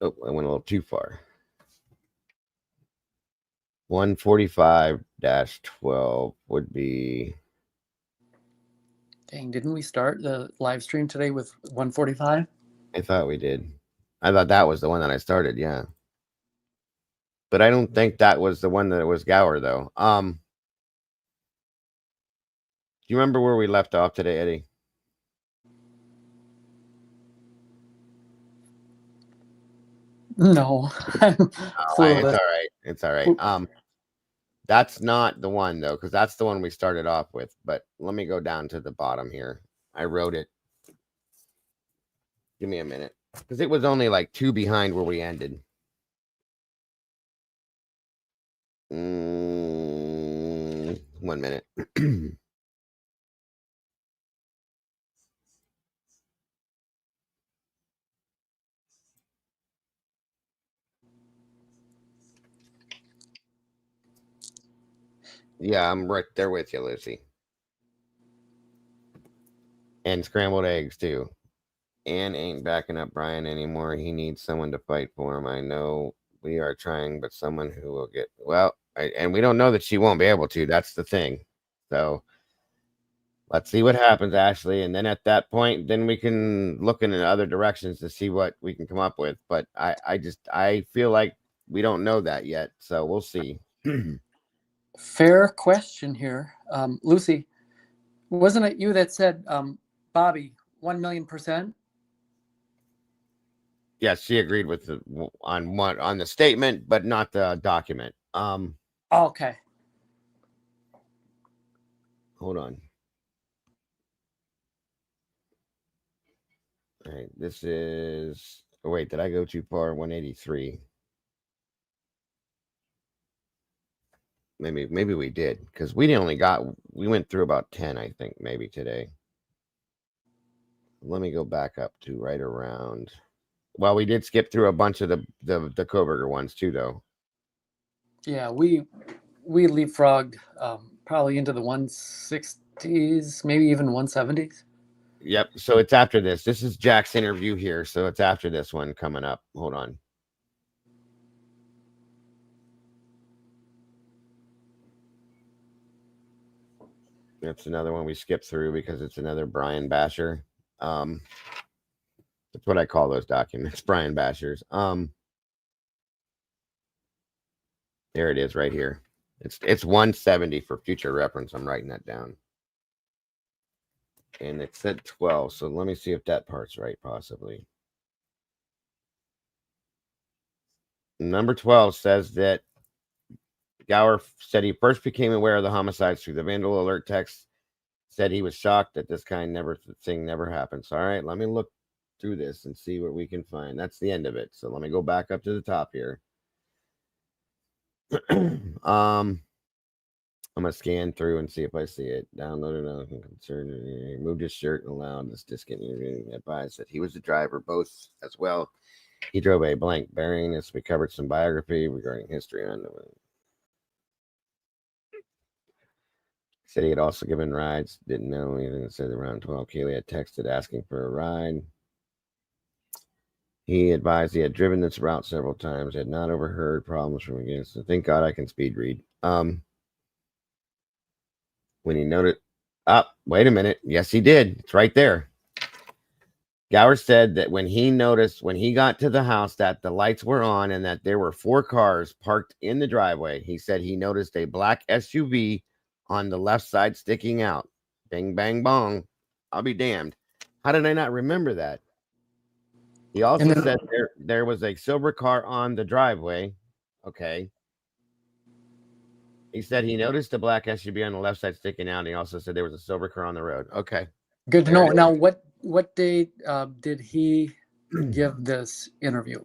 Oh, I went a little too far. 145-12 would be. Dang, didn't we start the live stream today with 145? I thought we did. I thought that was the one that I started, yeah. But I don't think that was the one that was Gower, though. Do you remember where we left off today, Eddie? No. It's all right. That's not the one though, because that's the one we started off with. But let me go down to the bottom here. I wrote it. Give me a minute, because it was only like 2 behind where we ended. 1 minute. Yeah, I'm right there with you, Lucy. And scrambled eggs, too. Ann ain't backing up Brian anymore. He needs someone to fight for him. I know we are trying, but someone who will get... Well, and we don't know that she won't be able to. That's the thing. So, let's see what happens, Ashley. And then at that point, then we can look in other directions to see what we can come up with. But I feel like we don't know that yet. So, we'll see. Fair question here. Lucy, wasn't it you that said, Bobby, 1,000,000%? Yes, she agreed with on the statement, but not the document. Okay. Hold on. All right, this is. Oh, wait, did I go too far? 183. Maybe we did because we went through about 10, I think, maybe today. Let me go back up to right around. Well, we did skip through a bunch of the Koberger ones too, though. Yeah, we leapfrogged probably into the 160s, maybe even 170s. Yep. So it's after this. This is Jack's interview here, so it's after this one coming up. Hold on. That's another one we skipped through because it's another Brian Basher. That's what I call those documents, Brian Bashers. There it is right here. It's 170 for future reference. I'm writing that down. And it said 12, so let me see if that part's right, possibly. Number 12 says that Gower said he first became aware of the homicides through the Vandal Alert text. Said he was shocked that this kind thing never happened. So, all right, let me look through this and see what we can find. That's the end of it. So let me go back up to the top here. I'm gonna scan through and see if I see it. Downloaded nothing concerned. Removed his shirt and allowed this discount. Advised that he was the driver, both as well. He drove a blank bearing. As we covered some biography regarding history on the. Said he had also given rides. Didn't know anything. It said around 12. Kaylee had texted asking for a ride. He advised he had driven this route several times. Had not overheard problems from against. So thank God I can speed read. When he noted, wait a minute. Yes, he did. It's right there. Gower said that when he got to the house that the lights were on and that there were 4 cars parked in the driveway, he said he noticed a black SUV on the left side sticking out. Bing, bang, bong. I'll be damned. How did I not remember that? He also said there was a silver car on the driveway. Okay. He said he noticed the black SUV on the left side sticking out. And he also said there was a silver car on the road. Okay. Good to know. Now, what date did he give this interview?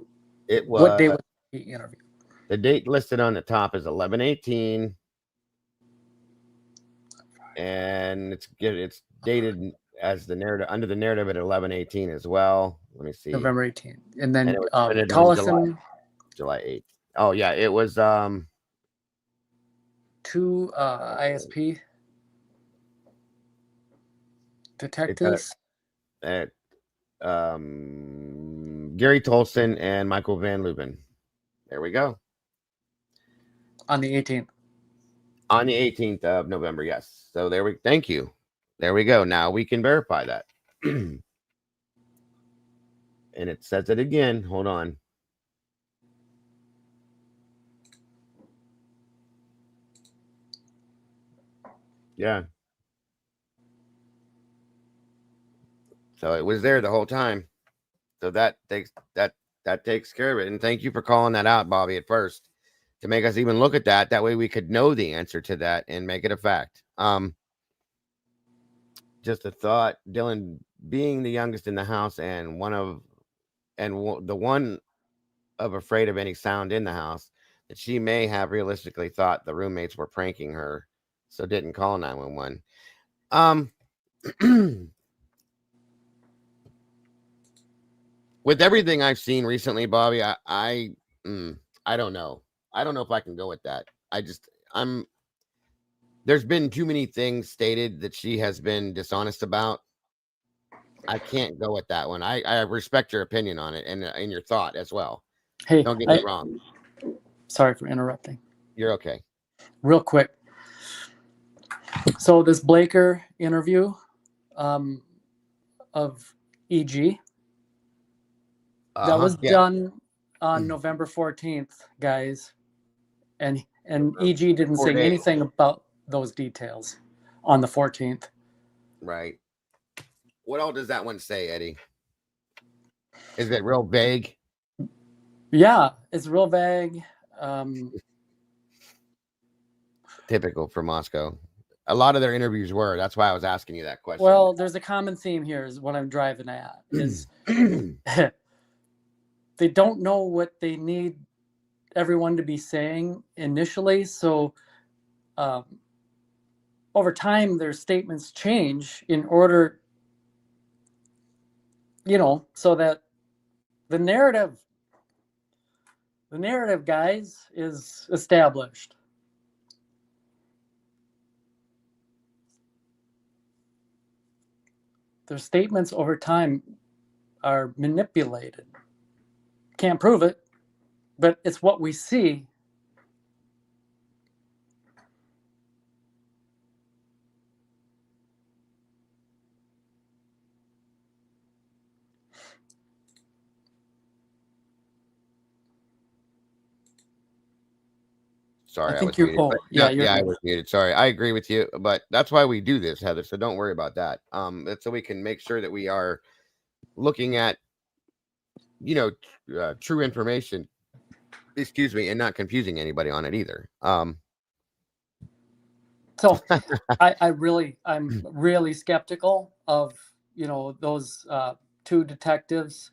What date was he interviewed? The date listed on the top is 11/18. And it's dated as the narrative under the narrative at 11/18 as well. Let me see. November 18th. And then Collison. July 8th. Oh yeah, it was 2 ISP detectives. Gary Tolson and Michael Van Leuven. There we go. On the 18th. On the 18th of November, yes. So thank you. There we go. Now we can verify that. And it says it again. Hold on. Yeah. So it was there the whole time. So that takes care of it. And thank you for calling that out, Bobby, at first, to make us even look at that. That way we could know the answer to that and make it a fact. Just a thought, Dylan being the youngest in the house and the one of afraid of any sound in the house, that she may have realistically thought the roommates were pranking her, so didn't call 911. With everything I've seen recently, Bobby, I don't know. I don't know if I can go with that. There's been too many things stated that she has been dishonest about. I can't go with that one. I respect your opinion on it and your thought as well. Hey, don't get me wrong. Sorry for interrupting. You're okay. Real quick. So this Blaker interview of EG that was done on November 14th, guys, and EG didn't say anything about those details on the 14th. Right. What all does that one say, Eddie? Is it real vague? Yeah, it's real vague. Typical for Moscow. A lot of their interviews were. That's why I was asking you that question. Well, there's a common theme here is what I'm driving at is they don't know what they need everyone to be saying initially. So over time, their statements change in order, so that the narrative, guys, is established. Their statements over time are manipulated. Can't prove it, but it's what we see. Sorry, I I think was you're. muted. Oh, But yeah, no, you're I good. was muted. Sorry, I agree with you. But that's why we do this, Heather. So don't worry about that. That's so we can make sure that we are looking at, true information. Excuse me, and not confusing anybody on it either. So I'm really skeptical of those two detectives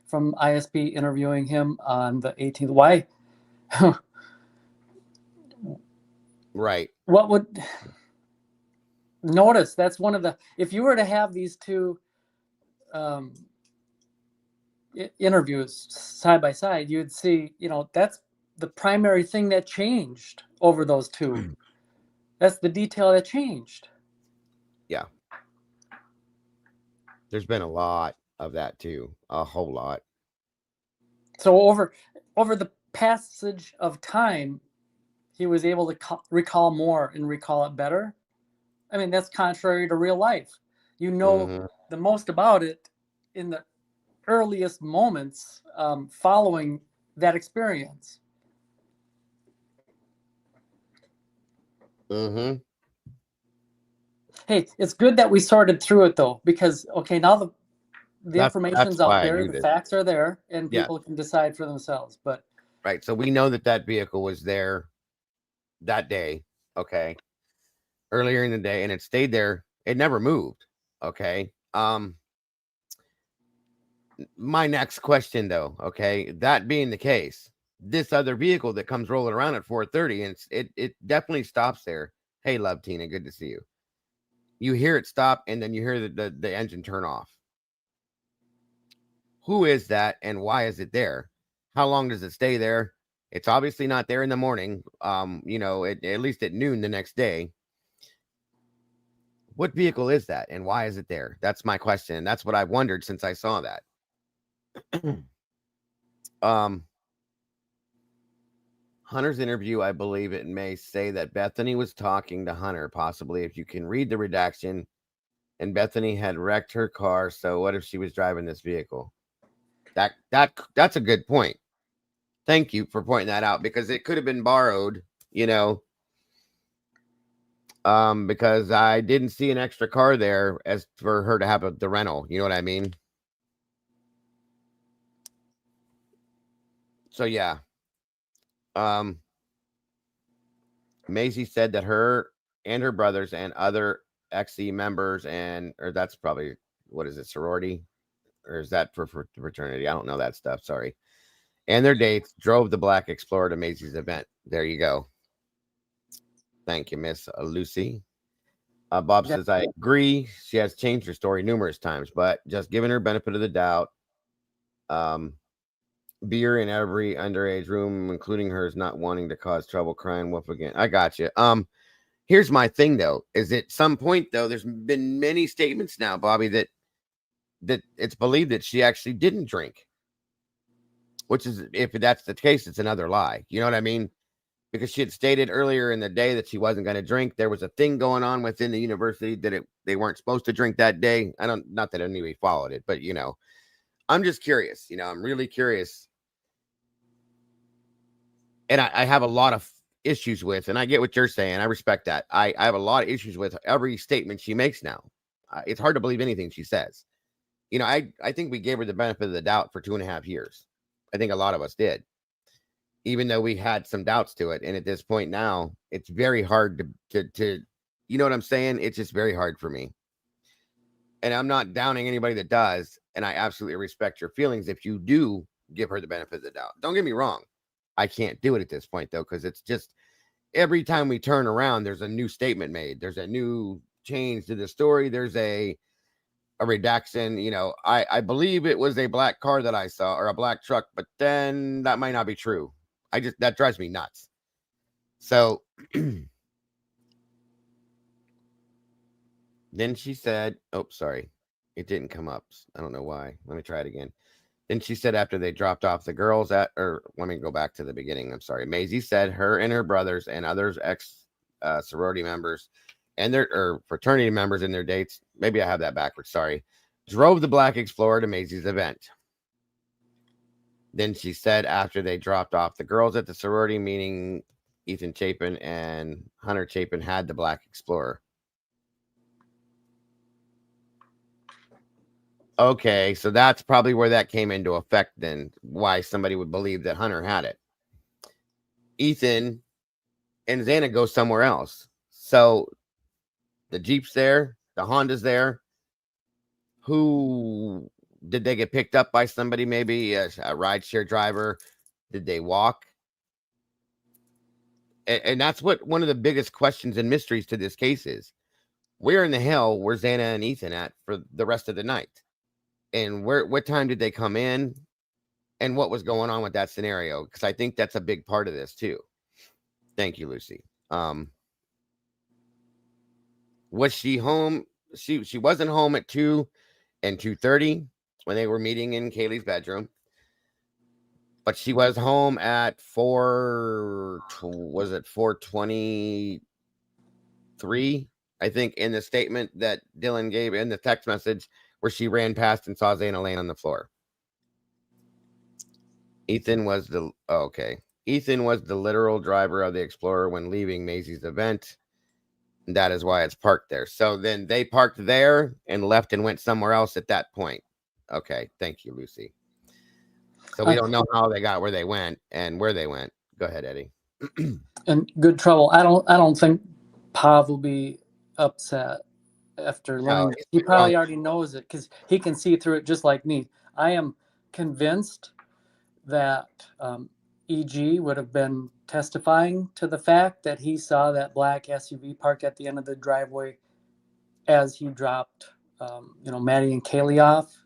from ISP interviewing him on the 18th. Why? Right. What would notice? That's one of the. If you were to have these two interviews side by side, you'd see, that's the primary thing that changed over those two. That's the detail that changed. Yeah. There's been a lot of that too. A whole lot. So over the passage of time, he was able to recall more and recall it better. I mean, that's contrary to real life. The most about it in the earliest moments following that experience. Mm-hmm. Hey, it's good that we sorted through it though, because now the information's out there, the facts are there, and people can decide for themselves. But right, so we know that vehicle was there that day, okay, earlier in the day, and it stayed there. It never moved. Okay. My next question though, okay, that being the case, this other vehicle that comes rolling around at 4:30, and it definitely stops there. Hey, love Tina, good to see you. You hear it stop, and then you hear the engine turn off. Who is that, and why is it there? How long does it stay there? It's obviously not there in the morning. At least at noon the next day. What vehicle is that, and why is it there? That's my question, and that's what I've wondered since I saw that. Hunter's interview, I believe it may say that Bethany was talking to Hunter, possibly, if you can read the redaction, and Bethany had wrecked her car. So what if she was driving this vehicle? That's a good point. Thank you for pointing that out, because it could have been borrowed, because I didn't see an extra car there as for her to have the rental. You know what I mean? So yeah. Maisie said that her and her brothers and other XE members or that's probably, what is it, sorority? Or is that for fraternity? I don't know that stuff. Sorry. And their dates drove the Black Explorer to Maisie's event. There you go. Thank you, Miss Lucy. Bob says, I agree. She has changed her story numerous times, but just giving her benefit of the doubt. Beer in every underage room, including hers, not wanting to cause trouble, crying wolf again. I got you. Here's my thing though, is at some point though, there's been many statements now, Bobby, that it's believed that she actually didn't drink, which is, if that's the case, it's another lie. You know what I mean? Because she had stated earlier in the day that she wasn't going to drink. There was a thing going on within the university that they weren't supposed to drink that day. Not that anybody followed it, but I'm just curious. I'm really curious. And I have a lot of issues with, and I get what you're saying. I respect that. I have a lot of issues with every statement she makes now. It's hard to believe anything she says. I think we gave her the benefit of the doubt for 2.5 years. I think a lot of us did, even though we had some doubts to it. And at this point now, it's very hard to You know what I'm saying? It's just very hard for me. And I'm not downing anybody that does. And I absolutely respect your feelings if you do give her the benefit of the doubt. Don't get me wrong. I can't do it at this point, though, because it's just every time we turn around, there's a new statement made. There's a new change to the story. There's a redaction. You know, I believe it was a black car that I saw, or a black truck, but then that might not be true. That drives me nuts. So then she said, oh, sorry, it didn't come up. I don't know why. Let me try it again. Then she said after they dropped off the girls or let me go back to the beginning. I'm sorry. Maisie said her and her brothers and others sorority members and their fraternity members in their dates, maybe I have that backwards, sorry, drove the Black Explorer to Maisie's event. Then she said after they dropped off the girls at the sorority meeting, Ethan Chapin and Hunter Chapin had the Black Explorer. Okay, so that's probably where that came into effect then, why somebody would believe that Hunter had it. Ethan and Xana go somewhere else. So the Jeep's there, the Honda's there. Who did they get picked up by somebody, maybe a rideshare driver? Did they walk? And that's what one of the biggest questions and mysteries to this case is. Where in the hell were Xana and Ethan at for the rest of the night? And what time did they come in? And what was going on with that scenario? Because I think that's a big part of this too. Thank you, Lucy. Was she home? She wasn't home at 2 and 2:30 when they were meeting in Kaylee's bedroom. But she was home at 4:23? I think in the statement that Dylan gave in the text message where she ran past and saw Xana laying on the floor. Ethan was the literal driver of the Explorer when leaving Maisie's event. That is why it's parked there. So then they parked there and left and went somewhere else at that point. Okay. Thank you, Lucy. So we don't know how they got where they went and where they went. Go ahead, Eddie. And good trouble. I don't think Pav will be upset after learning. No, He probably already knows it because he can see through it just like me. I am convinced that EG would have been testifying to the fact that he saw that black SUV parked at the end of the driveway as he dropped, Maddie and Kaylee off.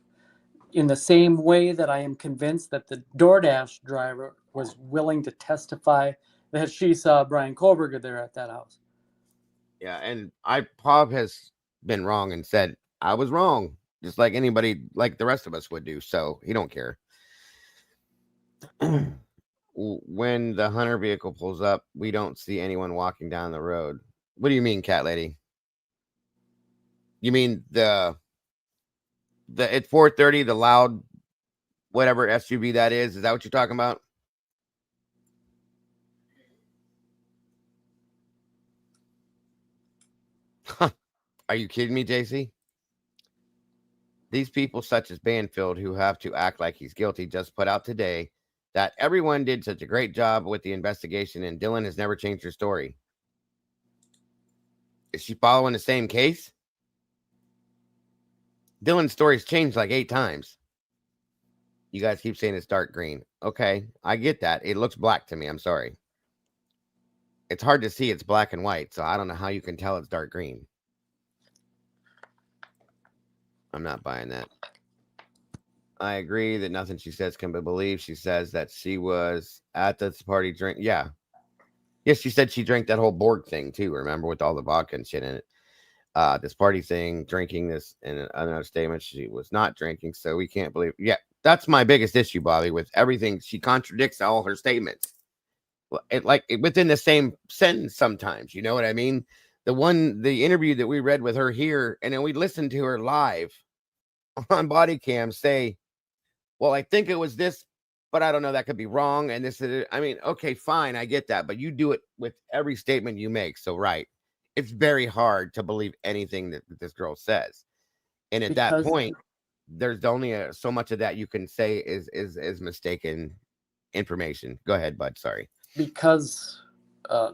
In the same way that I am convinced that the DoorDash driver was willing to testify that she saw Brian Kohlberger there at that house. Yeah, and Pav has been wrong and said I was wrong, just like anybody, like the rest of us would do. So he don't care. When the Hunter vehicle pulls up, we don't see anyone walking down the road. What do you mean, Cat Lady? You mean the at 4:30, the loud whatever SUV that is? Is that what you're talking about? Are you kidding me, JC? These people such as Banfield who have to act like he's guilty just put out today that everyone did such a great job with the investigation and Dylan has never changed her story. Is she following the same case? Dylan's story's changed like 8 times. You guys keep saying it's dark green. Okay, I get that. It looks black to me. I'm sorry. It's hard to see. It's black and white, so I don't know how you can tell it's dark green. I'm not buying that. I agree that nothing she says can be believed. She says that she was at this party drink. Yeah. Yes, she said she drank that whole Borg thing too. Remember, with all the vodka and shit in it. This party thing, drinking this, and another statement, she was not drinking, so we can't believe. Yeah, that's my biggest issue, Bobby, with everything. She contradicts all her statements. Within the same sentence sometimes, you know what I mean? The interview that we read with her here, and then we listened to her live on body cam say, well, I think it was this, but I don't know, that could be wrong. And this is, I mean, okay, fine, I get that, but you do it with every statement you make. So, right. It's very hard to believe anything that this girl says. And at that point, there's only so much of that you can say is mistaken information. Go ahead, bud. Sorry. Because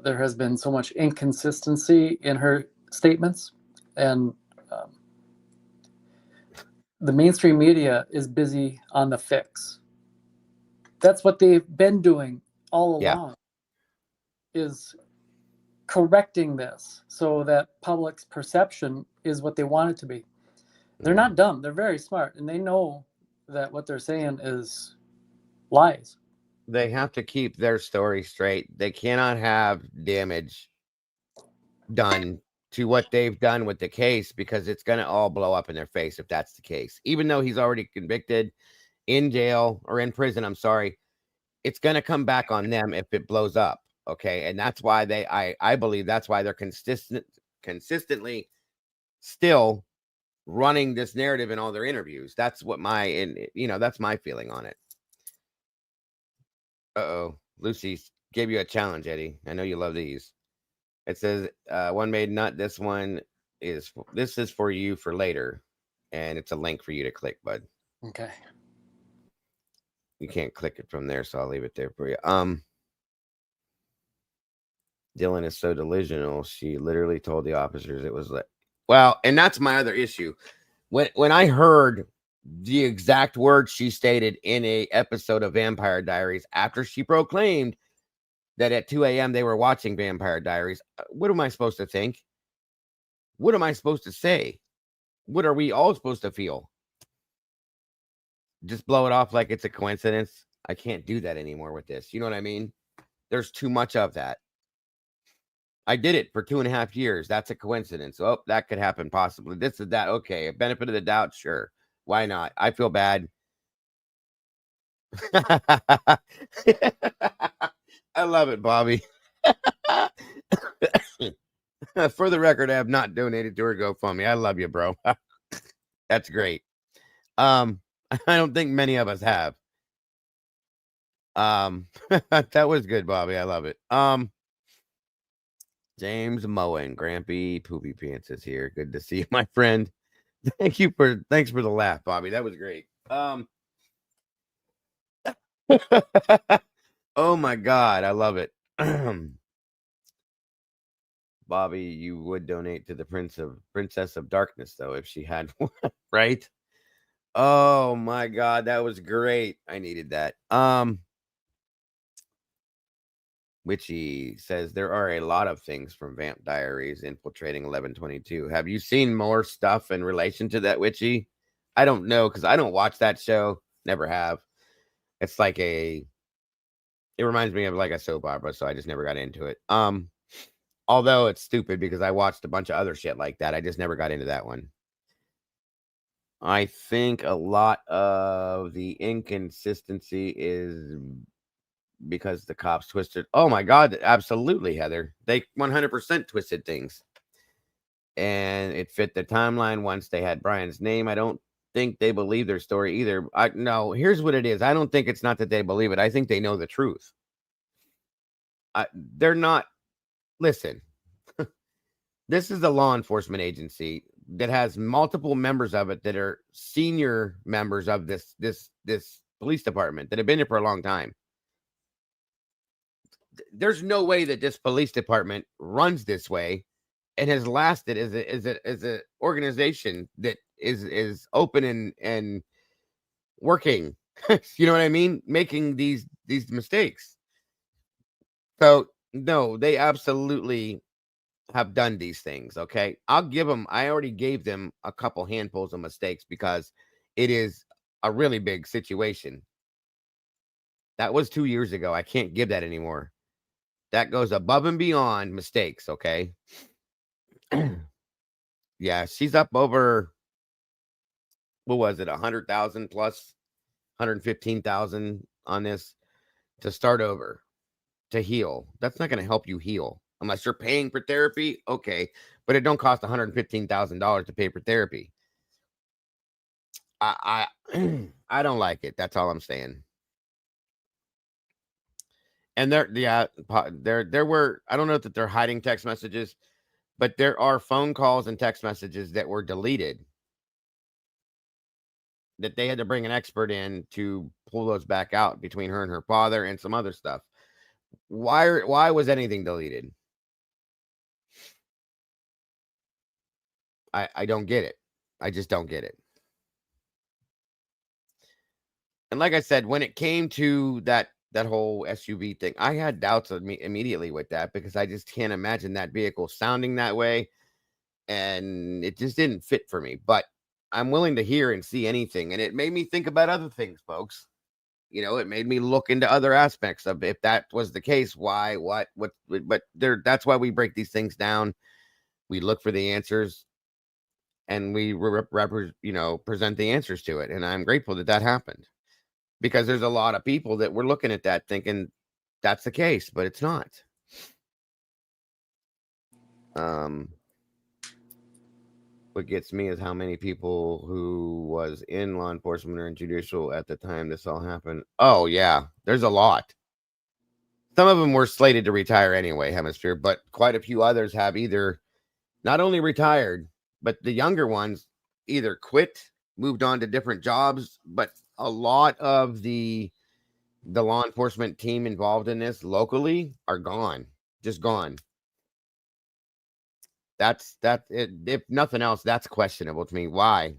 there has been so much inconsistency in her statements, and the mainstream media is busy on the fix. That's what they've been doing all along, is correcting this so that public's perception is what they want it to be. They're not dumb. They're very smart, and they know that what they're saying is lies. They have to keep their story straight. They cannot have damage done to what they've done with the case, because it's going to all blow up in their face if that's the case. Even though he's already convicted, in jail or in prison, I'm sorry, it's going to come back on them if it blows up. Okay. And that's why I believe that's why they're consistently still running this narrative in all their interviews. That's what that's my feeling on it. Lucy gave you a challenge, Eddie. I know you love these. It says one made nut. This is for you for later, and it's a link for you to click, bud. Okay. You can't click it from there, so I'll leave it there for you. Dylan is so delusional. She literally told the officers it was like, well, and that's my other issue. When I heard the exact words she stated in a episode of Vampire Diaries after she proclaimed that at 2 a.m. they were watching Vampire Diaries, what am I supposed to think? What am I supposed to say? What are we all supposed to feel? Just blow it off like it's a coincidence? I can't do that anymore with this. You know what I mean? There's too much of that. I did it for 2.5 years. That's a coincidence. Oh, that could happen possibly. This is that. Okay. A benefit of the doubt. Sure. Why not? I feel bad. I love it, Bobby. For the record, I have not donated to her GoFundMe. I love you, bro. That's great. I don't think many of us have. That was good, Bobby. I love it. James Moen, Grampy Poopy Pants is here. Good to see you, my friend. Thanks for the laugh, Bobby. That was great. Oh my God, I love it. Bobby, you would donate to the Princess of Darkness, though, if she had one, right? Oh my God, that was great. I needed that. Witchy says there are a lot of things from Vamp Diaries infiltrating 1122. Have you seen more stuff in relation to that, Witchy? I don't know, because I don't watch that show. Never have. It's like it reminds me of like a soap opera, so I just never got into it. Although it's stupid because I watched a bunch of other shit like that. I just never got into that one. I think a lot of the inconsistency is because the cops twisted. Oh my God, absolutely, Heather. They 100% twisted things. And it fit the timeline once they had Brian's name. I don't think they believe their story either. No, here's what it is. I don't think it's not that they believe it. I think they know the truth. They're not. Listen, this is a law enforcement agency that has multiple members of it that are senior members of this police department that have been here for a long time. There's no way that this police department runs this way and has lasted as a organization that is open and working. You know what I mean? Making these mistakes. So no, they absolutely have done these things. Okay, I'll give them. I already gave them a couple handfuls of mistakes because it is a really big situation. That was 2 years ago. I can't give that anymore. That goes above and beyond mistakes. Okay. Yeah, she's up over, what was it, 100,000 plus 115,000 on this to start over, to heal. That's not going to help you heal unless you're paying for therapy. Okay, but it don't cost $115,000 to pay for therapy. I don't like it. That's all I'm saying. And there were, I don't know that they're hiding text messages, but there are phone calls and text messages that were deleted that they had to bring an expert in to pull those back out between her and her father and some other stuff. Why was anything deleted? I don't get it. I just don't get it. And like I said, when it came to that whole SUV thing, I had doubts of me immediately with that because I just can't imagine that vehicle sounding that way, and it just didn't fit for me. But I'm willing to hear and see anything, and it made me think about other things, folks. It made me look into other aspects of if that was the case, why, what, but there. That's why we break these things down. We look for the answers, and we present the answers to it. And I'm grateful that happened. Because there's a lot of people that were looking at that thinking that's the case, but it's not. What gets me is how many people who was in law enforcement or in judicial at the time this all happened. Oh, yeah, there's a lot. Some of them were slated to retire anyway, Hemisphere, but quite a few others have either not only retired, but the younger ones either quit, moved on to different jobs, but a lot of the law enforcement team involved in this locally are gone, just gone. That's it. If nothing else, that's questionable to me. Why?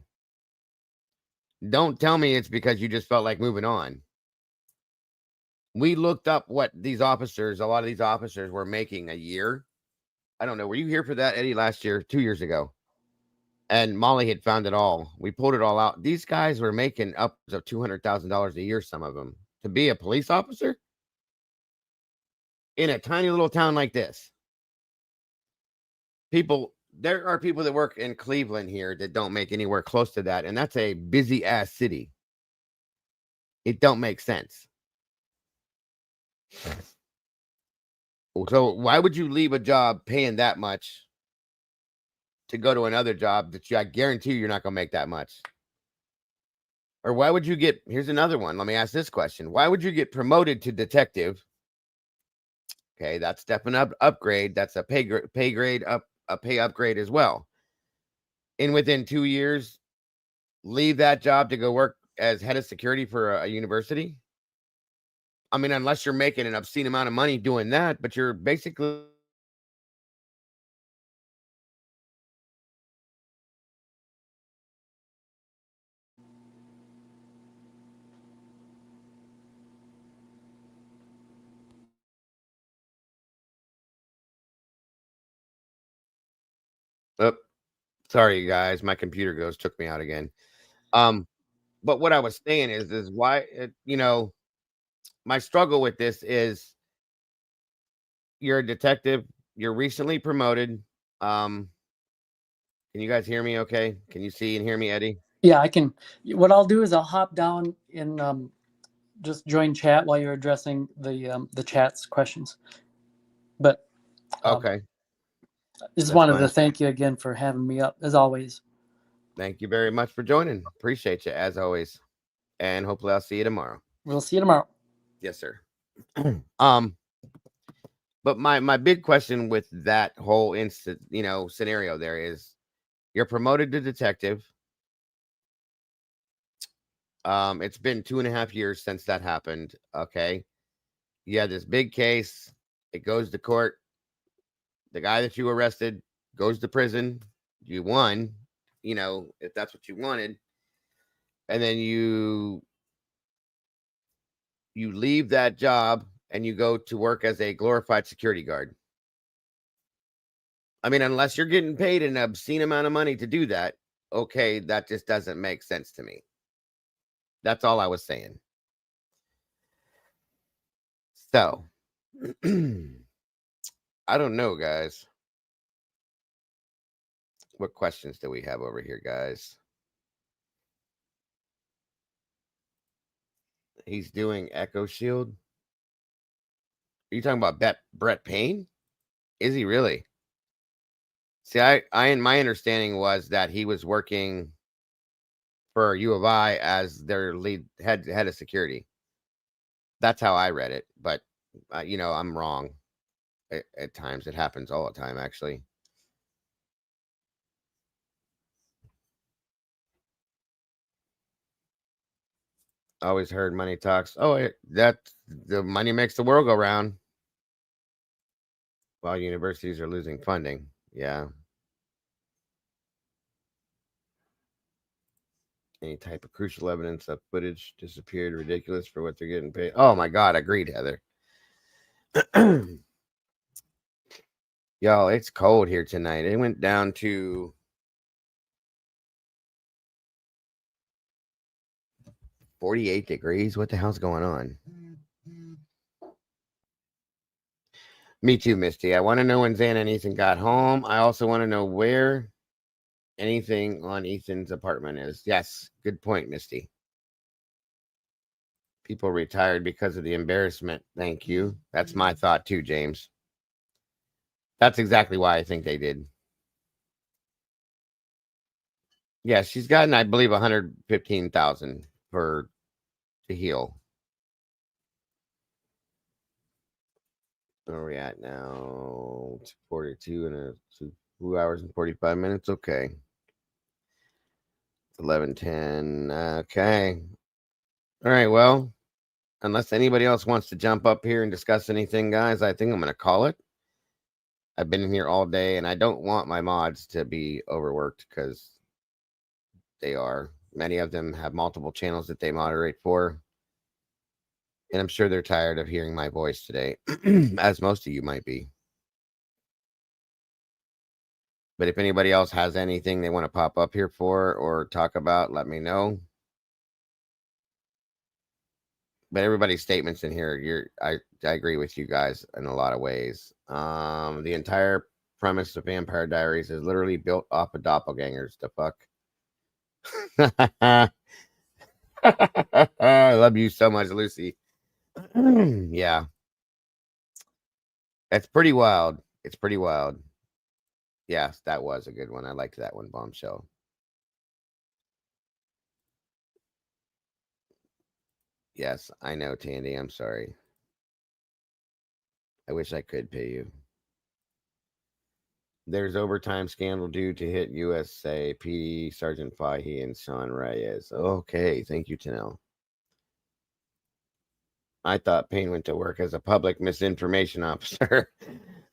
Don't tell me it's because you just felt like moving on. We looked up what a lot of these officers were making a year. I don't know. Were you here for that, Eddie, last year, 2 years ago? And Molly had found it all. We pulled it all out. These guys were making upwards of $200,000 a year, some of them, to be a police officer in a tiny little town like this. There are people that work in Cleveland here that don't make anywhere close to that, and that's a busy ass city. It don't make sense. So why would you leave a job paying that much to go to another job that I guarantee you're not going to make that much? Or why would you here's another one. Let me ask this question. Why would you get promoted to detective? Okay, that's definitely upgrade. That's a pay grade up, a pay upgrade as well. And within 2 years, leave that job to go work as head of security for a university? I mean, unless you're making an obscene amount of money doing that, but you're basically oh, sorry, you guys. My computer took me out again. But what I was saying is why, my struggle with this is you're a detective, you're recently promoted. Can you guys hear me okay? Can you see and hear me, Eddie? Yeah, I can. What I'll do is I'll hop down and just join chat while you're addressing the chat's questions. But Okay. just That's wanted fine. to thank you again for having me up, as always. Thank you very much for joining. Appreciate you as always. And hopefully I'll see you tomorrow. We'll see you tomorrow. Yes, sir. But my big question with that whole scenario there is you're promoted to detective. It's been 2.5 years since that happened. Okay. You had this big case. It goes to court. The guy that you arrested goes to prison. You won, if that's what you wanted. And then you leave that job and you go to work as a glorified security guard. I mean, unless you're getting paid an obscene amount of money to do that, okay, that just doesn't make sense to me. That's all I was saying. So, I don't know, guys. What questions do we have over here, guys? He's doing Echo Shield. Are you talking about Brett Payne? Is he really? See, my understanding was that he was working for U of I as their lead head of security. That's how I read it, but I'm wrong. At times, it happens all the time, actually. Always heard money talks. Oh, that the money makes the world go round. While universities are losing funding, yeah. Any type of crucial evidence of footage disappeared. Ridiculous for what they're getting paid. Oh my God, agreed, Heather. Y'all, it's cold here tonight. It went down to 48 degrees. What the hell's going on? Me too, Misty. I want to know when Xana and Ethan got home. I also want to know where anything on Ethan's apartment is. Yes, good point, Misty. People retired because of the embarrassment. Thank you. That's my thought too, James. That's exactly why I think they did. Yeah, she's gotten, I believe, 115,000 for to heal. Where are we at now? It's 42 and 2 hours and 45 minutes. Okay. 11:10. Okay. All right. Well, unless anybody else wants to jump up here and discuss anything, guys, I think I'm going to call it. I've been in here all day, and I don't want my mods to be overworked because they are. Many of them have multiple channels that they moderate for. And I'm sure they're tired of hearing my voice today, as most of you might be. But if anybody else has anything they want to pop up here for or talk about, let me know. But everybody's statements in here, I agree with you guys in a lot of ways. The entire premise of Vampire Diaries is literally built off of doppelgangers. The fuck? I love you so much, Lucy. Yeah. That's pretty wild. It's pretty wild. Yes, that was a good one. I liked that one, Bombshell. Yes, I know, Tandy. I'm sorry. I wish I could pay you. There's overtime scandal due to hit USA PD Sergeant Fahey and Sean Reyes. Okay, thank you, Tanel. I thought Payne went to work as a public misinformation officer.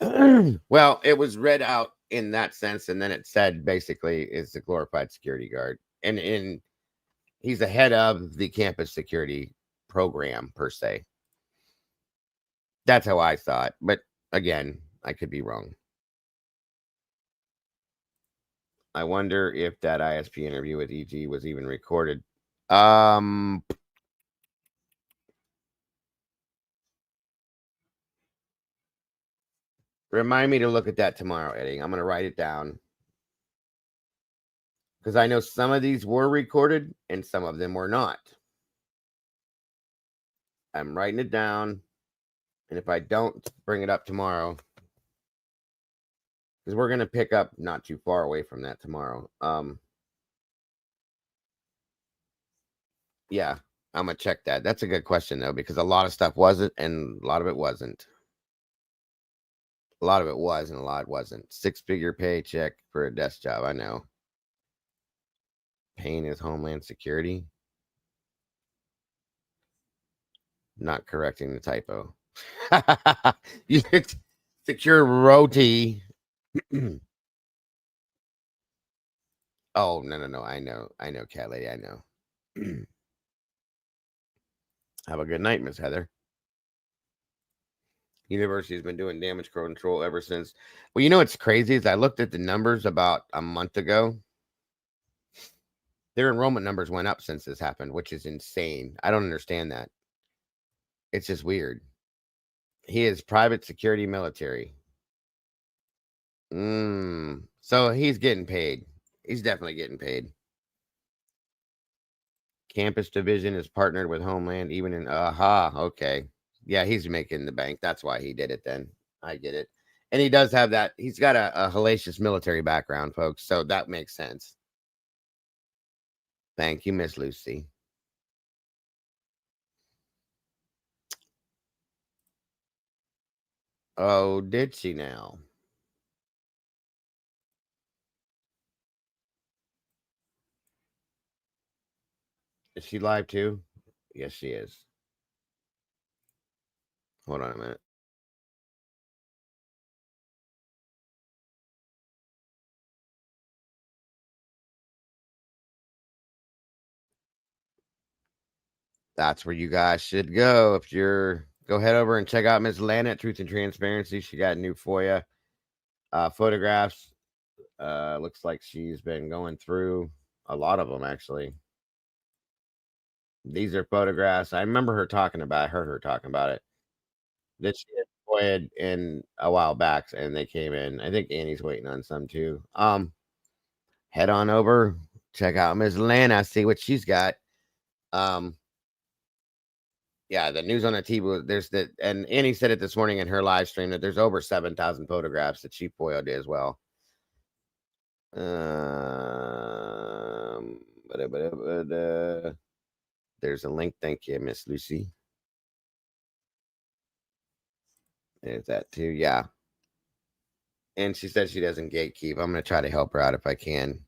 Well, it was read out in that sense, and then it said basically is a glorified security guard. And he's the head of the campus security program, per se. That's how I thought. But again, I could be wrong. I wonder if that ISP interview with EG was even recorded. Remind me to look at that tomorrow, Eddie. I'm going to write it down. Because I know some of these were recorded and some of them were not. I'm writing it down. And if I don't, bring it up tomorrow. Because we're going to pick up not too far away from that tomorrow. Yeah, I'm going to check that. That's a good question, though, because a lot of stuff wasn't and a lot of it wasn't. A lot of it was and a lot wasn't. 6-figure paycheck for a desk job. I know. Payne is Homeland Security. Not correcting the typo. Secure roti. Oh, no. I know, Cat Lady. I know. Have a good night, Miss Heather. University has been doing damage control ever since. Well, you know what's crazy is I looked at the numbers about a month ago. Their enrollment numbers went up since this happened, which is insane. I don't understand that. It's just weird. He is private security military. So he's getting paid. He's definitely getting paid. Campus division is partnered with Homeland, even in okay. Yeah, he's making the bank. That's why he did it then. I get it. And he does have that. He's got a hellacious military background, folks. So that makes sense. Thank you, Miss Lucy. Oh, did she now? Is she live too? Yes, she is. Hold on a minute. that's where you guys should go. If you're go head over and check out Miss Lana at Truth and Transparency. She got new FOIA photographs. Looks like she's been going through a lot of them, actually. These are photographs. I remember her talking about. I heard her talking about it. That she had FOIA'd in a while back, and they came in. I think Annie's waiting on some too. Head on over, check out Miss Lana, see what she's got. Yeah, the news on the TV. There's the and Annie said it this morning in her live stream that there's over 7,000 photographs that she FOIA'd as well. There's a link. Thank you, Miss Lucy. There's that too. Yeah. And she said she doesn't gatekeep. I'm gonna try to help her out if I can.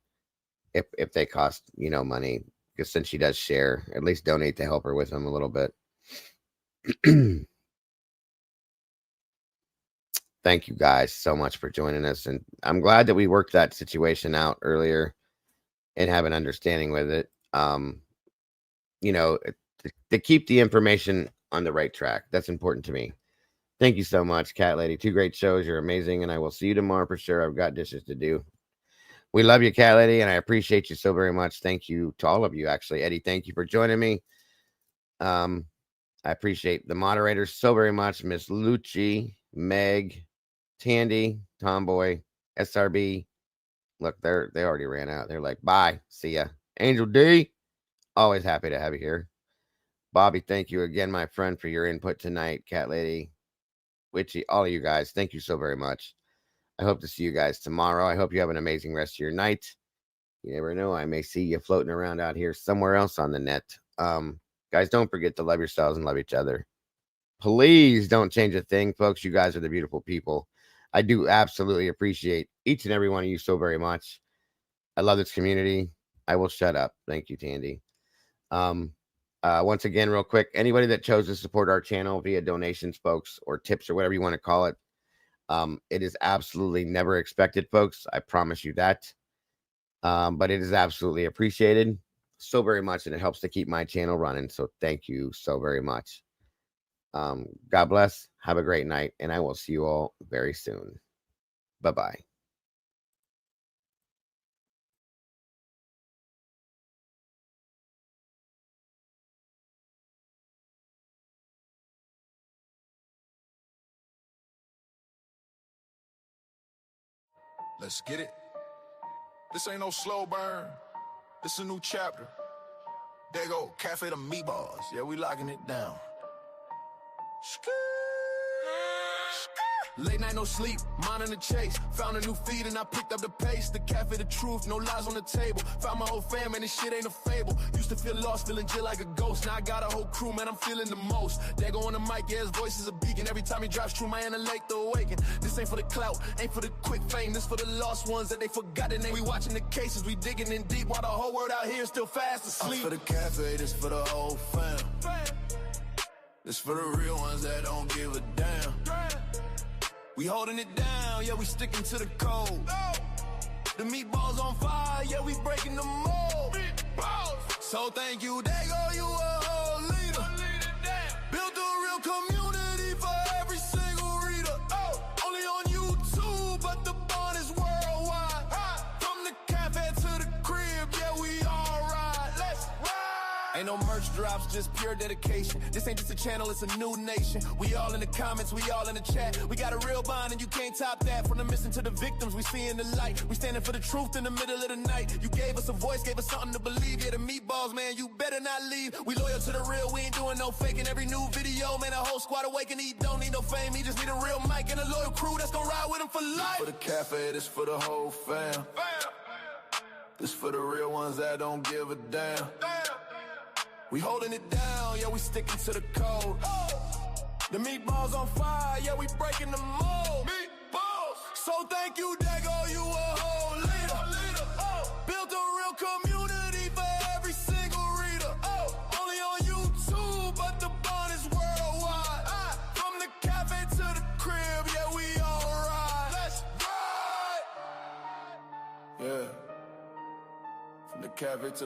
If they cost, money, because since she does share, at least donate to help her with them a little bit. Thank you guys so much for joining us. And I'm glad that we worked that situation out earlier and have an understanding with it. To keep the information on the right track. That's important to me. Thank you so much, Cat Lady. 2 great shows. You're amazing. And I will see you tomorrow for sure. I've got dishes to do. We love you, Cat Lady, and I appreciate you so very much. Thank you to all of you, actually. Eddie, thank you for joining me. I appreciate the moderators so very much. Miss Lucci, Meg, Tandy, Tomboy, SRB. Look, they already ran out. They're like, bye. See ya. Angel D, always happy to have you here. Bobby, thank you again, my friend, for your input tonight. Cat Lady, Witchy, all of you guys, thank you so very much. I hope to see you guys tomorrow. I hope you have an amazing rest of your night. You never know. I may see you floating around out here somewhere else on the net. Guys, don't forget to love yourselves and love each other. Please don't change a thing, folks. You guys are the beautiful people. I do absolutely appreciate each and every one of you so very much. I love this community. I will shut up. Thank you, Tandy. Once again, real quick, anybody that chose to support our channel via donations, folks, or tips or whatever you want to call it, it is absolutely never expected, folks. I promise you that. But it is absolutely appreciated so very much, and it helps to keep my channel running. So thank you so very much. God bless. Have a great night, and I will see you all very soon. Bye-bye. Let's get it. This ain't no slow burn. This a new chapter. There go Cafe the Meatballs. Yeah, we locking it down. Late night, no sleep, minding the chase. Found a new feed and I picked up the pace. The cafe, the truth, no lies on the table. Found my whole fam and this shit ain't a fable. Used to feel lost, feeling jill like a ghost. Now I got a whole crew, man, I'm feeling the most. They go on the mic, yeah, his voice is a beacon. Every time he drops true, my intellect to awaken. This ain't for the clout, ain't for the quick fame. This for the lost ones that they forgot the name. We watching the cases, we digging in deep. While the whole world out here still fast asleep. For the cafe, this for the whole fam. This for the real ones that don't give a damn. We holding it down, yeah, we sticking to the code. The meatballs on fire, yeah, we breaking the mold. So thank you, Dago, you a whole leader. Built a real community for every single reader. Only on YouTube, but the bond is worldwide. From the cafe to the crib, yeah, we all ride. Let's ride. Ain't no merch drops, just pure dedication. This ain't just a channel, it's a new nation. We all in the comments, we all in the chat. We got a real bond and you can't top that. From the missing to the victims, we seeing the light. We standing for the truth in the middle of the night. You gave us a voice, gave us something to believe. Yeah, the meatballs, man, you better not leave. We loyal to the real, we ain't doing no faking. Every new video, man, a whole squad awaken. He don't need no fame, he just need a real mic and a loyal crew that's gonna ride with him for life. For the cafe, this for the whole fam. This for the real ones that don't give a damn. We holding it down, yeah, we sticking to the code. The meatballs on fire, yeah, we breaking the mold. Meatballs. So thank you, Dago, you a whole leader. Built a real community for every single reader. Only on YouTube, but the bond is worldwide. From the cafe to the crib, yeah, we all ride. Let's ride. Yeah. From the cafe to